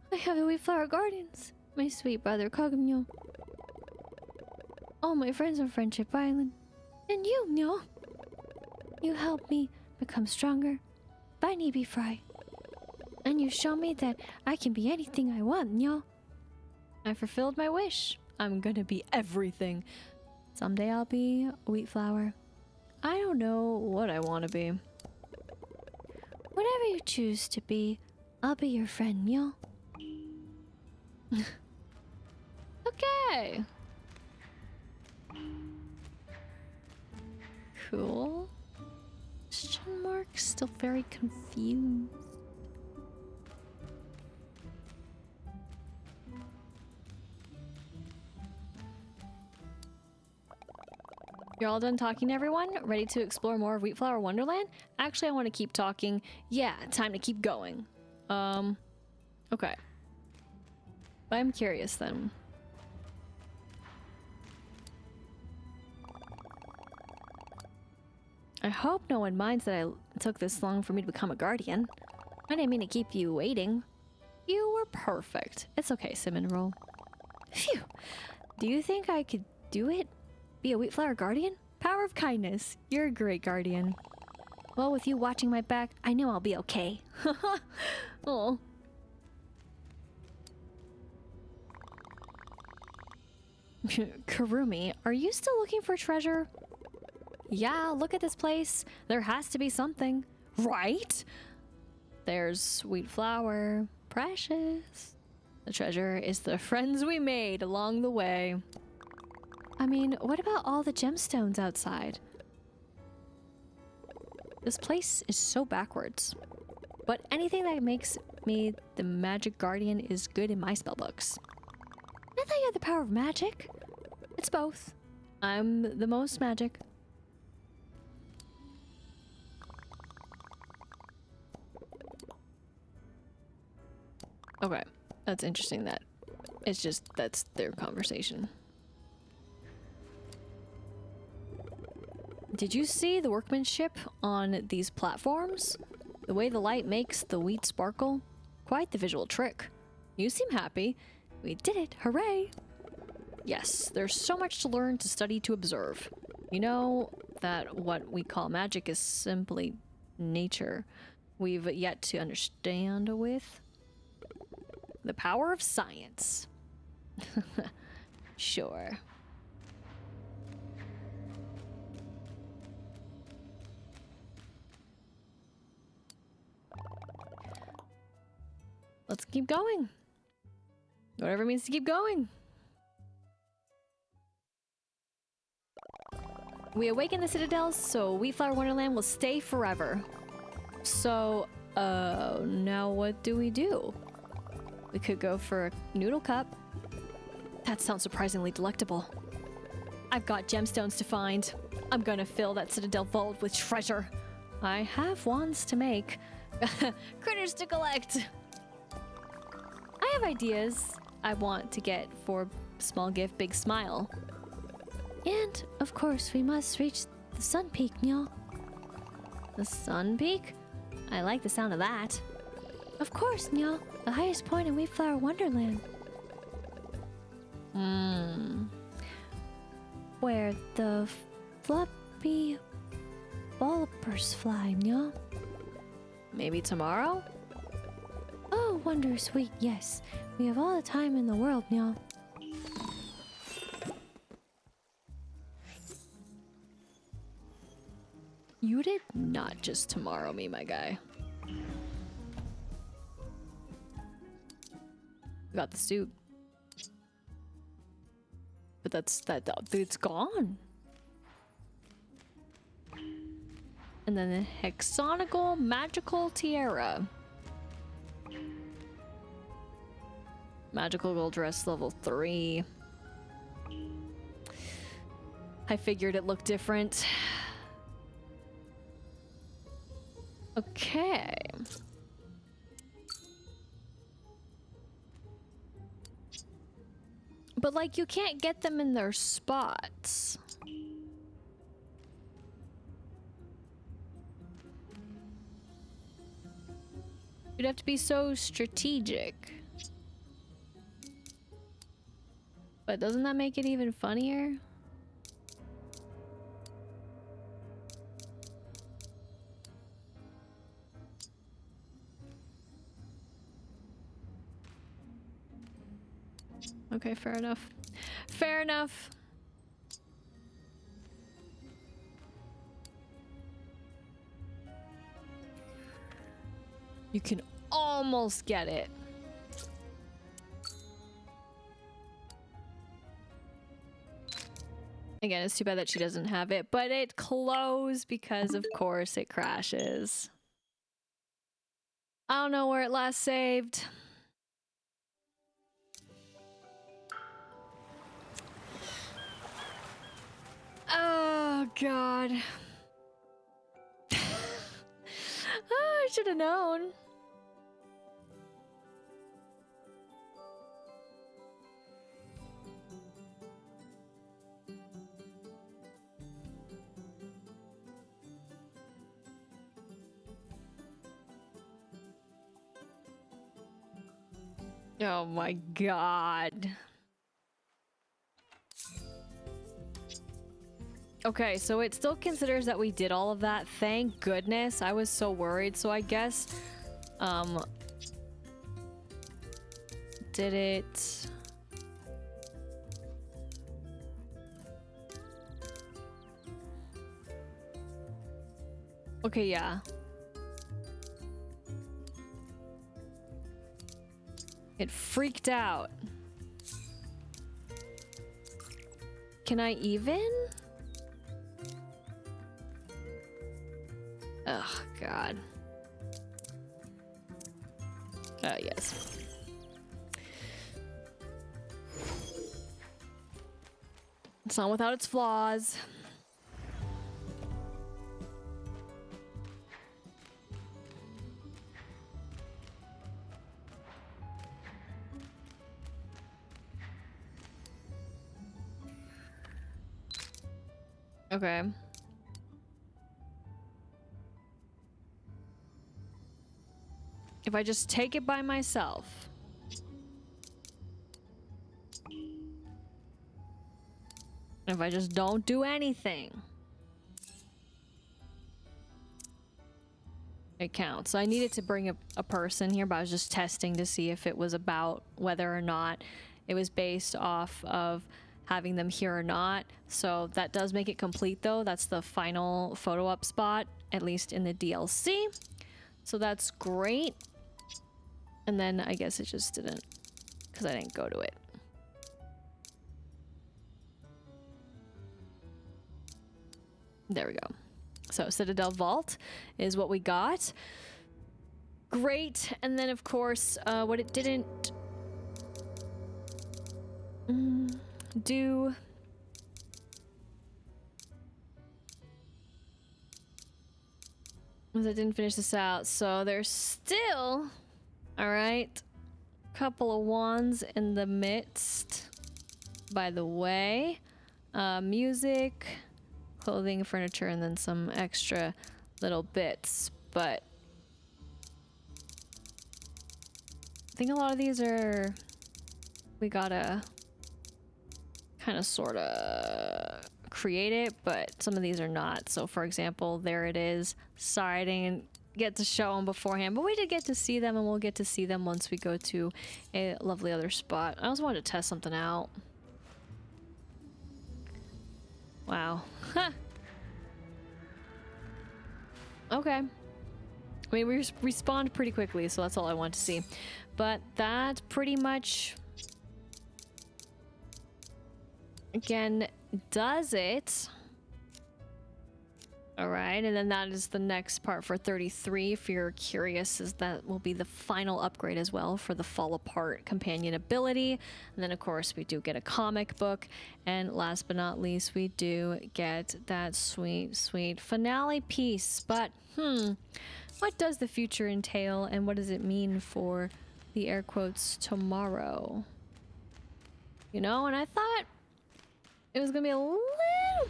I have the Wheatflower Guardians, my sweet brother Kagamyo. All my friends on Friendship Island. And you, Nyo. You helped me become stronger by Nibi Fry. And you show me that I can be anything I want, Nyo. I fulfilled my wish. I'm gonna be everything. Someday I'll be Wheatflower. I don't know what I want to be. Whatever you choose to be, I'll be your friend, Nyo. Okay. Cool. Question mark? Still very confused. You're all done talking to everyone? Ready to explore more of Wheatflower Wonderland? Actually, I want to keep talking. Yeah, time to keep going. Okay. But I'm curious then. I hope no one minds that I took this long for me to become a guardian. I didn't mean to keep you waiting. You were perfect. It's okay, Cinnamon Roll. Phew. Do you think I could do it? Be a Wheatflower guardian? Power of kindness. You're a great guardian. Well, with you watching my back, I know I'll be okay. Oh. Karumi, are you still looking for treasure? Yeah, look at this place. There has to be something. Right? There's Wheatflower. Precious. The treasure is the friends we made along the way. I mean, what about all the gemstones outside? This place is so backwards. But anything that makes me the magic guardian is good in my spellbooks. I thought you had the power of magic. It's both. I'm the most magic. Okay, that's interesting that it's just that's their conversation. Did you see the workmanship on these platforms? The way the light makes the wheat sparkle? Quite the visual trick. You seem happy. We did it, hooray! Yes, there's so much to learn, to study, to observe. You know that what we call magic is simply nature. We've yet to understand with the power of science. Sure. Let's keep going. Whatever it means to keep going. We awaken the citadels, so Wheatflour Wonderland will stay forever. So, now what do? We could go for a noodle cup. That sounds surprisingly delectable. I've got gemstones to find. I'm gonna fill that citadel vault with treasure. I have wands to make. Critters to collect. I have ideas I want to get for small gift, big smile. And, of course, we must reach the Sun Peak, Nyal. The Sun Peak? I like the sound of that. Of course, Nyal. The highest point in Wheatflour Wonderland. Where the floppy bulbers fly, Nyal. Maybe tomorrow? Oh, wonder sweet, yes. We have all the time in the world, Nyal. You did not just tomorrow me, my guy. Got the suit. But it's gone. And then the hexagonal magical tiara. Magical gold dress level 3. I figured it looked different. Okay. But like you can't get them in their spots. You'd have to be so strategic. But doesn't that make it even funnier? Okay, fair enough. Fair enough. You can almost get it. Again, it's too bad that she doesn't have it, but it closed because of course it crashes. I don't know where it last saved. Oh god. Oh, I should have known. Oh my god. Okay, so it still considers that we did all of that. Thank goodness. I was so worried. So I guess, did it... Okay, yeah. It freaked out. Can I even? Oh, God. Oh, yes. It's not without its flaws. Okay. If I just take it by myself. If I just don't do anything. It counts. I needed to bring a person here, but I was just testing to see if it was about whether or not it was based off of having them here or not. So that does make it complete though. That's the final photo up spot, at least in the DLC. So that's great. And then I guess it just didn't, because I didn't go to it. There we go. So Citadel Vault is what we got. Great. And then of course, what it didn't do was I didn't finish this out. So there's still, all right, a couple of wands in the midst, by the way. Music, clothing, furniture, and then some extra little bits. But I think a lot of these are, we gotta kind of sort of create it, but some of these are not. So for example, there it is. Sorry I didn't get to show them beforehand, but we did get to see them, and we'll get to see them once we go to a lovely other spot. I also wanted to test something out. Wow. Huh. Okay. I mean, we respawned pretty quickly, so that's all I want to see. But that pretty much, again, does it. All right, and then that is the next part for 33. If you're curious, is that will be the final upgrade as well for the Fall Apart companion ability. And then of course we do get a comic book, and last but not least we do get that sweet finale piece. But what does the future entail, and what does it mean for the air quotes tomorrow? You know, and I thought it was gonna be a little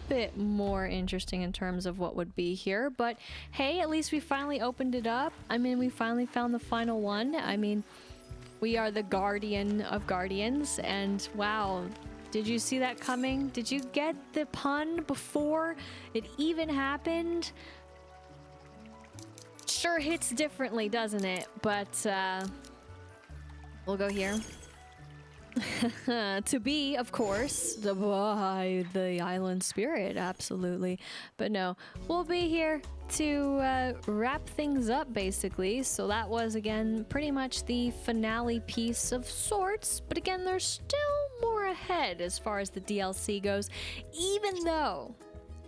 bit more interesting in terms of what would be here, but hey, at least we finally opened it up. I mean, we finally found the final one. I mean, we are the guardian of guardians, and wow, did you see that coming? Did you get the pun before it even happened? Sure hits differently, doesn't it? But we'll go here. To be, of course, the island spirit, absolutely. But no, we'll be here to wrap things up, basically. So that was, again, pretty much the finale piece of sorts. But again, there's still more ahead as far as the DLC goes, even though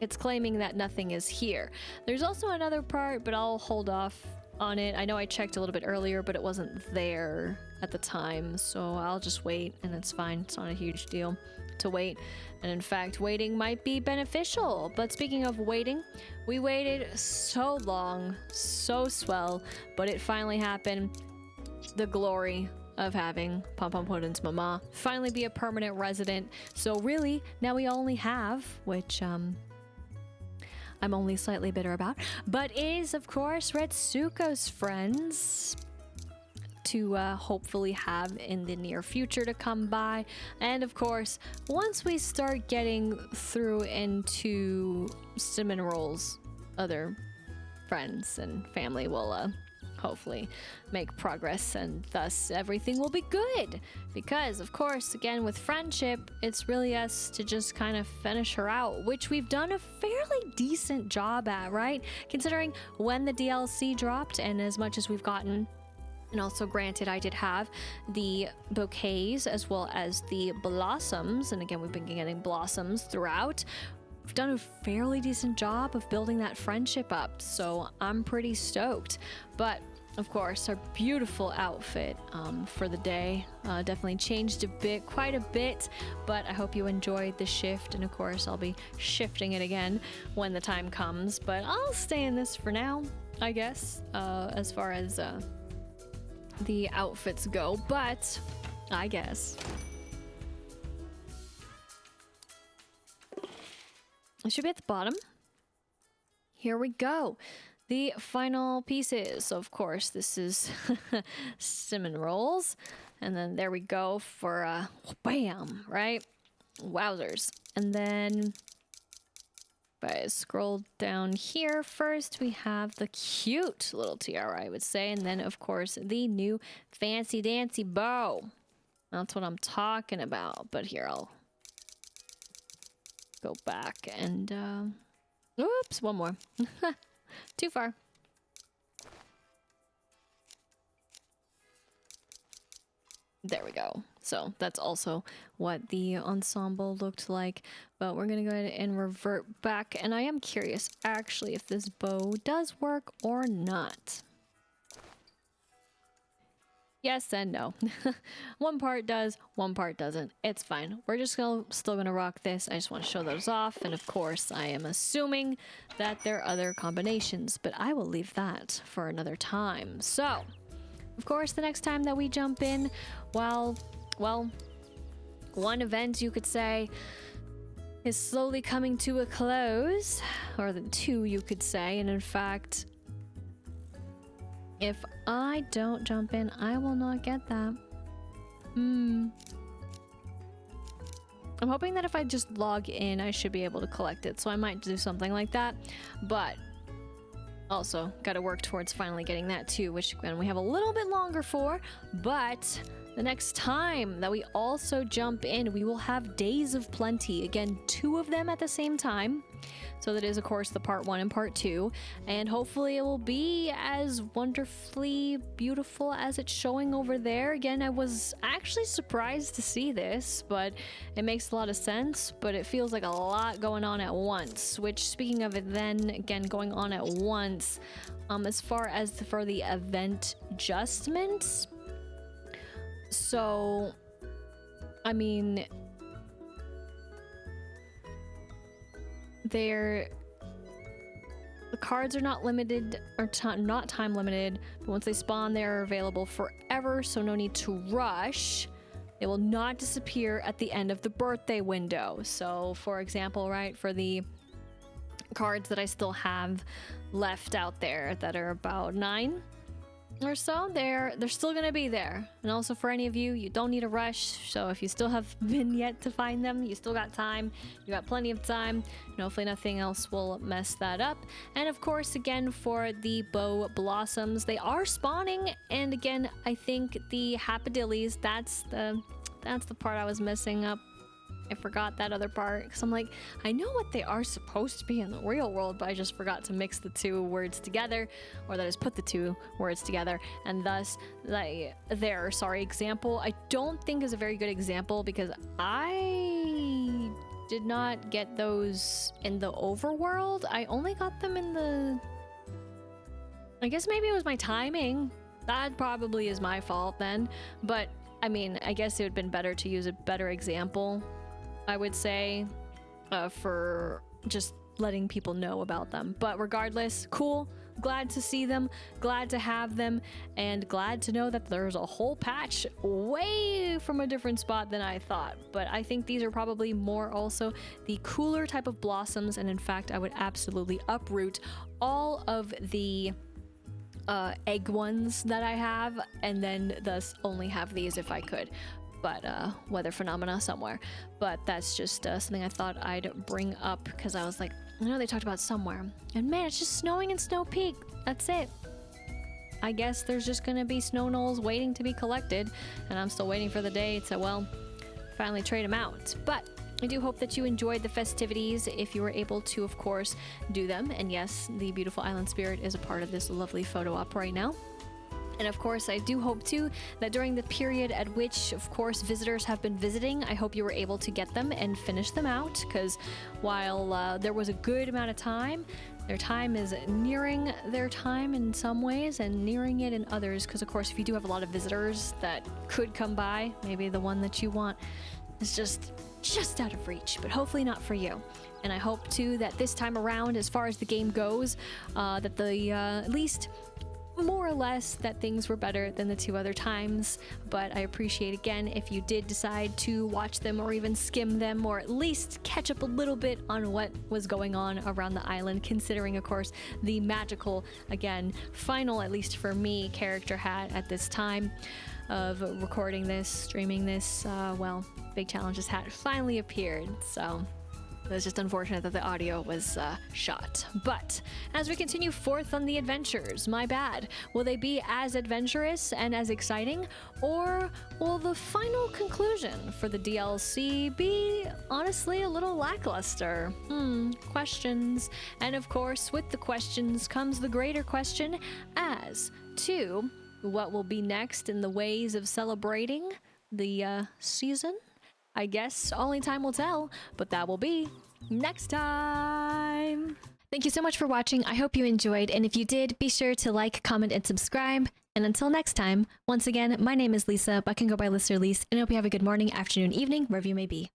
it's claiming that nothing is here. There's also another part, but I'll hold off on it. I know I checked a little bit earlier, but it wasn't there at the time, so I'll just wait, and it's fine. It's not a huge deal to wait, and in fact, waiting might be beneficial. But speaking of waiting, we waited so long, so swell, but it finally happened. The glory of having Pom Pom Puddin's mama finally be a permanent resident. So really, now we only have, which I'm only slightly bitter about, but is, of course, Retsuko's friends to hopefully have in the near future to come by. And of course, once we start getting through into Cinnamon Roll's other friends and family will hopefully make progress, and thus everything will be good. Because of course, again, with friendship, it's really us to just kind of finish her out, which we've done a fairly decent job at, right? Considering when the DLC dropped and as much as we've gotten. And also, granted, I did have the bouquets as well as the blossoms, and again, we've been getting blossoms throughout. done a fairly decent job of building that friendship up, so I'm pretty stoked. But of course, our beautiful outfit for the day definitely changed quite a bit, but I hope you enjoyed the shift, and of course I'll be shifting it again when the time comes, but I'll stay in this for now, I guess, as far as the outfits go, but I guess. It should be at the bottom. Here we go. The final pieces, of course, this is cinnamon rolls. And then there we go for, bam, right? Wowzers. And then if I scroll down here first, we have the cute little tiara, I would say. And then, of course, the new fancy dancy bow. That's what I'm talking about. But here, I'll go back and, oops, one more. Too far. There we go. So that's also what the ensemble looked like. But we're going to go ahead and revert back. And I am curious, actually, if this bow does work or not. Yes and no. One part does, one part doesn't. It's fine. We're just still going to rock this. I just want to show those off. And of course, I am assuming that there are other combinations, but I will leave that for another time. So, of course, the next time that we jump in, well, one event, you could say, is slowly coming to a close, or the two, you could say. And in fact, if I don't jump in, I will not get that. I'm hoping that if I just log in, I should be able to collect it. So I might do something like that. But also, got to work towards finally getting that too, which again, we have a little bit longer for. But the next time that we also jump in, we will have Days of Plenty. Again, 2 of them at the same time. So that is, of course, the part 1 and part 2. And hopefully it will be as wonderfully beautiful as it's showing over there. Again, I was actually surprised to see this, but it makes a lot of sense. But it feels like a lot going on at once, which, speaking of it then, again, going on at once, as far as for the event adjustments. So, I mean, the cards are not limited, or not time limited, but once they spawn, they're available forever, so no need to rush. They will not disappear at the end of the birthday window. So, for example, right, for the cards that I still have left out there that are about 9 or so, they're still gonna be there. And also for any of you, you don't need to rush. So if you still have been yet to find them, you still got time. You got plenty of time, and hopefully nothing else will mess that up. And of course, again, for the bow blossoms, they are spawning. And again, I think the hapadillies, that's the part I was messing up. I forgot that other part, because I'm like, I know what they are supposed to be in the real world, but I just forgot to mix the 2 words together, or that is put the 2 words together, and thus their example I don't think is a very good example, because I did not get those in the overworld. I only got them in the, I guess maybe it was my timing. That probably is my fault then, but I mean, I guess it would have been better to use a better example, I would say, for just letting people know about them. But regardless, cool, glad to see them, glad to have them, and glad to know that there's a whole patch way from a different spot than I thought. But I think these are probably more also the cooler type of blossoms, and in fact, I would absolutely uproot all of the egg ones that I have, and then thus only have these if I could. But weather phenomena somewhere. But that's just something I thought I'd bring up, because I was like, I know they talked about somewhere, and man, it's just snowing in Snow Peak. That's it. I guess there's just gonna be snow knolls waiting to be collected, and I'm still waiting for the day to, well, finally trade them out. But I do hope that you enjoyed the festivities, if you were able to, of course, do them. And yes, the beautiful island spirit is a part of this lovely photo op right now. And of course, I do hope too that during the period at which, of course, visitors have been visiting, I hope you were able to get them and finish them out. Because while there was a good amount of time, their time is nearing their time in some ways and nearing it in others. Because of course, if you do have a lot of visitors that could come by, maybe the one that you want is just out of reach. But hopefully not for you. And I hope too that this time around, as far as the game goes, that the at least more or less that things were better than the 2 other times. But I appreciate again if you did decide to watch them or even skim them, or at least catch up a little bit on what was going on around the island, considering of course the magical, again, final, at least for me, character hat at this time of recording this, streaming this. Well, Big Challenges hat finally appeared, so it was just unfortunate that the audio was shot. But as we continue forth on the adventures, my bad, will they be as adventurous and as exciting? Or will the final conclusion for the DLC be honestly a little lackluster? Questions. And of course, with the questions comes the greater question as to what will be next in the ways of celebrating the season. I guess only time will tell, but that will be next time. Thank you so much for watching. I hope you enjoyed, and if you did, be sure to like, comment, and subscribe. And until next time, once again, my name is Lisa, but I can go by Lister Lise, and I hope you have a good morning, afternoon, evening, wherever you may be.